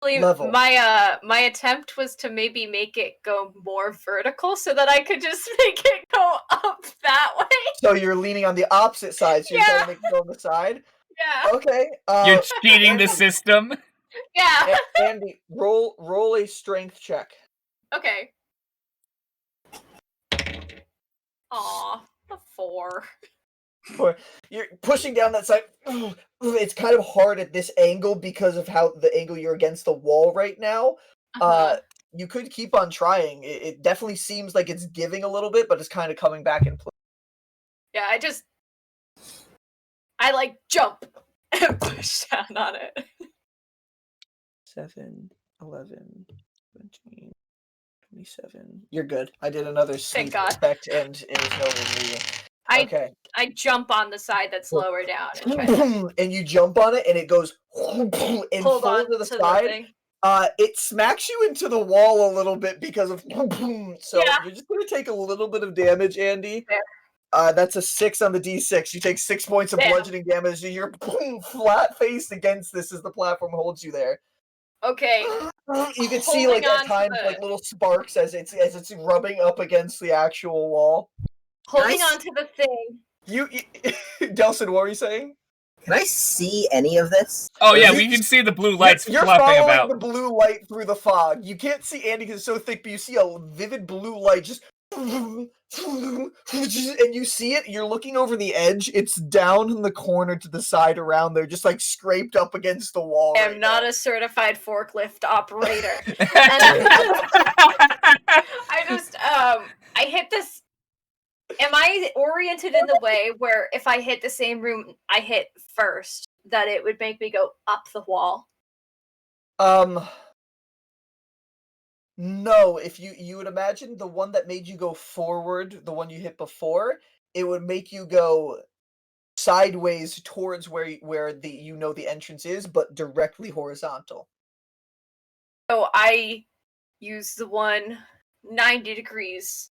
S2: level.
S3: My attempt was to maybe make it go more vertical so that I could just make it go up that way.
S2: So you're leaning on the opposite side. So you're trying to make it go on the side.
S3: Yeah.
S2: Okay.
S1: You're cheating the system.
S3: Yeah.
S2: Andy, roll a strength check.
S3: Okay. Aw, a 4.
S2: You're pushing down that side. It's kind of hard at this angle because of how the angle you're against the wall right now. You could keep on trying. It definitely seems like it's giving a little bit, but it's kind of coming back in place.
S3: Yeah, I like jump and push down on it.
S2: 7, 11, 17, 27. You're good. I did another sweep effect, and it was nowhere near you. Okay.
S3: I jump on the side that's lower down and try to...
S2: and you jump on it, and it goes and
S3: hold on
S2: to the side. It smacks you into the wall a little bit because of so you're just gonna take a little bit of damage, Andy. That's a 6 on the D6. You take 6 points of bludgeoning damage, and you're flat faced against this as the platform holds you there.
S3: Okay.
S2: You can see like at times like little sparks as it's rubbing up against the actual wall.
S3: holding
S4: Nice.
S3: on to the thing.
S2: You Delsin, what were you saying?
S4: Can I see any of this?
S1: Oh yeah,
S2: You-
S1: we can see the blue lights
S2: You're
S1: fluffing
S2: following
S1: about.
S2: the blue light through the fog. You can't see Andy because it's so thick, but you see a vivid blue light just and you see it. You're looking over the edge. It's down in the corner to the side around there, just like scraped up against the wall.
S3: I am
S2: right
S3: not
S2: now.
S3: a certified forklift operator. I just I hit this. Am I oriented in the way where if I hit the same room I hit first, that it would make me go up the wall?
S2: No. If you would imagine the one that made you go forward, the one you hit before, it would make you go sideways towards where the entrance is, but directly horizontal.
S3: So I use the one 90 degrees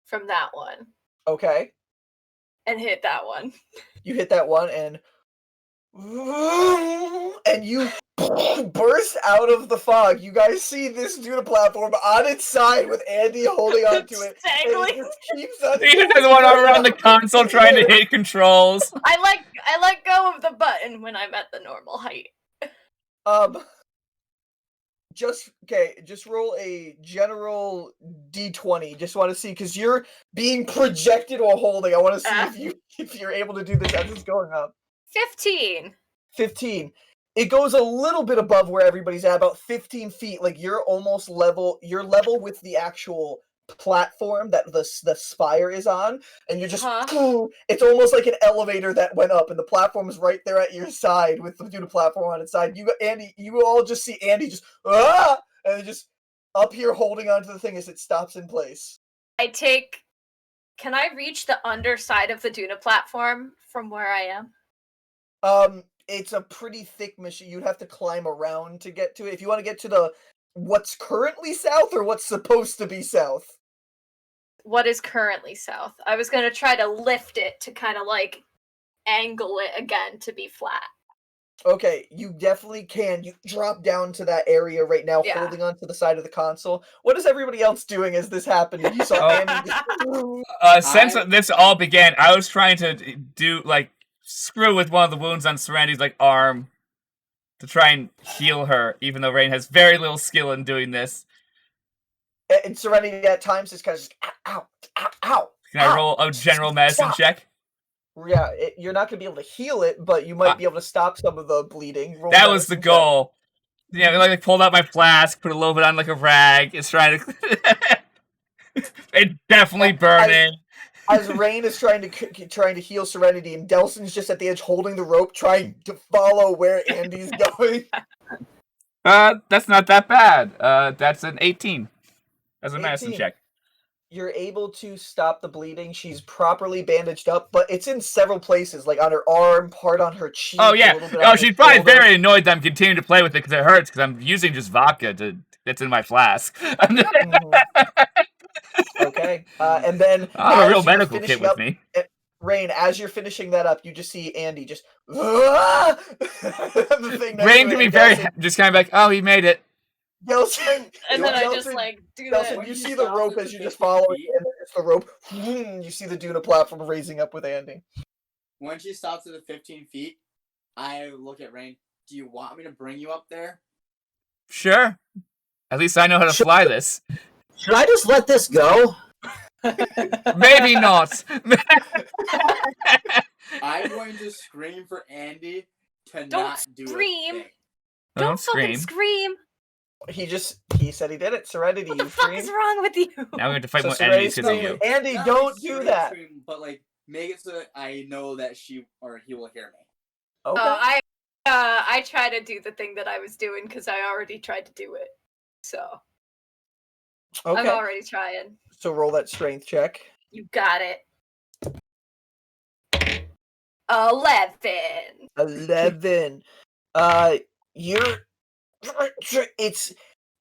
S3: from that one
S2: Okay.
S3: and hit that one.
S2: You hit that one and you burst out of the fog. You guys see this Duna platform on its side with Andy holding onto it. And
S3: Dangling.
S2: it just keeps on
S1: He just has one arm around the console trying to hit controls.
S3: I let go of the button when I'm at the normal height.
S2: Just roll a general d20. Just want to see, because you're being projected while holding. I want to see if you're able to do this as it's going up.
S3: 15.
S2: 15. It goes a little bit above where everybody's at, about 15 feet. Like you're almost level. You're level with the actual platform that the spire is on, and you're just. It's almost like an elevator that went up, and the platform is right there at your side with the Duna platform on its side. You all just see Andy just and just up here holding onto the thing as it stops in place.
S3: Can I reach the underside of the Duna platform from where I am?
S2: It's a pretty thick machine. You'd have to climb around to get to it. If you want to get to what's currently south or what's supposed to be south.
S3: What is currently south? I was going to try to lift it to kind of like angle it again to be flat.
S2: Okay, you definitely can. You drop down to that area right now, holding onto the side of the console. What is everybody else doing as this happened? You saw Andy just...
S1: Since this all began, I was trying to do, like, screw with one of the wounds on Serenity's, like, arm to try and heal her, even though Rainn has very little skill in doing this.
S2: And Serenity at times is kind of just, ow, ow, ow.
S1: Can I roll a general medicine check?
S2: Yeah, you're not going to be able to heal it, but you might be able to stop some of the bleeding.
S1: That was the goal. Yeah, I like pulled out my flask, put a little bit on like a rag. It's trying to... It's definitely burning.
S2: As Rainn is trying to heal Serenity, and Delsin's just at the edge holding the rope, trying to follow where Andy's going.
S1: That's not that bad. That's an 18. As a medicine check.
S2: You're able to stop the bleeding. She's properly bandaged up, but it's in several places, like on her arm, part on her cheek.
S1: Oh yeah. Oh, she's probably very annoyed that I'm continuing to play with it because it hurts because I'm using just vodka that's in my flask.
S2: Okay. And then
S1: I have a real medical kit with me.
S2: Rainn, as you're finishing that up, you just see Andy just.
S1: Rainn can be very just kind of like, oh, he made it.
S2: Delsin,
S3: and then I just like do
S2: Delsin,
S3: that.
S2: you see the rope as you just follow it, and then it's the rope. You see the Duna platform raising up with Andy.
S5: When she stops at the 15 feet, I look at Rainn. Do you want me to bring you up there?
S1: Sure. At least I know how to fly this.
S4: Should I just let this go?
S1: Maybe not.
S5: I'm going to scream for Andy to
S3: Don't
S5: not do
S3: scream.
S5: a thing.
S3: Don't fucking scream.
S2: He said he did it. Serenity,
S3: What the fuck is wrrong with you?
S1: Now I'm going to fight more
S2: Serenity
S1: enemies because of you.
S2: Andy,
S5: Not
S2: don't
S5: like
S2: do that.
S5: Scream, but like make it so that I know that she or he will hear me.
S2: Okay.
S3: I try to do the thing that I was doing because I already tried to do it. So
S2: Okay.
S3: I'm already trying.
S2: So roll that strength check.
S3: You got it. 11.
S2: 11. It's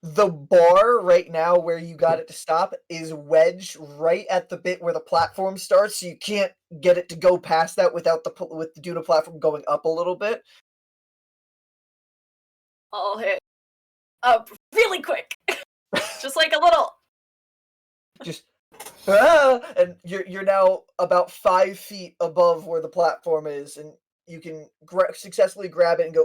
S2: the bar right now where you got it to stop is wedged right at the bit where the platform starts, so you can't get it to go past that with the Duna platform going up a little bit.
S3: I'll hit up really quick. Just like a little.
S2: Just And you're now about 5 feet above where the platform is, and you can successfully grab it and go.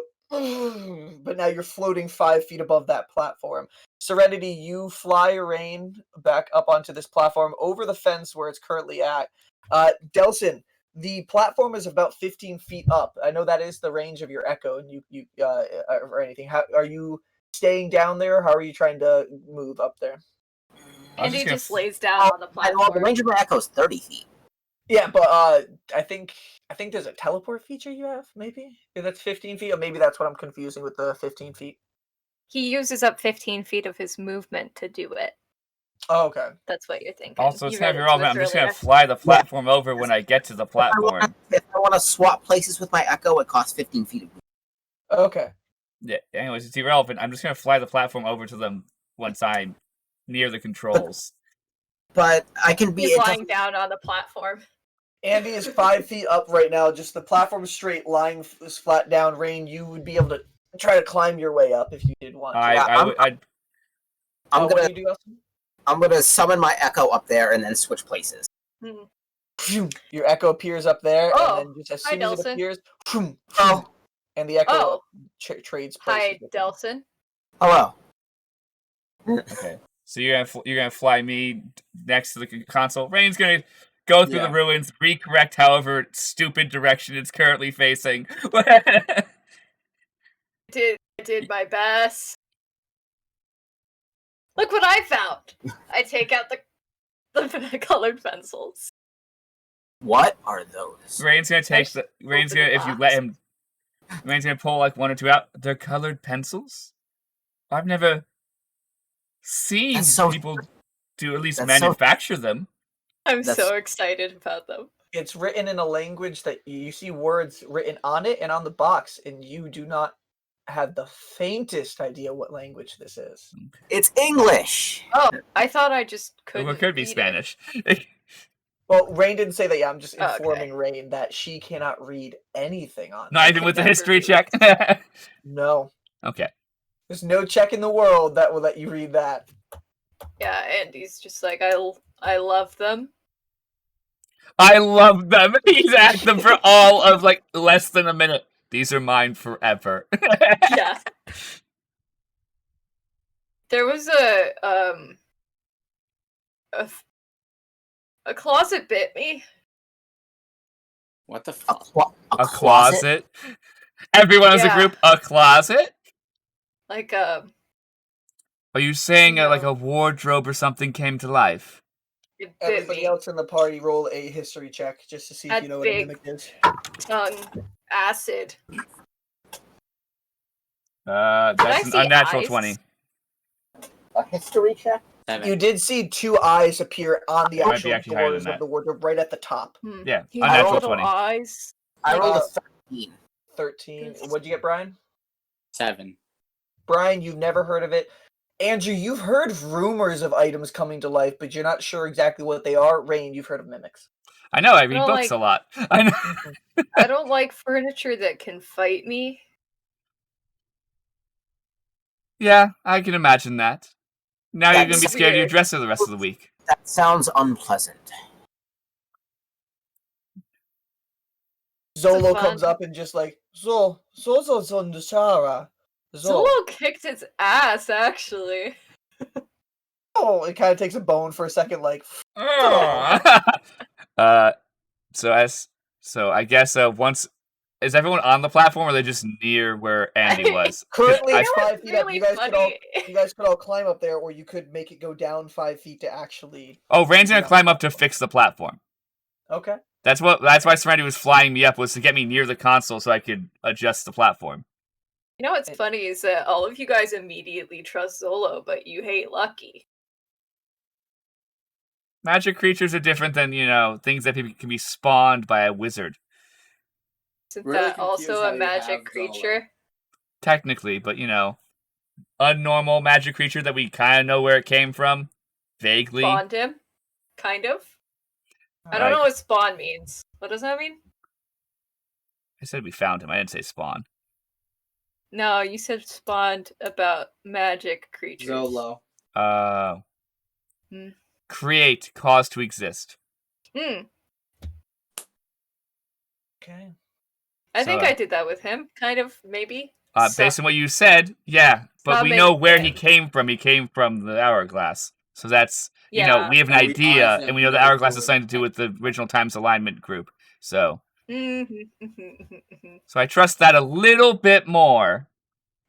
S2: But now you're floating 5 feet above that platform. Serenity, you fly Rainn back up onto this platform over the fence where it's currently at. Delsin, the platform is about 15 feet up. I know that is the range of your echo, and you or anything. How are you staying down there? How are you trying to move up there?
S3: Andy just lays down on the
S4: Well, the
S3: platform.
S4: range of my echo is 30 feet.
S2: Yeah, but I think there's a teleport feature you have. Maybe if that's 15 feet, or maybe that's what I'm confusing with the 15 feet.
S3: He uses up 15 feet of his movement to do it.
S2: Oh, okay.
S3: That's what you're thinking.
S1: Also, it's
S3: You
S1: kind
S3: read
S1: of
S3: it to
S1: irrelevant.
S3: us
S1: I'm just gonna
S3: earlier.
S1: fly the platform over when I get to the platform.
S4: If I want to swap places with my echo, it costs 15 feet.
S2: Okay.
S1: Yeah. Anyways, it's irrelevant. I'm just gonna fly the platform over to them once I'm near the controls.
S4: But I can be.
S3: He's lying down on the platform.
S2: Andy is 5 feet up right now. Just the platform straight, lying flat down. Rainn, you would be able to try to climb your way up if you did want to.
S1: I'm
S2: What do you do, Austin?
S4: I'm gonna summon my echo up there and then switch places.
S2: Your echo appears up there,
S3: Oh,
S2: and then just as
S3: hi,
S2: soon as it
S3: Delsin.
S2: appears,
S4: Oh,
S2: and the echo
S3: Oh.
S2: trades places.
S3: Hi,
S2: with them.
S3: Delsin.
S4: hello.
S1: okay. So you're gonna fly me next to the console. Rainn's gonna go through the ruins, recorrect however stupid direction it's currently facing.
S3: I did my best. Look what I found! I take out the colored pencils.
S4: What are those?
S1: Rainn's gonna take the. Rainn's gonna, if you let him. Rainn's gonna pull like one or two out. They're colored pencils? I've never seen people do at least manufacture them.
S3: I'm so excited about them.
S2: It's written in a language that you see words written on it and on the box, and you do not have the faintest idea what language this is.
S4: It's English.
S3: Oh, I thought I just couldn't.
S1: Well, it could be Spanish.
S2: Well, Rainn didn't say that. Yeah, I'm just informing Rainn that she cannot read anything on.
S1: Not even with the history check.
S2: No.
S1: Okay.
S2: There's no check in the world that will let you read that.
S3: Yeah, Andy's just like, I love them.
S1: I love them. He's at them for all of like less than a minute. These are mine forever.
S3: Yeah. There was a closet bit me.
S5: What the fuck?
S1: A closet? Everyone as a group, a closet?
S3: Like
S1: Are you saying like a wardrobe or something came to life?
S2: Everybody else in the party roll a history check just to see if you know what a mimic is.
S3: Tongue acid.
S1: That's an unnatural 20.
S4: A history check?
S5: 7.
S2: You did see 2 eyes appear on the actual
S1: actually higher
S2: doors
S1: than
S2: of the wardrobe right at the top.
S1: Yeah,
S3: He
S1: unnatural
S3: little
S1: 20.
S3: eyes.
S4: I rolled a 13.
S2: 13. What'd you get, Brian?
S5: 7.
S2: Brian, you've never heard of it. Andrew, you've heard rumors of items coming to life, but you're not sure exactly what they are. Rainn, you've heard of mimics.
S1: I know, I read books a lot. I know.
S3: I don't like furniture that can fight me.
S1: Yeah, I can imagine that. Now you're going to be scared of your dresser the rest of the week.
S4: That sounds unpleasant.
S2: Zholo comes up and just like, Zholo.
S3: Zholo kicked its ass, actually.
S2: Oh, it kind of takes a bone for a second, like.
S1: So I guess once is everyone on the platform, or are they just near where Andy was?
S2: Currently, it's 5 feet
S3: really
S2: up. You guys could all climb up there, or you could make it go down 5 feet to actually.
S1: Oh, Rainn's gonna climb up to fix the platform.
S2: Okay.
S1: That's why Serenity was flying me up, was to get me near the console so I could adjust the platform.
S3: You know what's funny is that all of you guys immediately trust Zholo, but you hate Lucky.
S1: Magic creatures are different than, things that can be spawned by a wizard.
S3: Isn't that also a magic creature?
S1: Technically, but a normal magic creature that we kind of know where it came from. Vaguely.
S3: Spawned him? Kind of? I don't know what spawn means. What does that mean?
S1: I said we found him. I didn't say spawn.
S3: No, you said spawned about magic creatures.
S5: Zholo.
S1: create, cause to exist.
S3: Hmm.
S2: Okay.
S3: I think
S1: So-
S3: I did that with him. Kind of, maybe.
S1: Based on what you said, yeah. But
S3: Not
S1: we
S3: made
S1: know
S3: of
S1: where he
S3: sand.
S1: came from. He came from the hourglass. So that's, you know,
S3: Yeah.
S1: we have an
S5: And we
S1: idea,
S5: honestly
S1: and we
S5: have
S1: know the
S5: no
S1: hourglass
S5: clue
S1: is
S5: where
S1: something to do with the original Times Alignment group. So
S3: Mm-hmm.
S1: I trust that a little bit more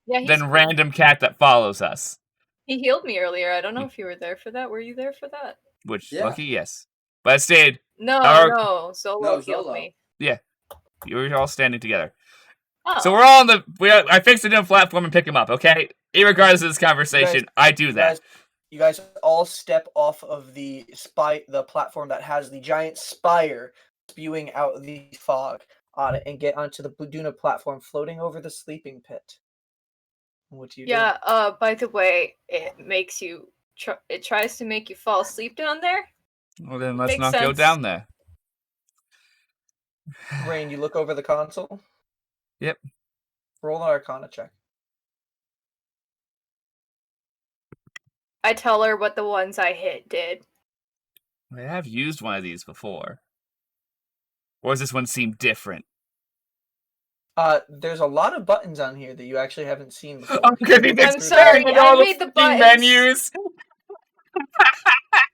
S3: Yeah, he's
S1: than
S3: cool.
S1: random cat that follows us.
S3: He healed me earlier. I don't know if you were there for that. Were you there for that?
S1: Which,
S5: Yeah.
S1: lucky, yes. But it stayed,
S3: No,
S1: Our-
S3: Zholo healed
S5: Zholo.
S3: me.
S1: you were all standing together.
S3: Oh.
S1: So we're all on the. I fixed the new platform and pick him up, okay? Irregardless of this conversation, I do that.
S2: You guys all step off of the platform that has the giant spire spewing out the fog on it, and get onto the Buduna platform floating over the sleeping pit. What do you do?
S3: Yeah, by the way, it makes you. It tries to make you fall asleep down there.
S1: Well, then let's
S3: Makes
S1: not go
S3: sense.
S1: down there.
S2: Rainn, you look over the console.
S1: Yep.
S2: Roll an Arcana check.
S3: I tell her what the ones I hit did.
S1: I have used one of these before. Or does this one seem different?
S2: There's a lot of buttons on here that you actually haven't seen before.
S1: Oh, because he's
S3: I'm
S1: expanding
S3: sorry,
S1: all
S3: I made the
S1: fucking
S3: buttons.
S1: menus.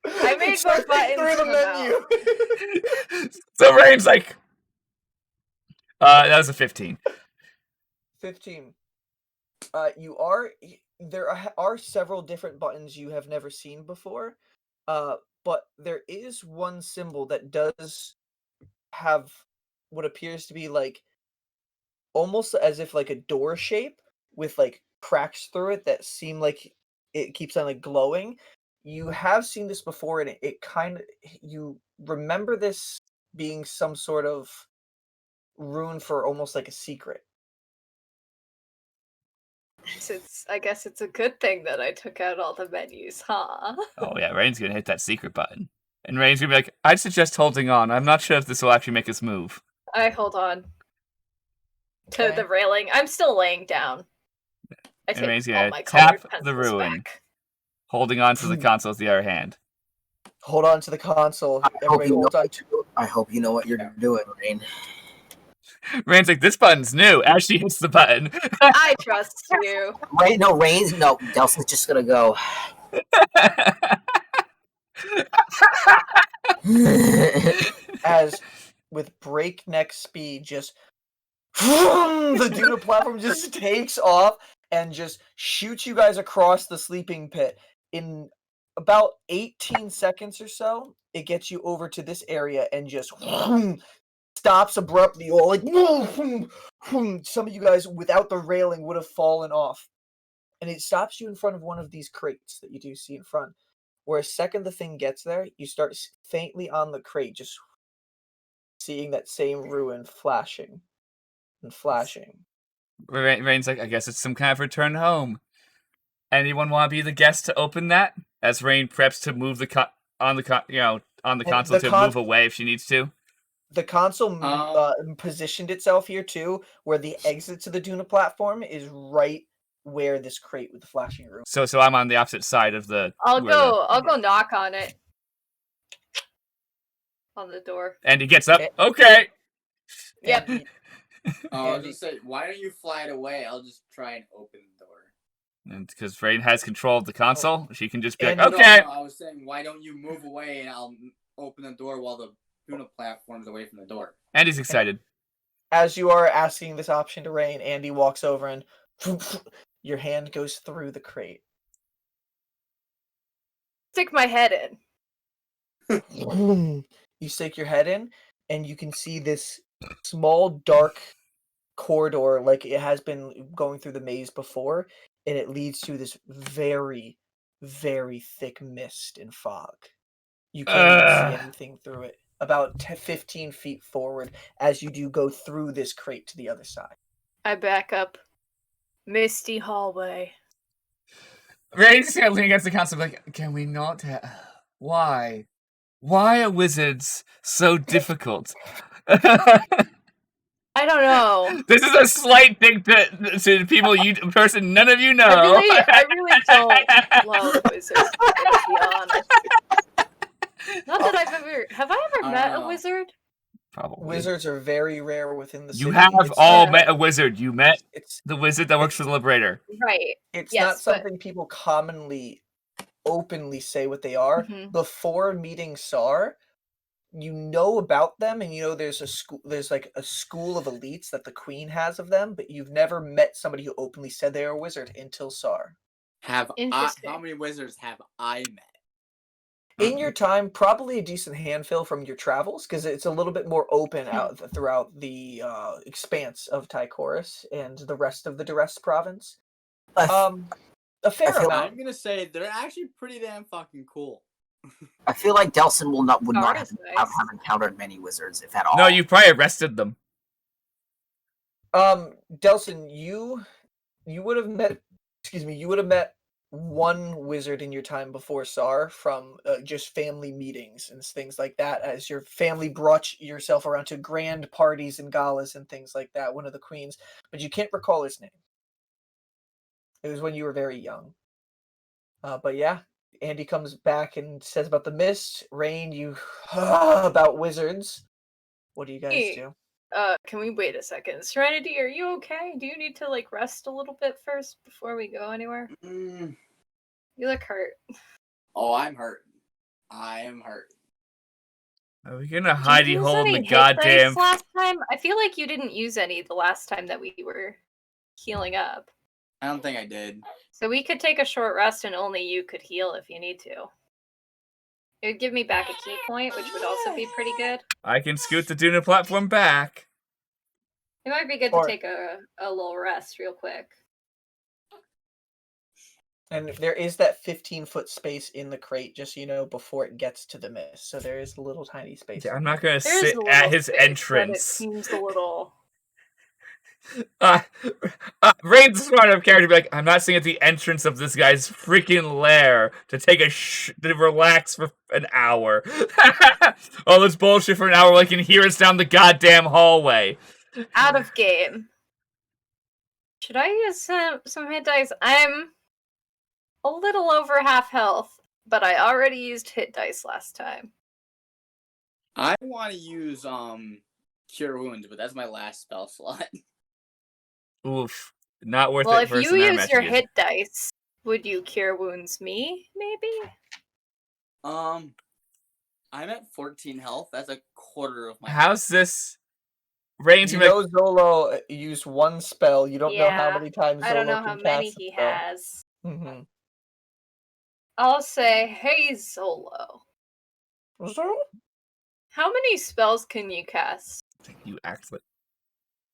S3: I made more buttons
S2: through the
S3: come
S2: menu.
S1: So Rainn's like, that was a 15.
S2: 15. There are several different buttons you have never seen before, but there is one symbol that does have what appears to be like almost as if like a door shape with like cracks through it that seem like it keeps on like glowing. You have seen this before, and it kind of, you remember this being some sort of rune for almost like a secret.
S3: I guess it's a good thing that I took out all the menus, huh?
S1: Oh yeah, Rainn's gonna hit that secret button. And Rainn's gonna be like, I'd suggest holding on. I'm not sure if this will actually make us move.
S3: I hold on to
S2: Okay.
S3: the railing. I'm still laying down. I
S1: And Rainn's
S3: take all
S1: gonna
S3: my
S1: tap
S3: colored
S1: the
S3: pencils
S1: ruin,
S3: back.
S1: holding on to the console with the other hand.
S2: Hold on to the console.
S4: I hope
S2: Everybody
S4: you know
S2: holds on
S4: what
S2: to
S4: I hope you know what you're doing, Rainn.
S1: Rainn's like, this button's new. As she hits the button.
S3: I trust you.
S4: Right? No, Rain's no. Delsin's just gonna go.
S2: as with breakneck speed, just the Duna platform just takes off and just shoots you guys across the sleeping pit. In about 18 seconds or so, it gets you over to this area and just stops abruptly. You all like some of you guys without the railing would have fallen off, and it stops you in front of one of these crates that you do see in front. Where a second the thing gets there, you start faintly on the crate, just seeing that same ruin flashing and flashing.
S1: Rainn's like, I guess it's some kind of return home. Anyone want to be the guest to open that? As Rainn preps to move on the console to move away if she needs to.
S2: The console positioned itself here too, where the exit to the Duna platform is right where this crate with the flashing ruin.
S1: So I'm on the opposite side of the.
S3: I'll go knock on it. On the door.
S1: And he gets up. Okay.
S3: Yep.
S5: I'll just say, why don't you fly it away? I'll just try and open the door.
S1: And because Rainn has control of the console, she can just be like,
S2: And
S1: okay.
S5: No, I was saying, why don't you move away and I'll open the door while the Tuna platform's away from the door.
S1: And he's excited.
S2: As you are asking this option to Rainn, Andy walks over and your hand goes through the crate.
S3: Stick my head in.
S2: You stick your head in, and you can see this small, dark corridor like it has been going through the maze before, and it leads to this very, very thick mist and fog. You can't even see anything through it. About 15 feet forward as you do go through this crate to the other side.
S3: I back up. Misty hallway.
S1: Rainn's just gonna lean against the console like, can we not why? Why are wizards so difficult?
S3: I don't know.
S1: This is a slight thing to people person none of you know.
S3: I really don't love wizards, to be honest. Not that I've ever. Have I ever
S5: I
S3: met
S5: don't
S3: a
S5: know.
S3: wizard?
S1: Probably.
S2: Wizards are very rare within the
S1: You
S2: city.
S1: have
S2: It's
S1: all
S2: not-
S1: met a wizard. You met
S2: It's
S1: the wizard that works for the Liberator.
S3: Right.
S2: it's
S3: Yes,
S2: not
S3: but-
S2: something people commonly openly say what they are.
S3: Mhm.
S2: Before meeting Sar, you know about them, and you know there's a school. There's like a school of elites that the queen has of them, but you've never met somebody who openly said they are a wizard until Sar.
S5: How
S3: Interesting.
S5: many wizards have I met?
S2: In your time, probably a decent handful from your travels, because it's a little bit more open out throughout the expanse of Tychorus and the rest of the Duress province. A fair
S4: feel
S2: amount.
S5: I'm gonna say they're actually pretty damn fucking cool.
S4: I feel like Delsin would not
S3: Art is
S4: have
S3: nice.
S4: encountered many wizards, if at all.
S1: No, you probably arrested them.
S2: Delsin, you would have met. Excuse me. You would have met one wizard in your time before Sar from just family meetings and things like that, as your family brought yourself around to grand parties and galas and things like that. One of the queens, but you can't recall his name. It was when you were very young. But yeah, Andy comes back and says about the mist. Rainn, you about wizards. What do you guys
S3: Hey.
S2: do?
S3: Can we wait a second? Serenity, are you okay? Do you need to like rest a little bit first before we go anywhere?
S5: Mm.
S3: You look hurt.
S5: Oh, I'm hurt. I am hurt.
S1: Are we gonna
S3: Did
S1: hidey
S3: you use
S1: hole in
S3: any
S1: the
S3: hit
S1: goddamn?
S3: dice last time? I feel like you didn't use any the last time that we were healing up.
S5: I don't think I did.
S3: So we could take a short rest and only you could heal if you need to. It would give me back a key point, which would also be pretty good.
S1: I can scoot the Duna platform back.
S3: It might be good
S2: Or-
S3: to take a little rest real quick.
S2: And there is that 15-foot space in the crate, just so you know, before it gets to the mist. So there is a little tiny space.
S1: Yeah,
S2: in
S1: I'm
S2: there.
S1: not gonna
S3: There is
S1: sit
S3: a little
S1: at his
S3: space, but it
S1: entrance.
S3: seems a little.
S1: Rainn's smart enough character to be like, I'm not sitting at the entrance of this guy's freaking lair to take to relax for an hour. All this bullshit for an hour while he can hear us down the goddamn hallway.
S3: Out of game. Should I use some hit dice? I'm a little over half health, but I already used hit dice last time.
S5: I want to use Cure Wounds, but that's my last spell slot.
S1: Oof. Not worth
S3: Well,
S1: it
S3: if
S1: for
S3: you
S1: Snare
S3: use your
S1: messages.
S3: hit dice, would you cure wounds me, maybe?
S5: I'm at 14 health. That's a quarter of my.
S1: How's this? Rainn's
S2: You
S1: gonna be like,
S2: know Zholo used one spell. You don't know how
S3: Yeah,
S2: many times
S3: I don't know
S2: Zholo
S3: how
S2: can
S3: many
S2: cast a
S3: he
S2: spell.
S3: has.
S2: Mhm.
S3: I'll say, hey, Zholo.
S2: Zholo?
S3: How many spells can you cast?
S1: you act like.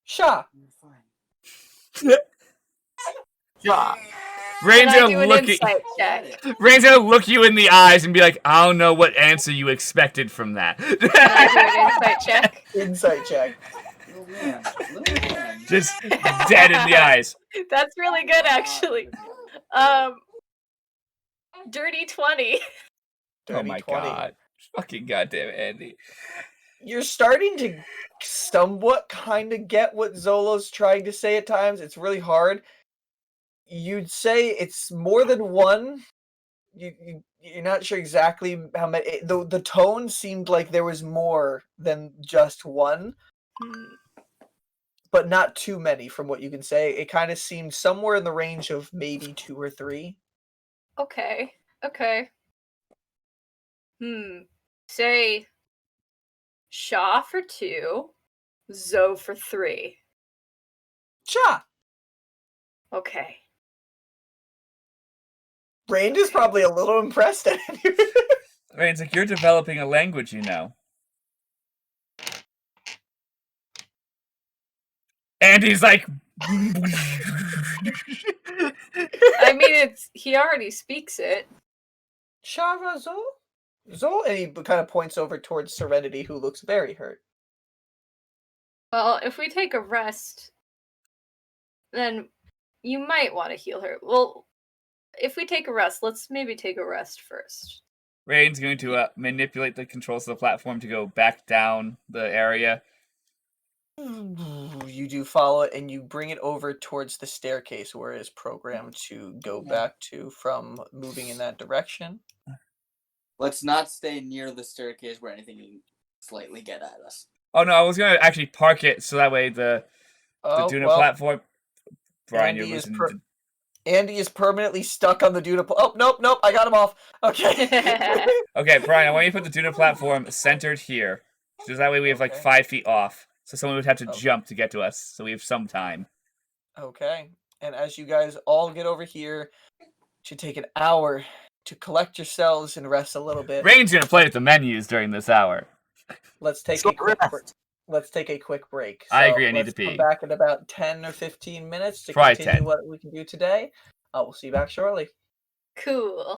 S2: Sha.
S5: You're fine.
S4: Yeah.
S1: Rainn's
S3: Can I do
S1: gonna
S3: an
S1: look at
S3: insight
S5: Get
S3: check?
S5: it.
S1: Rainn's gonna look you in the eyes and be like, I don't know what answer you expected from that.
S3: Can I do an insight check?
S2: Insight check.
S5: Little man. Little man.
S1: Just dead in the eyes.
S3: That's really good, actually. Dirty 20.
S1: Oh my
S2: 20.
S1: god. Fucking goddamn Andy.
S2: You're starting to somewhat kind of get what Zolo's trying to say at times. It's really hard. You'd say it's more than one. You're not sure exactly how many. The tone seemed like there was more than just one, but not too many from what you can say. It kind of seemed somewhere in the range of maybe 2 or 3.
S3: Okay. Say Shaw for 2, Zoe for 3.
S2: Cha!
S3: Okay.
S2: Rainn is probably a little impressed at you.
S1: Rainn's like, you're developing a language, you know. Andy's like.
S3: I mean, he already speaks it.
S2: Shara Zol? Zol? And he kind of points over towards Serenity, who looks very hurt.
S3: Well, if we take a rest, then you might want to heal her. Well, if we take a rest, let's maybe take a rest first.
S1: Rainn's going to manipulate the controls of the platform to go back down the area.
S2: You do follow it, and you bring it over towards the staircase where it is programmed to go back to from moving in that direction.
S5: Let's not stay near the staircase where anything can slightly get at us.
S1: Oh no, I was gonna actually park it so that way the Duna platform. Brian, you're
S2: Andy is
S1: losing.
S2: Andy is permanently stuck on the Duna. Oh, nope, I got him off. Okay.
S1: Okay, Brian, I want you to put the Duna platform centered here. So that way we have like
S2: Okay.
S1: 5 feet off. So someone would have to
S2: Okay.
S1: jump to get to us. So we have some time.
S2: Okay. And as you guys all get over here, it should take an hour to collect yourselves and rest a little bit.
S1: Rainn's gonna play with the menus during this hour.
S2: Let's take
S4: Short
S2: a quick
S4: rest.
S2: let's take a quick break.
S1: I agree, I need
S2: let's
S1: to
S2: come
S1: pee.
S2: back in about 10 or 15 minutes to
S1: Probably
S2: continue
S1: 10.
S2: what we can do today. We'll see you back shortly.
S3: Cool.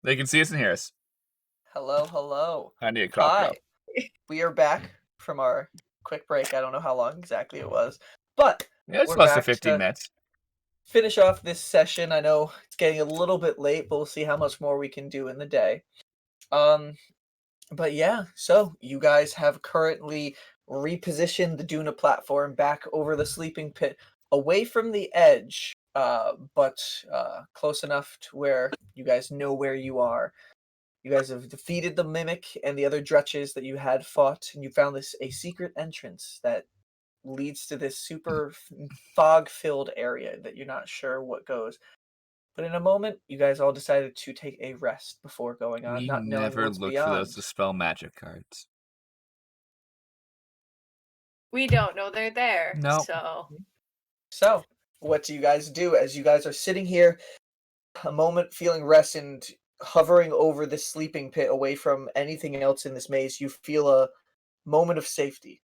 S1: They can see us and hear us.
S2: Hello, hello.
S1: I need a cough
S2: Hi.
S1: drop.
S2: We are back from our quick break. I don't know how long exactly it was, but
S1: Yeah, it's
S2: we're
S1: less than
S2: back
S1: 15
S2: to
S1: minutes.
S2: finish off this session. I know it's getting a little bit late, but we'll see how much more we can do in the day. But yeah, so you guys have currently repositioned the Duna platform back over the sleeping pit, away from the edge, but close enough to where you guys know where you are. You guys have defeated the Mimic and the other Dretches that you had fought, and you found a secret entrance that leads to this super fog-filled area that you're not sure what goes. But in a moment, you guys all decided to take a rest before going on,
S1: We
S2: not knowing
S1: never
S2: what's
S1: looked for those
S2: beyond.
S1: to spell magic cards.
S3: We don't know they're there,
S1: No.
S3: so
S2: So, what do you guys do as you guys are sitting here, a moment feeling rest and hovering over the sleeping pit away from anything else in this maze? You feel a moment of safety.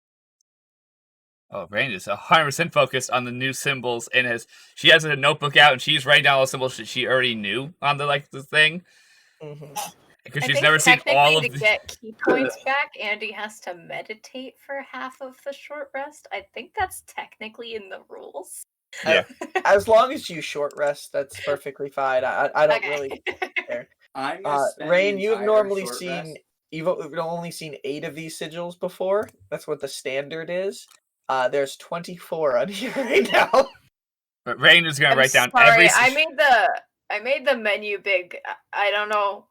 S1: Oh, Rainn is 100% focused on the new symbols and she has a notebook out and she's writing down all the symbols that she already knew on the thing.
S2: Mm-hmm.
S1: Because
S3: I
S1: she's
S3: think
S1: never seen all of
S3: technically to
S1: the...
S3: get key points back, Andy has to meditate for half of the short rest. I think that's technically in the rules.
S1: Yeah.
S2: As long as you short rest, that's perfectly fine. I don't really care.
S5: I'm gonna spend the
S2: Rainn, you have
S5: entire
S2: normally
S5: short
S2: seen
S5: rest.
S2: you've only seen 8 of these sigils before. That's what the standard is. There's 24 on here right now.
S1: But Rainn is going to
S3: I'm
S1: write down
S3: sorry,
S1: every...
S3: I made the menu big. I don't know.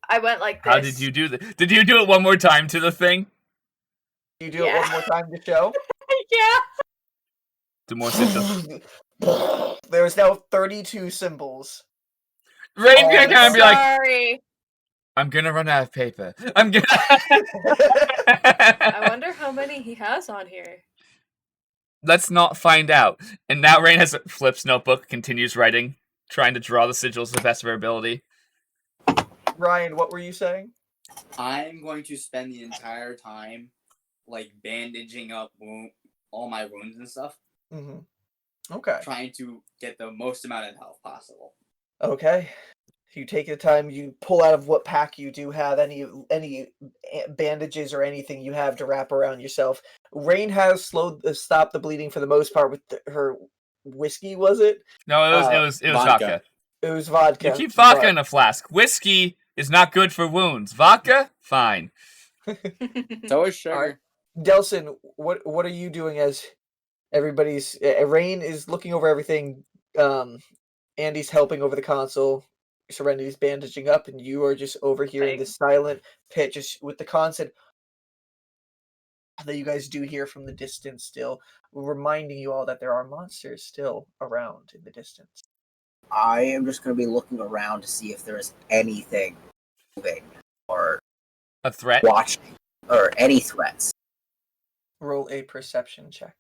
S3: I went like this.
S1: How did you do that? Did you do it one more time to the thing?
S2: You do it one more time to show.
S3: Yeah.
S1: Do more sigils.
S2: There's now 32 symbols.
S1: Rainn's
S2: Oh,
S1: going to kind of be like,
S3: Sorry.
S1: I'm going to run out of paper. I'm going
S3: I wonder how many he has on here.
S1: Let's not find out. And now Rainn has flips notebook, continues writing, trying to draw the sigils to the best of her ability.
S2: Ryan, what were you saying?
S5: I'm going to spend the entire time like bandaging up all my wounds and stuff.
S2: Mm-hmm. Okay.
S5: Trying to get the most amount of health possible.
S2: Okay. You take the time, you pull out of what pack you do have, any bandages or anything you have to wrap around yourself. Rainn has stopped the bleeding for the most part with her whiskey, was it?
S1: No, it was
S5: vodka.
S1: vodka.
S2: It was vodka.
S1: You keep vodka in a flask. Whiskey is not good for wounds. Vodka, fine.
S5: So is sugar.
S2: Alright. Delsin, what are you doing as everybody's... Rainn is looking over everything. Andy's helping over the console. Serenity's bandaging up, and you are just over here in this silent pit, just with the constant that you guys do hear from the distance still, reminding you all that there are monsters still around in the distance.
S4: I am just going to be looking around to see if there is anything moving or
S1: A threat?
S4: watching or any threats.
S2: Roll a perception check.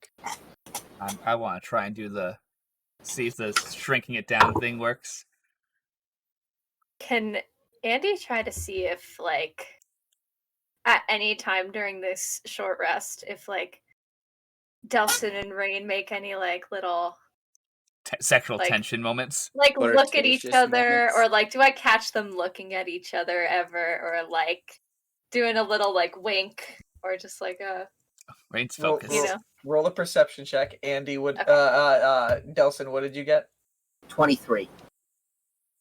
S1: I want to try and see if the shrinking it down thing works.
S3: Can Andy try to see if, like, at any time during this short rest, if, like, Delsin and Rainn make any, like, little...
S1: Sexual
S3: like,
S1: tension moments?
S3: Like, look at each
S5: Flirtatious
S3: other,
S5: moments?
S3: or, like, do I catch them looking at each other ever, or, like, doing a little, like, wink, or just, like, a...
S1: Rainn's
S2: Roll,
S1: focused.
S3: You know.
S2: roll a perception check. Andy,
S3: Okay.
S2: Delsin, what did you get?
S4: 23.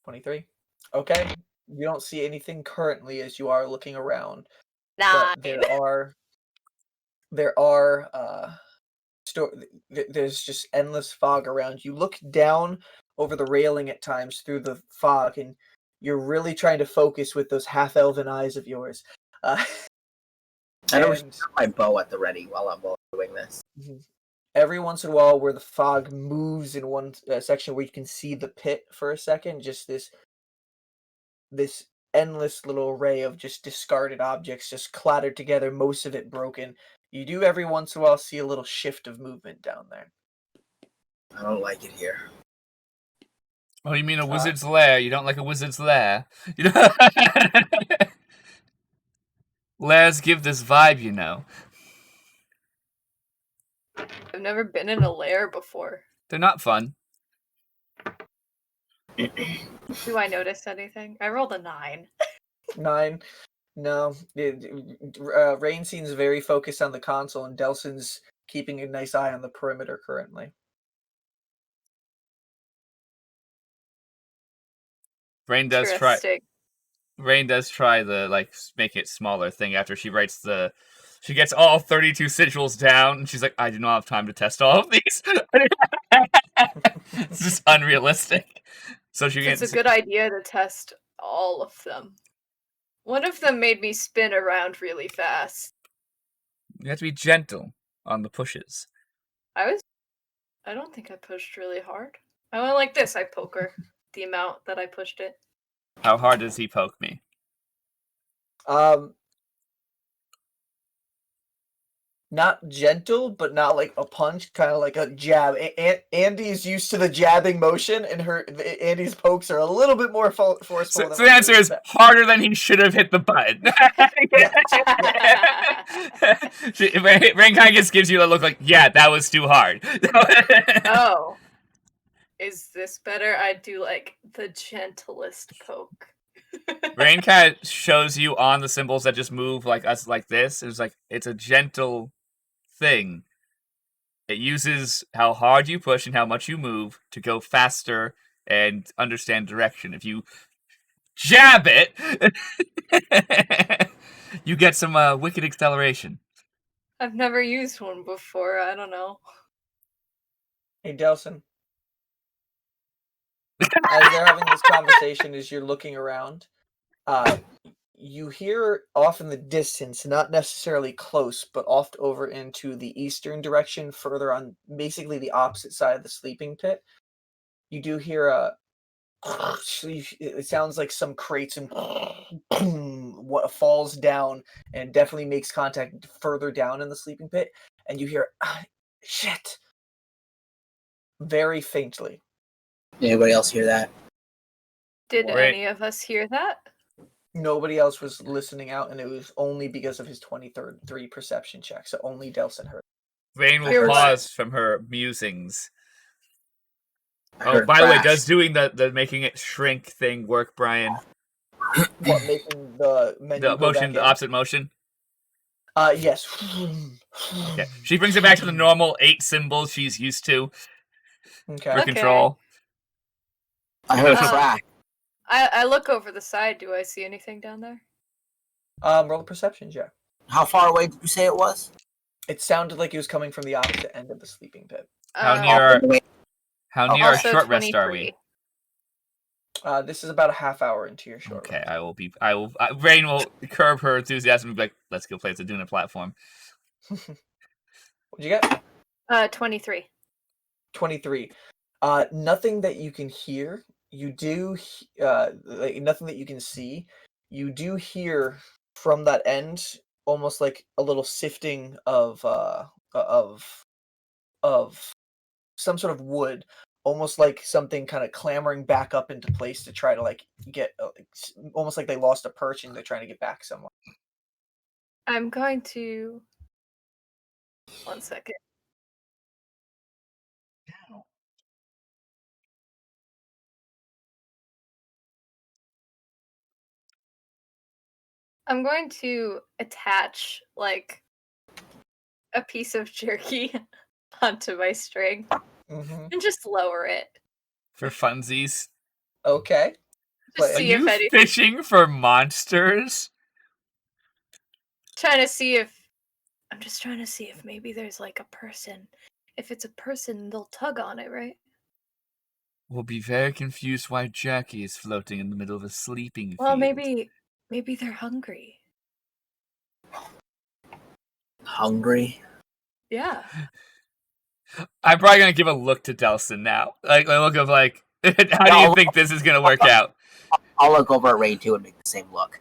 S2: 23. Okay. You don't see anything currently as you are looking around.
S3: Nah.
S2: But there's just endless fog around. You look down over the railing at times through the fog, and you're really trying to focus with those half-elven eyes of yours.
S4: I always have my bow at the ready while I'm doing this.
S2: Every once in a while, where the fog moves in one section where you can see the pit for a second, just this endless little array of just discarded objects just clattered together, most of it broken. You do every once in a while see a little shift of movement down there.
S4: I don't like it here.
S1: Oh, you mean a wizard's lair? You don't like a wizard's lair? You know? Lairs give this vibe, you know.
S3: I've never been in a lair before.
S1: They're not fun.
S3: Do I notice anything? I rolled a 9.
S2: 9. No. Rainn seems very focused on the console, and Delsin's keeping a nice eye on the perimeter currently.
S1: Rainn does try the make it smaller thing after she writes she gets all 32 sigils down, and she's like, I do not have time to test all of these. It's just unrealistic. So
S3: It's a good idea to test all of them. One of them made me spin around really fast.
S1: You have to be gentle on the pushes.
S3: I don't think I pushed really hard. I went like this. I poke her the amount that I pushed it.
S1: How hard does he poke me?
S2: Not gentle, but not like a punch, kind of like a jab. Andy's used to the jabbing motion, and Andy's pokes are a little bit more forceful.
S1: So the answer is harder than he should have hit the button. Rainn kind of just gives you a look like, yeah, that was too hard.
S3: Oh. Is this better? I do like the gentlest poke.
S1: Rainn kind of shows you on the symbols that just move like us like this. It's a gentle thing. It uses how hard you push and how much you move to go faster and understand direction. If you jab it, you get some wicked acceleration.
S3: I've never used one before. I don't know.
S2: Hey, Delsin. As they're having this conversation, as you're looking around, you hear off in the distance, not necessarily close, but off over into the eastern direction, further on basically the opposite side of the sleeping pit. You do hear it sounds like some crates and what falls down and definitely makes contact further down in the sleeping pit, and you hear shit very faintly.
S4: Anybody else hear that?
S3: Did any of us hear that?
S2: Nobody else was listening out, and it was only because of his 23 perception check, so only Delsin heard.
S1: Rainn will pause from her musings. Oh, by the way, does doing the making it shrink thing work, Brian?
S2: What, making the menu
S1: motion, the opposite motion?
S2: Yes.
S1: Okay. She brings it back to the normal 8 symbols she's used to for control.
S4: I heard a crack.
S3: I look over the side. Do I see anything down there?
S2: Roll a perception check.
S4: How far away did you say it was?
S2: It sounded like it was coming from the opposite end of the sleeping pit.
S1: How near our short rest are we?
S2: This is about a half hour into your short rest.
S1: Rainn will curb her enthusiasm and be like, let's go play the Duna platform.
S2: What'd you get?
S3: 23.
S2: 23. Nothing that you can hear. You do, nothing that you can see. You do hear from that end almost like a little sifting of some sort of wood, almost like something kind of clambering back up into place to try to get, almost like they lost a perch and they're trying to get back somewhere.
S3: I'm going to. 1 second. I'm going to attach a piece of jerky onto my string and just lower it
S1: for funsies.
S2: Okay.
S1: Are you fishing for monsters?
S3: I'm just trying to see if maybe there's a person. If it's a person, they'll tug on it, right?
S1: We'll be very confused why Jackie is floating in the middle of a sleeping field.
S3: Well, maybe they're hungry.
S4: Hungry?
S3: Yeah.
S1: I'm probably gonna give a look to Delsin now. A look of how do you think this is gonna work out?
S4: I'll look over at Rainn too and make the same look.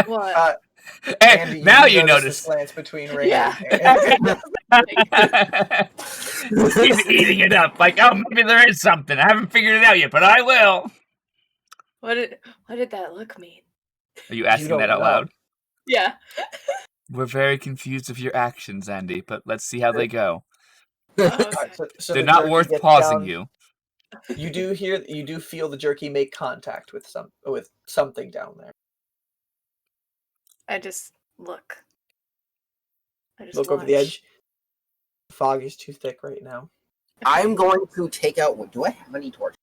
S3: What?
S2: Andy,
S1: now you notice
S2: the glance between Rainn
S1: He's eating it up. Maybe there is something. I haven't figured it out yet, but I will.
S3: What did that look mean?
S1: Are you asking that out loud?
S3: Yeah.
S1: We're very confused of your actions, Andy, but let's see how they go.
S3: Okay.
S2: So
S1: they're not worth pausing you.
S2: You do feel the jerky make contact with something down there.
S3: I just look. I just
S2: Look over the edge. The fog is too thick right now.
S4: I'm going to take out. Do I have any torches?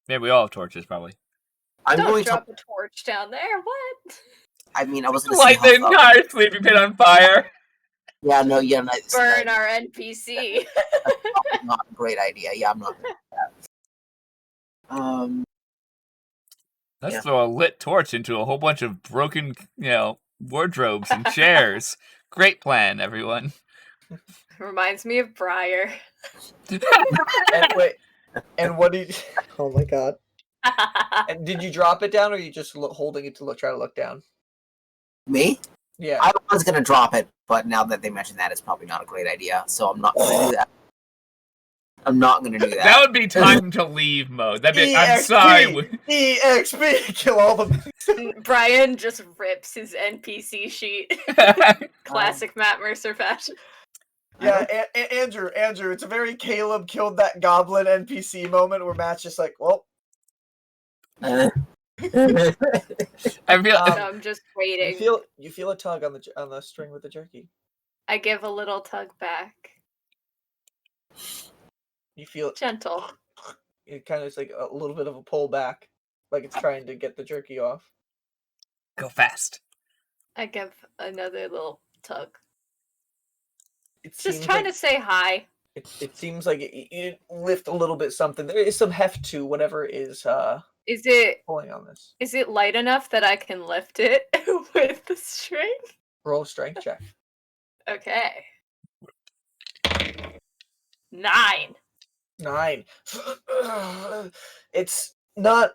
S1: Yeah, we all have torches, probably.
S4: I'm
S3: Don't
S4: going
S3: drop
S4: to.
S3: a torch down there. What?
S4: I mean, I was going to see
S1: Light the
S4: how far.
S1: entire sleeping pit on fire.
S4: Yeah, no, yeah, no, it's
S3: Burn our NPC.
S4: not a great idea. Yeah, I'm not going to do that.
S1: Let's
S4: Yeah.
S1: throw a lit torch into a whole bunch of broken, wardrobes and chairs. Great plan, everyone.
S3: Reminds me of Briar.
S2: And wait, and what did? Oh my god! And did you drop it down, or are you just holding it to try to look down?
S4: Me?
S2: Yeah.
S4: I was going to drop it, but now that they mentioned that, it's probably not a great idea. So I'm not going to do that. I'm not going to do that.
S1: That would be time to leave mode. That'd be. I'm
S2: EXP!
S1: sorry.
S2: EXP! Kill all the.
S3: Brian just rips his NPC sheet. Classic Matt Mercer fashion.
S2: Yeah, Andrew, it's a very Caleb killed that goblin NPC moment where Matt's just like, well.
S1: I feel.
S3: I'm just waiting.
S2: You feel a tug on the string with the jerky.
S3: I give a little tug back.
S2: You feel
S3: Gentle.
S2: it kind of is like a little bit of a pull back, like it's trying to get the jerky off.
S1: Go fast.
S3: I give another little tug.
S2: It
S3: Just trying to say hi.
S2: It seems like you lift a little bit something. There is some heft to whatever is
S3: Is it
S2: pulling on this.
S3: is it light enough that I can lift it with the string?
S2: Roll a strength check.
S3: Okay. 9.
S2: 9. It's not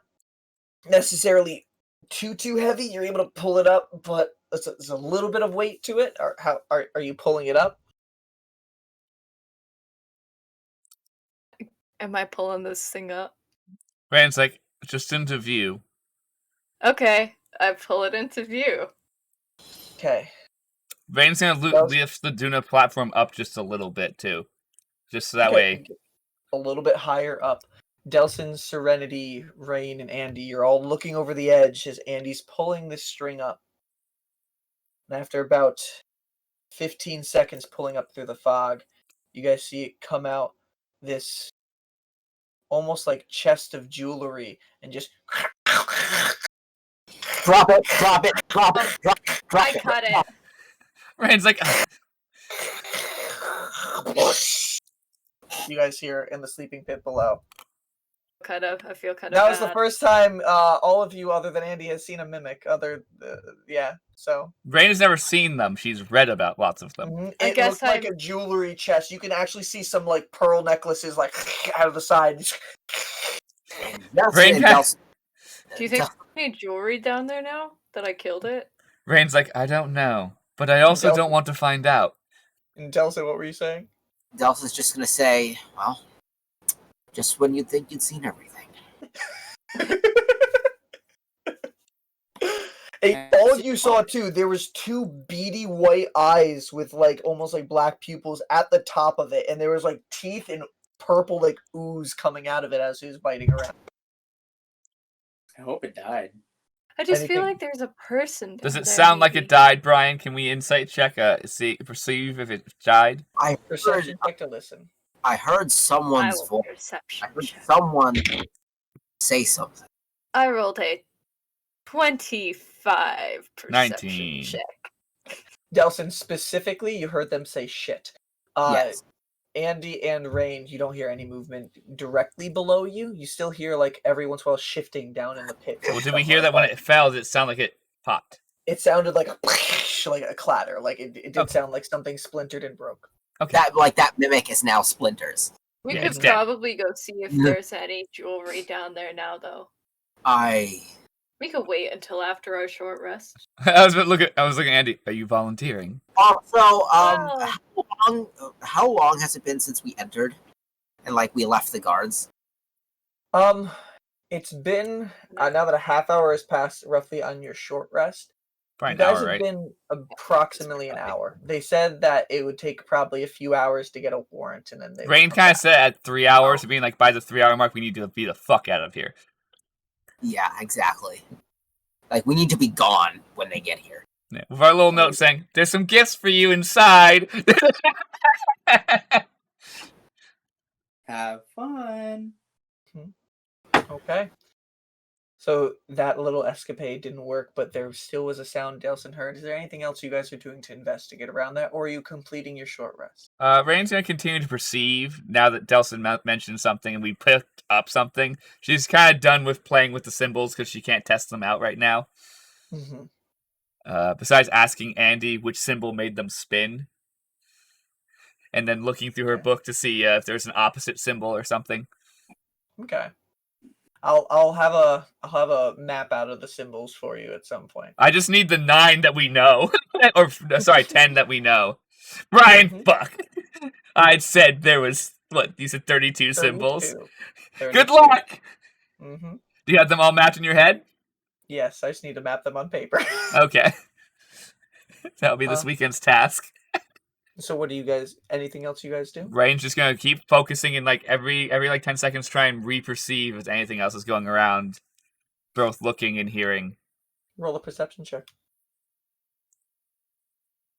S2: necessarily too heavy. You're able to pull it up, but there's a little bit of weight to it. Or how are you pulling it up?
S3: Am I pulling this thing up?
S1: Rand's like, just into view.
S3: Okay, I pull it into view.
S2: Okay.
S1: Rand's gonna lift the Duna platform up just a little bit too, just so that way.
S2: A little bit higher up. Delsin, Serenity, Rainn, and Andy, you're all looking over the edge as Andy's pulling this string up. And after about 15 seconds pulling up through the fog, you guys see it come out this almost like chest of jewelry and just
S4: Drop it.
S3: I cut it.
S1: Rand's like,
S2: you guys hear in the sleeping pit below.
S3: I feel kind of
S2: That was the
S3: bad.
S2: first time all of you other than Andy has seen a mimic. So
S1: Rain has never seen them. She's read about lots of them.
S3: I
S2: it
S3: guess
S2: looks like a jewelry chest. You can actually see some like pearl necklaces like out of the side.
S1: Rain
S4: Delsin.
S3: Do you think there's any jewelry down there now that I killed it?
S1: Rain's like, I don't know, but I also
S2: Delsin-
S1: don't want to find out.
S2: And Delsin, what were you saying?
S4: Delsin's just going to say, well, just when you'd think you'd seen everything.
S2: All of you saw too. There was 2 beady white eyes with like almost like black pupils at the top of it, and there was like teeth and purple like ooze coming out of it as he was biting around.
S5: I hope it died.
S3: I just
S2: Anything?
S3: feel like there's a person.
S1: Does
S3: down
S1: it
S3: there,
S1: sound like
S3: maybe.
S1: it died, Brian? Can we insight check? Perceive if it died?
S2: Perception check to listen.
S4: I heard
S3: I
S4: someone's
S3: will
S4: voice. I
S3: perception
S4: heard
S3: check.
S4: someone say something.
S3: I rolled a 25 perception
S1: 19.
S3: check.
S2: Delsin, specifically, you heard them say shit.
S4: Yes.
S2: Andy and Rainn, you don't hear any movement directly below you. You still hear like every once in a while shifting down in the pit.
S1: Well, did we hear that when it fell? Did it sound like it popped?
S2: It sounded like a clatter. Like it did
S1: Okay.
S2: sound like something splintered and broke.
S1: Okay.
S4: That mimic is now splinters.
S3: We
S1: Yeah,
S3: could
S1: it's dead.
S3: probably go see if there's any jewelry down there now, though. We could wait until after our short rest.
S1: I was looking at Andy. Are you volunteering?
S4: Also,
S3: Well-
S4: how long has it been since we entered and like we left the guards?
S2: It's been now that a half hour has passed roughly on your short rest.
S1: Probably
S2: You
S1: an
S2: guys
S1: hour,
S2: have
S1: right?
S2: been approximately an hour. They said that it would take probably a few hours to get a warrant, and then they.
S1: Rain kind of said at 3 hours, being like by the 3 hour mark, we need to be the fuck out of here.
S4: Yeah, exactly. Like we need to be gone when they get here.
S1: Yeah, with our little note saying, "There's some gifts for you inside."
S5: Have fun.
S2: Okay. So that little escapade didn't work, but there still was a sound Delsin heard. Is there anything else you guys are doing to investigate around that, or are you completing your short rest?
S1: Rainn's gonna continue to perceive now that Delsin mentioned something and we picked up something. She's kind of done with playing with the symbols because she can't test them out right now. Besides asking Andy which symbol made them spin, and then looking through her book to see if there's an opposite symbol or something.
S2: Okay. I'll have a map out of the symbols for you at some point.
S1: I just need the 9 that we know, or sorry, 10 that we know. Brian, fuck. I said there was what? You said 32 symbols.
S2: 32.
S1: Good luck.
S2: Mm-hmm.
S1: Do you have them all mapped in your head?
S2: Yes, I just need to map them on paper.
S1: Okay. That'll be this weekend's task.
S2: So what do you guys, anything else you guys do?
S1: Rainn's just gonna keep focusing and like every 10 seconds try and re-perceive if anything else is going around. Both looking and hearing.
S2: Roll a perception check.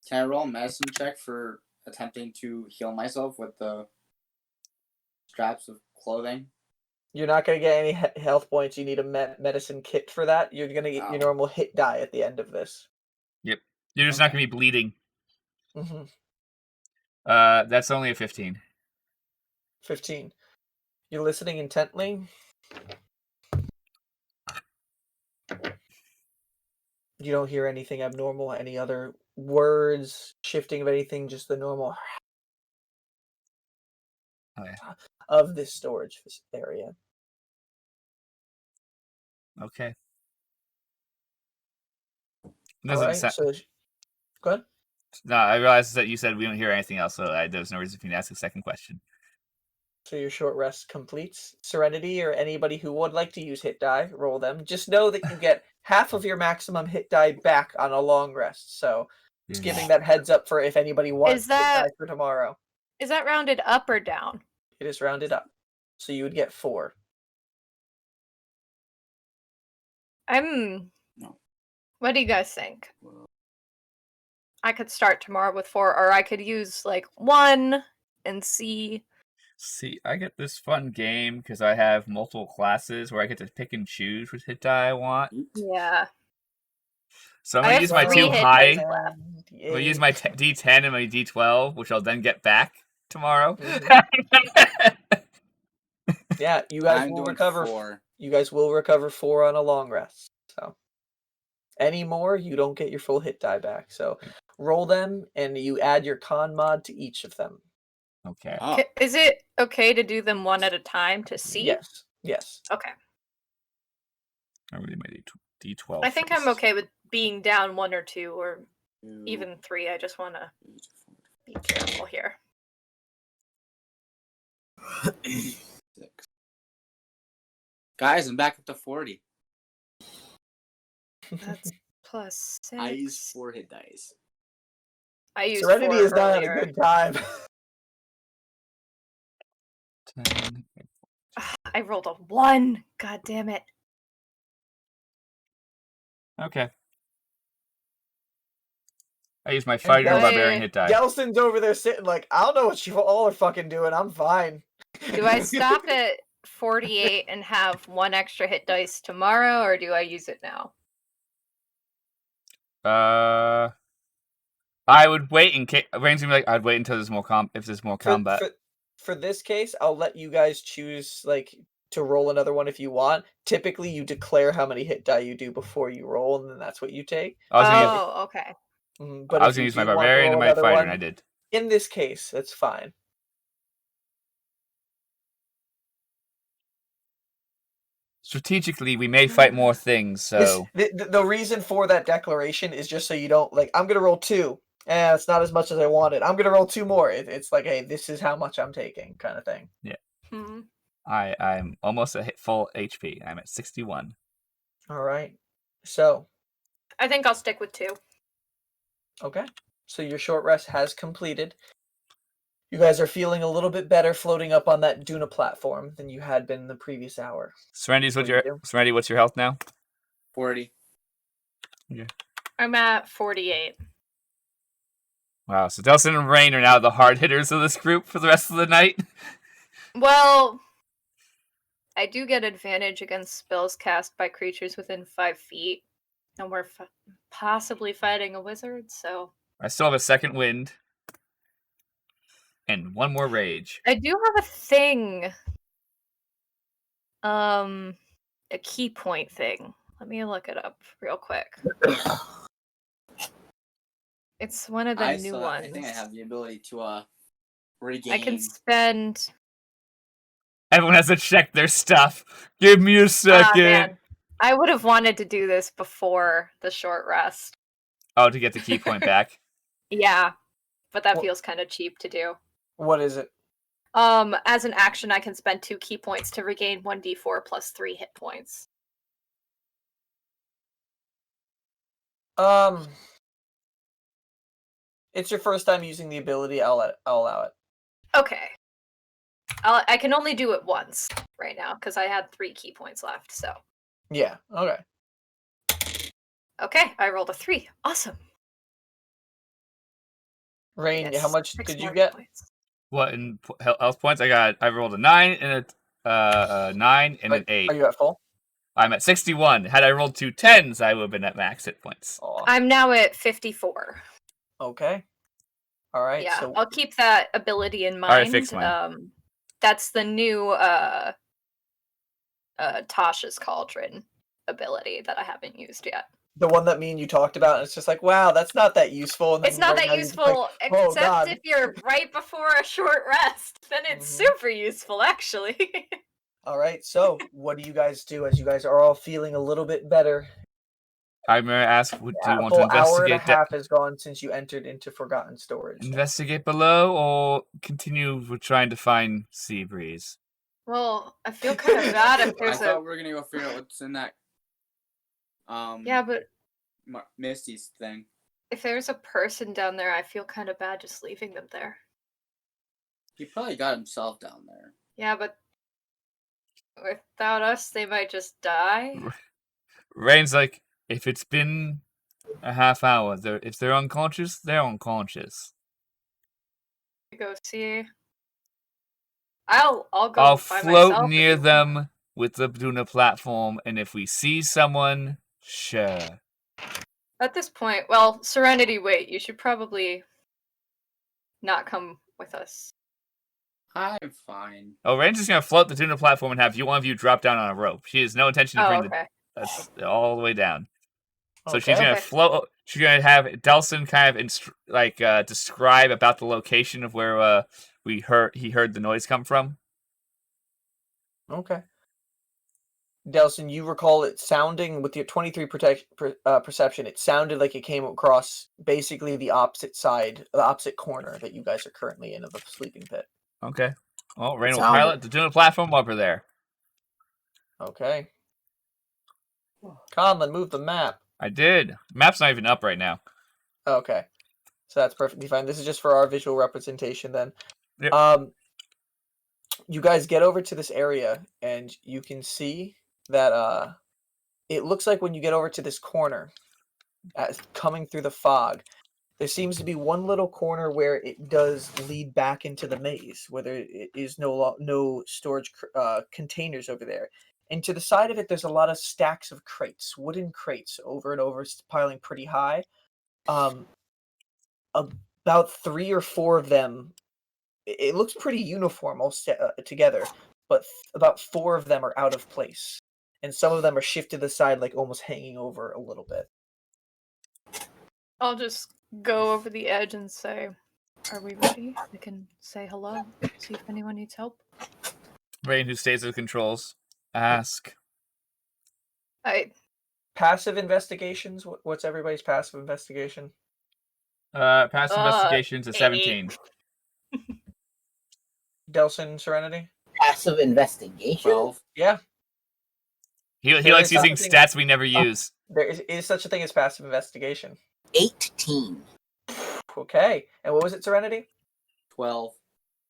S5: Can I roll a medicine check for attempting to heal myself with the straps of clothing?
S2: You're not going to get any health points. You need a medicine kit for that. You're going to get your normal hit die at the end of this.
S1: Yep. You're just not gonna be bleeding.
S2: Mm-hmm.
S1: That's only a 15.
S2: 15. You're listening intently. You don't hear anything abnormal, any other words, shifting of anything, just the normal of this storage area.
S1: Okay.
S2: All right, so go ahead.
S1: No, I realized that you said we don't hear anything else, so there's no reason for you to ask a second question.
S2: So your short rest completes. Serenity or anybody who would like to use hit die, roll them. Just know that you get half of your maximum hit die back on a long rest. So just giving that heads up for if anybody wants hit die for tomorrow.
S3: Is that rounded up or down?
S2: It is rounded up. So you would get 4.
S3: What do you guys think? I could start tomorrow with 4, or I could use like 1 and see.
S1: See, I get this fun game because I have multiple classes where I get to pick and choose which hit die I want.
S3: Yeah.
S1: So I'm gonna use my 2 high. I'm gonna use my D10 and my D12, which I'll then get back tomorrow.
S2: Yeah, you guys will recover 4. You guys will recover 4 on a long rest. So any more, you don't get your full hit die back. So roll them, and you add your con mod to each of them.
S1: Okay.
S5: Oh.
S3: Is it okay to do them one at a time to see?
S2: Yes. Yes.
S3: Okay.
S1: I really made D12.
S3: I think I'm okay with being down 1 or 2 or even 3. I just want to be careful here.
S5: 6. Guys, I'm back up to 40.
S3: That's plus 6.
S5: I used 4 hit dice.
S3: I used
S2: Serenity
S3: 4
S2: is not
S3: earlier.
S2: a good time.
S1: 10.
S3: I rolled a 1. God damn it.
S1: Okay. I use my fighter barbarian hit die.
S2: Delsin's over there sitting like, I don't know what you all are fucking doing. I'm fine.
S3: Do I stop at 48 and have 1 extra hit dice tomorrow, or do I use it now?
S1: I would wait in case Rainn's gonna be like, I'd wait until there's more combat.
S2: For this case, I'll let you guys choose like to roll another one if you want. Typically, you declare how many hit die you do before you roll, and then that's what you take.
S3: Okay.
S2: But
S1: I was gonna use my barbarian and my fighter, and I did.
S2: In this case, that's fine.
S1: Strategically, we may fight more things, so...
S2: The reason for that declaration is just so you don't, like, I'm going to roll 2. It's not as much as I wanted. I'm going to roll 2 more. It's like, hey, this is how much I'm taking, kind of thing.
S1: Yeah.
S3: Mm-hmm.
S1: I'm almost at full HP. I'm at 61.
S2: All right. So...
S3: I think I'll stick with 2.
S2: Okay. So your short rest has completed. You guys are feeling a little bit better floating up on that Duna platform than you had been in the previous hour.
S1: Serenity, what's your health now?
S5: 40.
S1: Yeah.
S3: I'm at 48.
S1: Wow, so Delsin and Rainn are now the hard hitters of this group for the rest of the night.
S3: Well, I do get advantage against spells cast by creatures within 5 feet, and we're possibly fighting a wizard, so...
S1: I still have a second wind. And one more rage.
S3: I do have a thing. A key point thing. Let me look it up real quick. It's one of the new ones.
S5: I think I have the ability to regain.
S3: I can spend...
S1: Everyone has to check their stuff. Give me a second.
S3: Man. I would have wanted to do this before the short rest.
S1: Oh, to get the key point back.
S3: Yeah, but that feels kind of cheap to do.
S2: What is it?
S3: As an action, I can spend 2 key points to regain 1d4 plus 3 hit points.
S2: It's your first time using the ability. I'll allow it.
S3: Okay. I can only do it once right now because I had 3 key points left. So.
S2: Yeah. Okay.
S3: Okay, I rolled a 3. Awesome.
S2: Rainn, how much
S3: 6
S2: did you
S3: more
S2: get?
S3: points.
S1: What in health points? I rolled a 9 and a 9 and an 8.
S2: Are you at full?
S1: I'm at 61. Had I rolled 2 10s, I would have been at max hit points.
S2: Aw.
S3: I'm now at 54.
S2: Okay. All right.
S3: Yeah,
S2: So
S3: I'll keep that ability in mind.
S1: All right, fix mine.
S3: That's the new Tasha's Cauldron ability that I haven't used yet.
S2: the one that me and you talked about, and it's just like, wow, that's not that useful. And
S3: It's
S2: then
S3: not
S2: right now
S3: that
S2: you're just
S3: useful,
S2: like, oh,
S3: except
S2: God.
S3: if you're right before a short rest. Then it's super useful, actually.
S2: All right. So what do you guys do as you guys are all feeling a little bit better?
S1: I'm gonna ask, do you
S2: A
S1: want to
S2: full hour and a
S1: investigate
S2: half has gone since you entered into Forgotten Storage.
S1: investigate below, or continue with trying to find Sea Breeze?
S3: Well, I feel kind of bad if
S5: I
S3: there's
S5: thought we were gonna go figure out what's in that.
S3: Yeah, but
S5: Misty's thing.
S3: if there's a person down there, I feel kind of bad just leaving them there.
S5: He probably got himself down there.
S3: Yeah, but without us, they might just die.
S1: Rainn's like, if it's been a half hour, if they're unconscious, they're unconscious.
S3: Go see. I'll go.
S1: I'll
S3: by
S1: float
S3: myself
S1: near
S3: if you-
S1: them with the Duna platform, and if we see someone, sure.
S3: At this point, well, Serenity, wait. You should probably not come with us.
S5: I'm fine.
S1: Oh, Rainn's just gonna float the Duna platform and have one of you drop down on a rope. She has no intention to
S3: Oh,
S1: bring
S3: okay.
S1: us all the way down. So
S2: Okay.
S1: she's gonna
S3: Okay.
S1: float. She's gonna have Delsin kind of describe about the location of where he heard the noise come from.
S2: Okay. Delsin, you recall it sounding with your 23 perception. It sounded like it came across basically the opposite side, the opposite corner that you guys are currently in of the sleeping pit.
S1: Okay. Well, Rainn will
S4: Sounded.
S1: pilot the Duna platform over there.
S2: Okay. Conlon, move the map.
S1: I did. Map's not even up right now.
S2: Okay. So that's perfectly fine. This is just for our visual representation then.
S1: Yep.
S2: You guys get over to this area and you can see that it looks like when you get over to this corner, coming through the fog, there seems to be one little corner where it does lead back into the maze, where there is no storage containers over there. And to the side of it, there's a lot of stacks of crates, wooden crates, over and over, piling pretty high. About 3 or 4 of them, it looks pretty uniform all together, but about 4 of them are out of place. And some of them are shifted to the side, like almost hanging over a little bit.
S3: I'll just go over the edge and say, "Are we ready? We can say hello. See if anyone needs help."
S1: Rainn, who stays with controls, ask.
S2: Passive investigations? What's everybody's passive investigation?
S1: Past investigations at 17.
S2: Delsin, Serenity?
S4: Passive investigation?
S5: 12.
S2: Yeah.
S1: He
S2: There
S1: likes
S2: is
S1: using
S2: something-
S1: stats we never use.
S2: There is such a thing as passive investigation.
S4: 18.
S2: Okay. And what was it, Serenity?
S5: 12.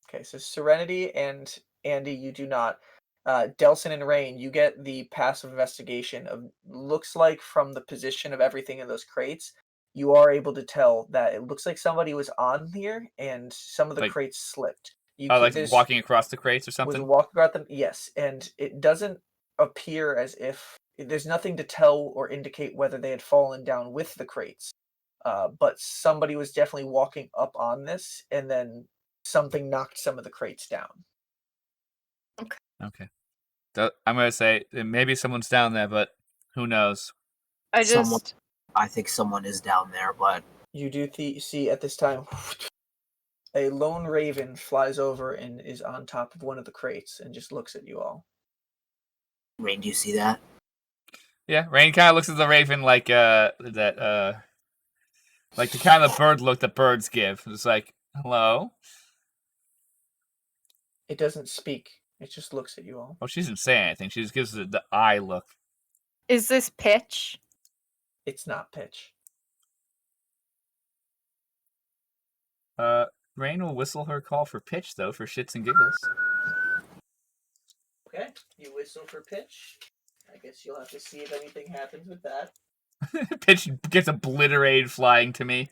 S2: Okay, so Serenity and Andy, you do not. Delsin and Rainn, you get the passive investigation of looks like from the position of everything in those crates, you are able to tell that it looks like somebody was on here and some of the
S1: Like-
S2: crates slipped.
S1: like walking across the crates or
S2: was
S1: something.
S2: walking about them, yes, and it doesn't appear as if there's nothing to tell or indicate whether they had fallen down with the crates. But somebody was definitely walking up on this, and then something knocked some of the crates down.
S1: Okay. I'm gonna say maybe someone's down there, but who knows?
S4: I think someone is down there, but
S2: You do see at this time a lone raven flies over and is on top of one of the crates and just looks at you all.
S4: Rain, do you see that?
S1: Yeah, Rainn kind of looks at the raven like like the kind of bird look that birds give. It's like, hello.
S2: It doesn't speak. It just looks at you all.
S1: Oh, she doesn't say anything. She just gives the eye look.
S3: Is this pitch?
S2: It's not pitch.
S1: Rainn will whistle her call for pitch though, for shits and giggles.
S2: Okay, you whistle for pitch. I guess you'll have to see if anything happens with that.
S1: Pitch gets obliterated flying to me.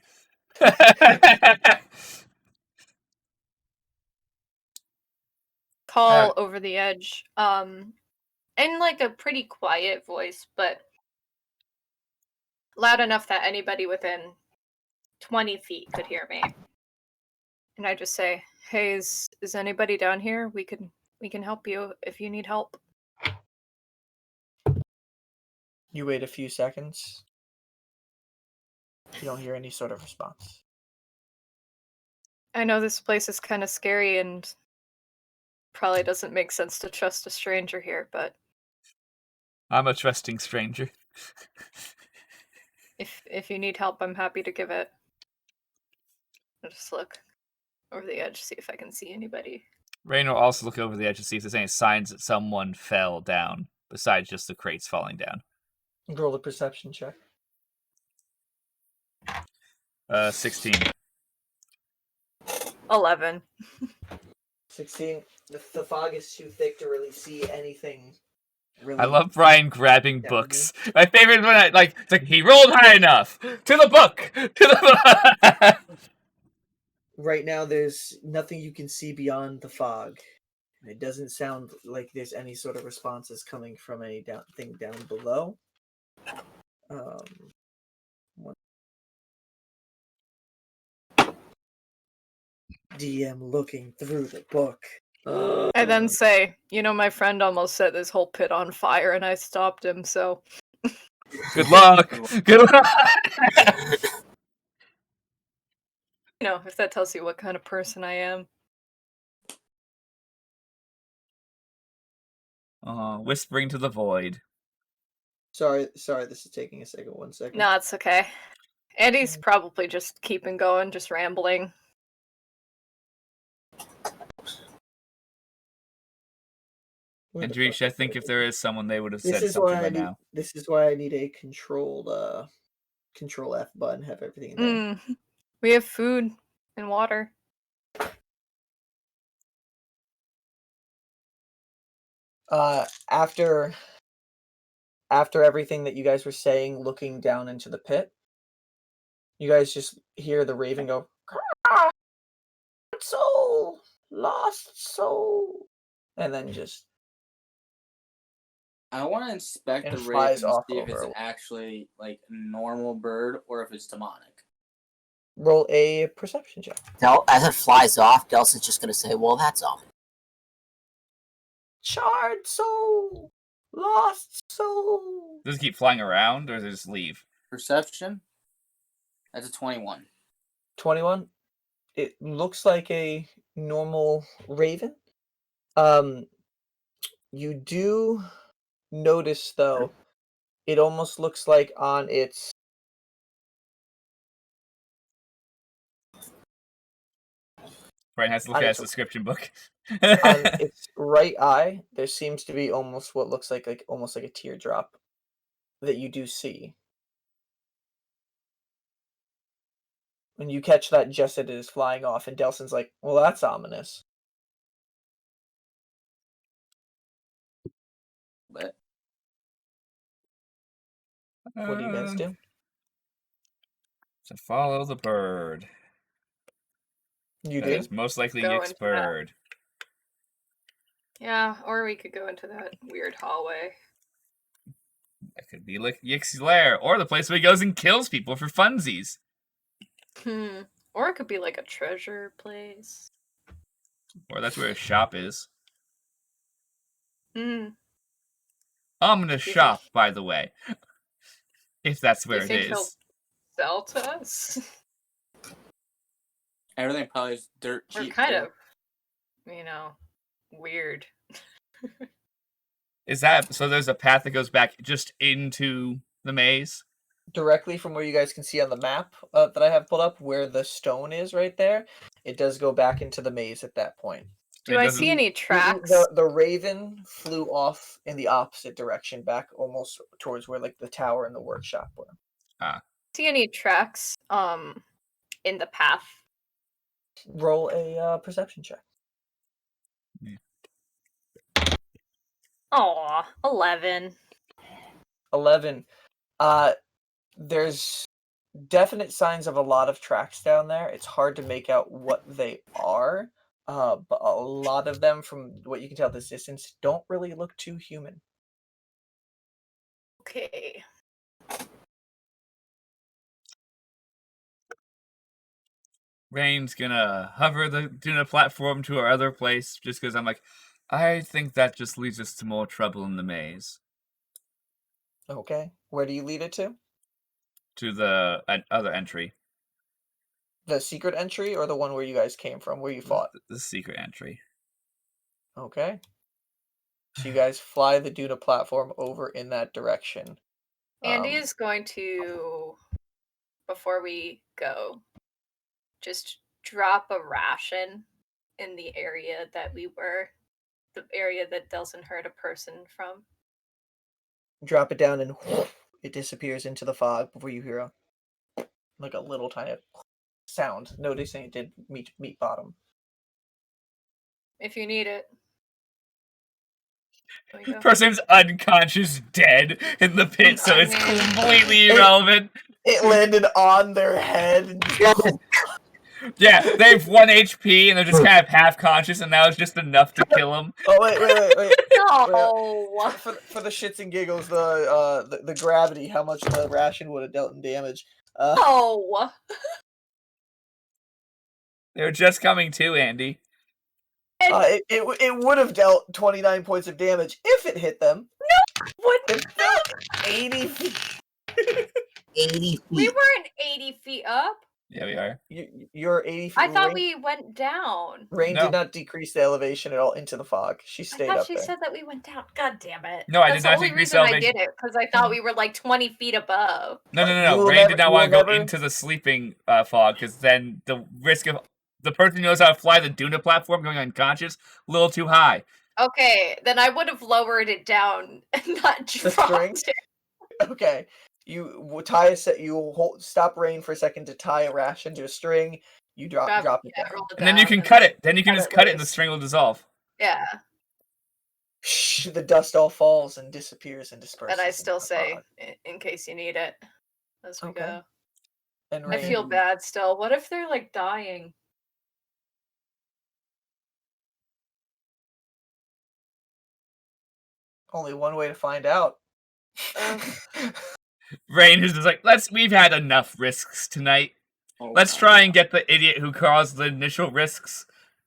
S3: Call over the edge. In like a pretty quiet voice, but loud enough that anybody within 20 feet could hear me. And I just say, "Hey, is anybody down here? We can help you if you need help."
S2: You wait a few seconds. You don't hear any sort of response.
S3: I know this place is kind of scary and probably doesn't make sense to trust a stranger here, but
S1: I'm a trusting stranger.
S3: if you need help, I'm happy to give it. I'll just look over the edge, see if I can see anybody.
S1: Rainn will also look over the edge to see if there's any signs that someone fell down, besides just the crates falling down.
S2: Roll a perception check.
S1: 16.
S3: 11.
S2: 16. The fog is too thick to really see anything. Really.
S1: I love Brian grabbing
S2: Yeah,
S1: books. My favorite one, it's like he rolled high enough to the book. To the book.
S2: Right now, there's nothing you can see beyond the fog. And it doesn't sound like there's any sort of responses coming from anything down below. DM looking through the book.
S3: I then say, my friend almost set this whole pit on fire and I stopped him, so...
S1: Good luck. Good luck.
S3: If that tells you what kind of person I am.
S1: Whispering to the void.
S2: Sorry, this is taking a second. 1 second.
S3: No, it's okay. Andy's probably just keeping going, just rambling.
S1: Andreesh, I think if there is someone, they would have said something by now.
S2: This is why I need a controlled Control F button, have everything in there.
S3: We have food and water.
S2: After everything that you guys were saying, looking down into the pit, you guys just hear the raven go, "Soul, lost soul," and then just.
S5: I want to inspect
S2: And
S5: the
S2: flies
S5: raven to
S2: off
S5: see if it's
S2: over.
S5: actually like a normal bird or if it's demonic.
S2: Roll a perception check.
S4: As it flies off, Delsin's just gonna say, "Well, that's all."
S2: Charred soul, lost soul.
S1: Does it keep flying around, or does it just leave?
S5: Perception? That's a 21.
S2: 21. It looks like a normal raven. You do notice, though, it almost looks like on its
S1: Brian has to look at his description book.
S2: on its right eye, there seems to be almost what looks like almost like a teardrop that you do see. And you catch that just as it is flying off, and Delsin's like, "Well, that's ominous."
S5: bit.
S2: What do you guys do?
S1: To follow the bird.
S2: You
S1: That
S2: do?
S1: is most likely
S3: Go
S1: Yic's
S3: into that.
S1: bird.
S3: Yeah, or we could go into that weird hallway.
S1: That could be like Yic's lair, or the place where he goes and kills people for funsies.
S3: Or it could be like a treasure place.
S1: Or that's where his shop is.
S3: Hmm.
S1: Ominous
S3: Do you
S1: shop, by the way. If that's
S3: Do
S1: where
S3: you
S1: it
S3: think he'll
S1: is.
S3: sell to us?
S5: Everything probably is dirt
S3: We're
S5: cheap.
S3: kind
S5: too.
S3: of, weird.
S1: Is that so? There's a path that goes back just into the maze.
S2: Directly from where you guys can see on the map that I have pulled up, where the stone is right there, it does go back into the maze at that point.
S3: Do I see any tracks?
S2: The raven flew off in the opposite direction, back almost towards where like the tower and the workshop were.
S3: See any tracks in the path?
S2: Roll a perception check.
S3: Aw, 11.
S2: 11. There's definite signs of a lot of tracks down there. It's hard to make out what they are, but a lot of them, from what you can tell at this distance, don't really look too human.
S3: Okay.
S1: Rainn's gonna hover the Duna platform to our other place, just because I'm like, I think that just leads us to more trouble in the maze.
S2: Okay, where do you lead it to?
S1: To the other entry.
S2: The secret entry, or the one where you guys came from, where you fought?
S1: The secret entry.
S2: Okay. So you guys fly the Duna platform over in that direction.
S3: Andy is going to, before we go, just drop a ration in the area that we were, the area that Delsin heard a person from.
S2: Drop it down and it disappears into the fog before you hear a little tiny sound, noticing it did meet bottom.
S3: If you need it. There we go.
S1: Person's unconscious, dead in the pit, so it's completely irrelevant.
S2: It landed on their head.
S1: Yeah, they have 1 HP and they're just kind of half conscious, and that was just enough to kill them.
S2: Oh wait.
S3: No.
S2: For the shits and giggles, the gravity, how much the ration would have dealt in damage.
S3: No.
S1: They were just coming to, Andy.
S2: It would have dealt 29 points of damage if it hit them.
S3: No. What?
S2: It fell 80 feet.
S4: 80 feet.
S3: We weren't 80 feet up.
S1: Yeah, we are.
S2: You're 80 feet.
S3: I thought we went down.
S2: Rainn
S1: No.
S2: did not decrease the elevation at all into the fog. She stayed
S3: I thought
S2: up
S3: she
S2: there.
S3: said that we went down. God damn it.
S1: No, I did
S3: That's
S1: not
S3: the only
S1: decrease
S3: reason I
S1: elevation.
S3: did it, because I thought we were like 20 feet above.
S1: No.
S2: You will
S1: Rainn did not
S2: you
S1: want to
S2: will
S1: go
S2: never-
S1: into the sleeping fog, because then the risk of the person who knows how to fly the Duna platform going unconscious, a little too high.
S3: Okay, then I would have lowered it down and not
S2: The
S3: dropped
S2: string?
S3: it.
S2: Okay. You will tie a set. You will stop Rainn for a second to tie a ration to a string. You drop it down.
S3: roll it
S1: And then you
S3: down,
S1: can
S3: and
S1: cut it. Then you can
S3: cut
S1: just
S3: it
S1: cut it and the
S3: loose.
S1: string will dissolve.
S3: Yeah,
S2: Shh, the dust all falls and disappears and disperses.
S3: but I
S2: into
S3: still
S2: the
S3: say,
S2: fog.
S3: in case you need it, as we
S2: Okay.
S3: go.
S2: And
S3: I feel
S2: Rainn,
S3: bad still. What if they're like dying?
S2: only one way to find out.
S1: Rainn is just like, we've had enough risks tonight.
S5: Oh,
S1: Let's
S5: God.
S1: try and get the idiot who caused the initial risks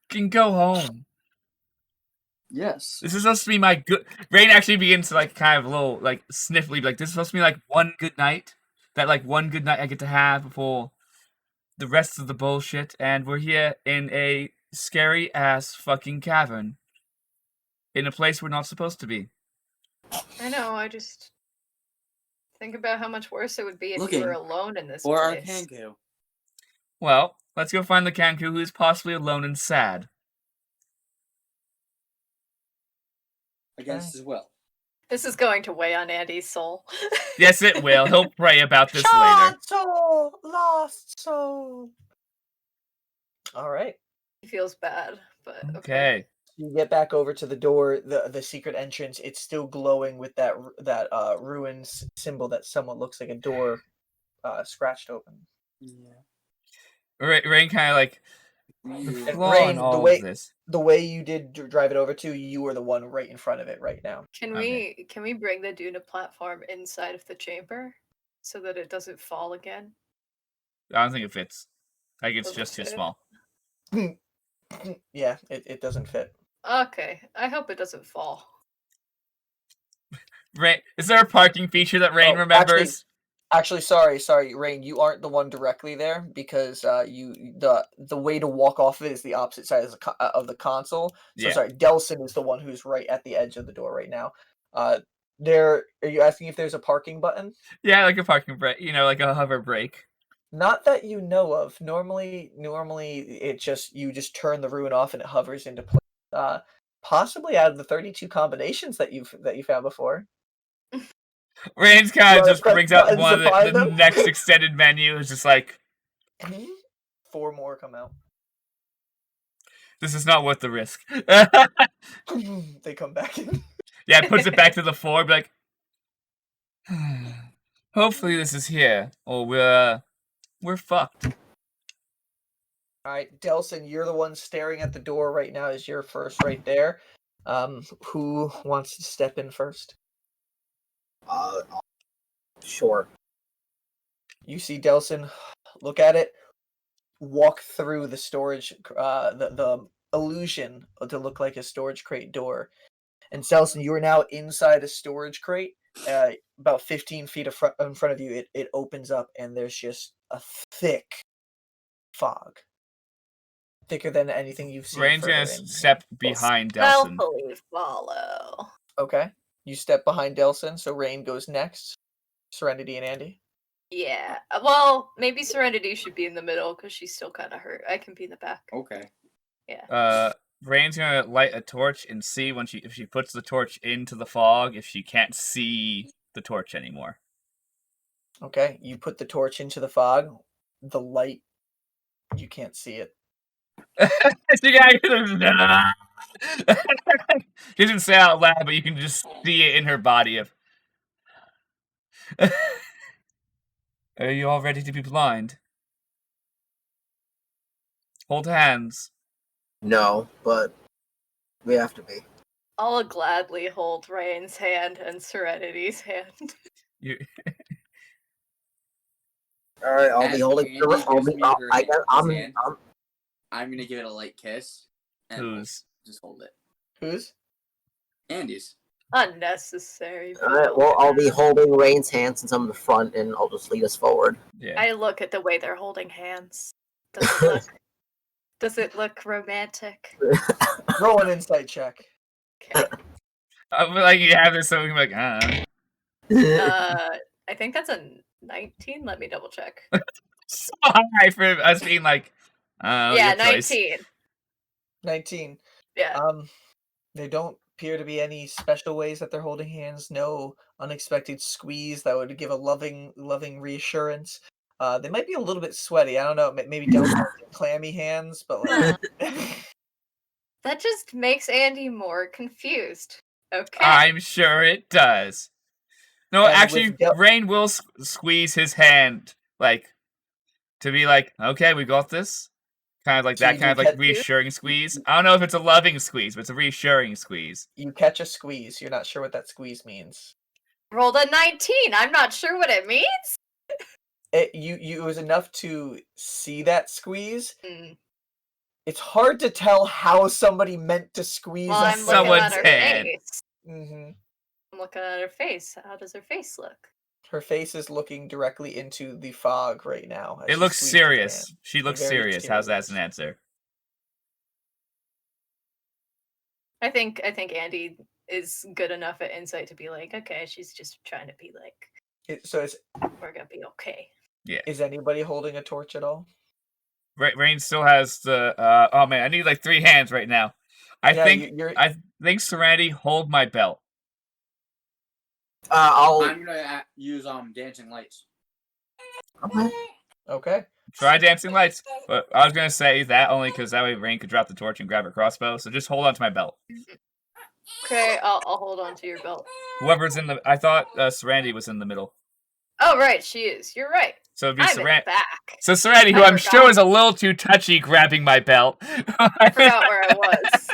S1: can go home.
S5: Yes.
S1: This is supposed to be my good. Rainn actually begins to like kind of a little like sniffly, like this is supposed to be like one good night. That like one good night I get to have before the rest of the bullshit, and we're here in a scary ass fucking cavern. In a place we're not supposed to be.
S3: I know, I just think about how much worse it would be if
S5: Looking
S3: you were alone in this
S5: Or our
S3: place.
S5: Kanku.
S1: Well, let's go find the Kanku who is possibly alone and sad.
S5: Against his will.
S3: This is going to weigh on Andy's soul.
S1: Yes, it will. He'll pray about this later.
S2: Shot soul, lost soul. All right.
S3: He feels bad, but okay.
S1: Okay.
S2: You get back over to the door, the secret entrance. It's still glowing with that ruined symbol that somewhat looks like a door scratched open.
S5: Yeah.
S1: Rainn kind of like the
S5: Weird.
S1: flaw in
S2: Rainn,
S1: all of this.
S2: the way you did drive it over to, you were the one right in front of it right now.
S3: Can
S1: Okay.
S3: we bring the Duna platform inside of the chamber so that it doesn't fall again?
S1: I don't think it fits. I think it's
S3: Doesn't
S1: just too
S3: fit?
S1: small.
S2: Yeah, it doesn't fit.
S3: Okay, I hope it doesn't fall.
S1: Rainn, is there a parking feature that Rainn
S2: Oh,
S1: remembers?
S2: Actually, sorry, Rainn, you aren't the one directly there because the way to walk off of it is the opposite side of the console. So
S1: Yeah.
S2: sorry, Delsin is the one who's right at the edge of the door right now. Are you asking if there's a parking button?
S1: Yeah, like a parking brake. Like a hover brake.
S2: Not that you know of. Normally it you just turn the ruin off and it hovers into place. Possibly out of the 32 combinations that you found before.
S1: Rainn's kind of
S2: Wanna
S1: just
S2: press
S1: brings up
S2: buttons
S1: one
S2: to
S1: of
S2: find
S1: the
S2: them?
S1: next extended menu. Is just like,
S2: 4 more come out.
S1: this is not worth the risk.
S2: They come back in.
S1: Yeah, puts it back to the floor. Be like, hopefully this is here, or we're fucked.
S2: All right, Delsin, you're the one staring at the door right now. Is your first right there? Who wants to step in first?
S4: Sure.
S2: You see Delsin, look at it, walk through the storage, the illusion to look like a storage crate door. And Delsin, you are now inside a storage crate. About 15 feet in front of you, it opens up, and there's just a thick fog. Thicker than anything you've seen.
S1: Rainn's gonna step behind Delsin.
S3: Stealthily follow.
S2: Okay. You step behind Delsin, so Rainn goes next. Serenity and Andy.
S3: Yeah. Well, maybe Serenity should be in the middle because she's still kind of hurt. I can be in the back.
S5: Okay.
S3: Yeah.
S1: Rainn's gonna light a torch and see if she puts the torch into the fog, if she can't see the torch anymore.
S2: Okay. You put the torch into the fog. The light, you can't see it.
S1: She doesn't say out loud, but you can just see it in her body. Are you all ready to be blind? Hold hands.
S4: No, but we have to be.
S3: I'll gladly hold Rainn's hand and Serenity's hand.
S4: All right, I'll
S5: As
S4: be holding.
S5: Andy
S4: I'll
S5: gives
S4: be.
S5: me
S4: I'll,
S5: her
S4: I
S5: hand-
S4: guess
S5: his
S4: I'm.
S5: hand, I'm gonna give it a light kiss. And
S1: Who's?
S5: just hold it.
S2: Whose?
S5: Andy's.
S3: Unnecessary.
S4: All right. Well, I'll be holding Rainn's hand since I'm in the front, and I'll just lead us forward.
S1: Yeah.
S3: I look at the way they're holding hands. Does it look romantic?
S2: Roll an insight check.
S3: Okay.
S1: I feel like you have this, so we can be like,
S3: I think that's a 19. Let me double check.
S1: so high for us being like,
S3: Yeah,
S1: your choice.
S3: 19.
S2: 19.
S3: Yeah.
S2: There don't appear to be any special ways that they're holding hands. No unexpected squeeze that would give a loving reassurance. They might be a little bit sweaty. I don't know. Maybe delicate, clammy hands, but like.
S3: That just makes Andy more confused. Okay.
S1: I'm sure it does. No,
S2: And
S1: actually,
S2: with
S1: Rainn will squeeze his hand, like, to be like, okay, we got this. Kind of like
S2: So
S1: that
S2: you
S1: kind of
S2: do
S1: like
S2: catch-
S1: reassuring squeeze. I don't know if it's a loving squeeze, but it's a reassuring squeeze.
S2: You catch a squeeze. You're not sure what that squeeze means.
S3: Rolled a 19. I'm not sure what it means.
S2: It was enough to see that squeeze.
S3: Mm.
S2: It's hard to tell how somebody meant to squeeze
S3: Well,
S2: a
S3: I'm looking
S1: Someone's
S3: at her
S1: hand.
S3: face.
S2: Mm-hmm.
S3: I'm looking at her face. How does her face look?
S2: Her face is looking directly into the fog right now. as
S1: It
S2: she
S1: looks
S2: squeezes her
S1: serious.
S2: hand.
S1: She looks
S2: Very
S1: serious. How's that as an
S2: serious.
S1: answer?
S3: I think Andy is good enough at insight to be like, okay, she's just trying to be like,
S2: So
S3: we're gonna be okay.
S2: is anybody holding a torch at all?
S1: Rainn still has the. Oh man, I need like 3 hands right now. I think Serenity, hold my belt.
S4: I'll.
S5: I'm gonna use dancing lights.
S4: Okay.
S2: Okay.
S1: Try dancing lights. But I was gonna say that only because that way Rainn could drop the torch and grab her crossbow. So just hold on to my belt.
S3: Okay, I'll hold on to your belt.
S1: Whoever's in the, I thought Serenity was in the middle.
S3: Oh, right, she is. You're right.
S1: So it'd be
S3: I'm in
S1: Serenity.
S3: the back.
S1: So Serenity, who
S3: I
S1: I'm sure
S3: forgot.
S1: is a little too touchy grabbing my belt.
S3: I forgot where I was.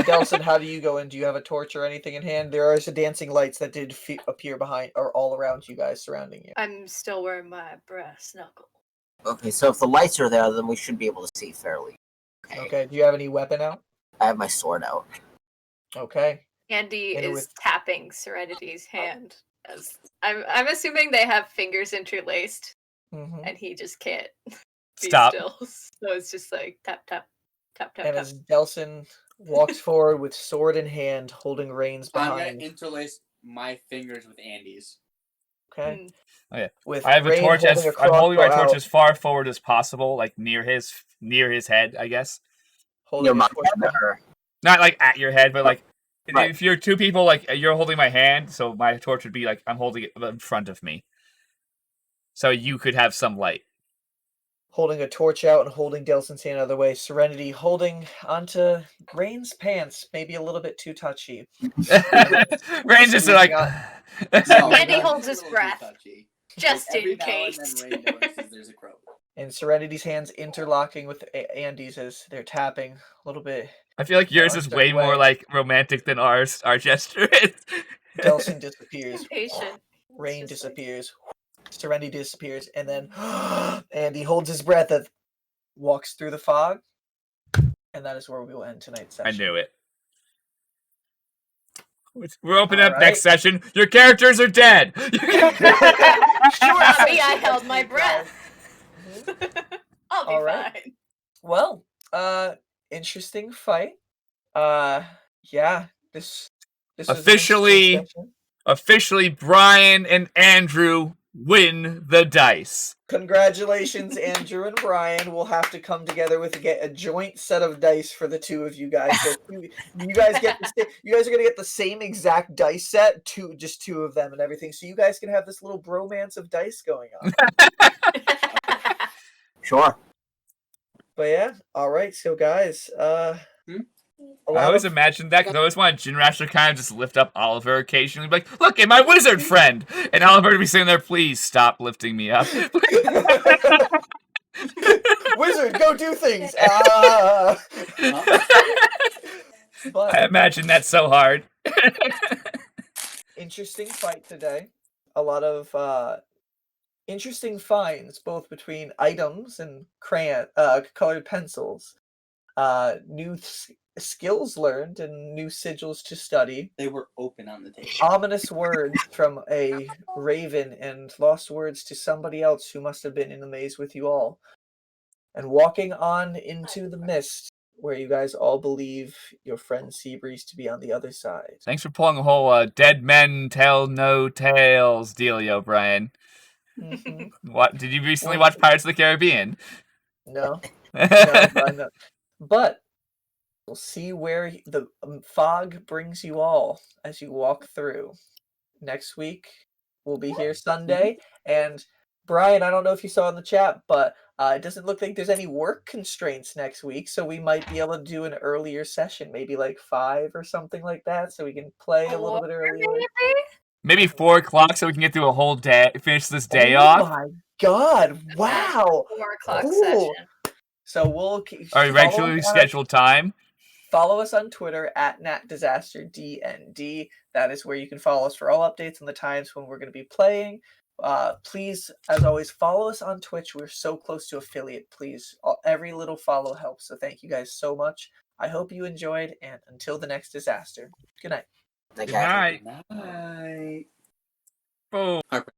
S2: Delsin, how do you go in? Do you have a torch or anything in hand? There are some dancing lights that did appear behind or all around you guys, surrounding you.
S3: I'm still wearing my brass knuckle.
S4: Okay, so if the lights are there, then we should be able to see fairly.
S2: Okay. Do you have any weapon out?
S4: I have my sword out.
S2: Okay.
S3: Andy
S2: And
S3: is
S2: with-
S3: tapping Serenity's hand. As I'm assuming they have fingers interlaced,
S2: Mm-hmm.
S3: and he just can't be
S1: Stop.
S3: still. So it's just like tap tap tap tap
S2: And
S3: tap.
S2: as Delsin walks forward with sword in hand, holding reins
S5: I'm
S2: behind.
S5: gonna interlace my fingers with Andy's.
S2: Okay.
S3: Mm.
S1: Oh, yeah.
S2: With
S1: I have a
S2: Rainn
S1: torch.
S2: holding
S1: I'm holding my
S2: crossbow
S1: torch
S2: out,
S1: as far forward as possible, like near his head, I guess.
S2: holding
S4: Near
S2: a
S4: my
S2: torch
S4: head,
S2: behind-
S4: or
S1: Not like at your head, but like
S4: Right.
S1: if you're two people, like you're holding my hand, so my torch would be like I'm holding it in front of me, so you could have some light.
S2: holding a torch out and holding Delsin's hand the other way. Serenity holding onto Rainn's pants, maybe a little bit too touchy.
S1: Rain's just like.
S5: No,
S3: Andy
S5: that's
S3: holds
S5: a
S3: his
S5: little too
S3: breath.
S5: touchy.
S3: Just
S5: Like, every
S3: in
S5: now
S3: case.
S5: And then Rainn notices there's a crow.
S2: And Serenity's hands interlocking with Andy's as they're tapping a little bit.
S1: I feel like yours is
S2: Uncertain
S1: way more
S2: way.
S1: like romantic than ours. Our gesture is.
S2: Delsin disappears.
S3: Impatient.
S2: Rainn
S3: It's just like-
S2: disappears. Serenity disappears. And then Andy holds his breath and walks through the fog. And that is where we will end tonight's
S1: I
S2: session.
S1: knew it. We're opening up
S2: All
S1: next
S2: right.
S1: session. Your characters are dead.
S3: Sure, me, I held my
S2: Guys.
S3: breath. I'll be
S2: All right.
S3: fine.
S2: Well, interesting fight. Yeah, this was an
S1: Officially-
S2: interesting session.
S1: Officially, Brian and Andrew win the dice.
S2: Congratulations, Andrew and Brian. We'll have to come together with a joint set of dice for the two of you guys. So you guys get you guys are gonna get the same exact dice set, just two of them and everything. So you guys can have this little bromance of dice going on.
S4: sure.
S2: But yeah, all right. So guys, a
S1: I
S2: lot
S1: always
S2: of
S1: imagined that because I always wanted Jinrash to kind of just lift up Oliver occasionally, be like, "Look at my wizard friend," and Oliver to be sitting there, "Please stop lifting me up."
S2: wizard, go do things. Ah. But
S1: I imagine that so hard.
S2: interesting fight today. A lot of interesting finds, both between items and colored pencils. New skills learned and new sigils to study.
S5: They were open on the table.
S2: Ominous words from a raven and lost words to somebody else who must have been in the maze with you all. And walking on into the mist where you guys all believe your friend Seabreeze to be on the other side.
S1: Thanks for pulling a whole dead men tell no tales dealio, Brian.
S2: Mhm.
S1: What did you recently watch Pirates of the Caribbean?
S2: No, Brian, no. But we'll see where the fog brings you all as you walk through. Next week, we'll be here Sunday. And Brian, I don't know if you saw in the chat, but it doesn't look like there's any work constraints next week. So we might be able to do an earlier session, maybe like 5 or something like that. So we can play a little bit earlier.
S1: Maybe 4 o'clock so we can get through a whole day, finish this day
S2: Oh
S1: off.
S2: my God. Wow.
S3: 4 o'clock
S2: Cool.
S3: session.
S2: So we'll
S1: Our regularly scheduled time.
S2: Follow us on Twitter at NatDisasterDND. That is where you can follow us for all updates on the times when we're going to be playing. Please, as always, follow us on Twitch. We're so close to affiliate. Please, every little follow helps. So thank you guys so much. I hope you enjoyed, and until the next disaster, good night.
S4: Thank
S1: Good
S4: you.
S1: night.
S5: Night.
S1: Boom.
S5: Harper.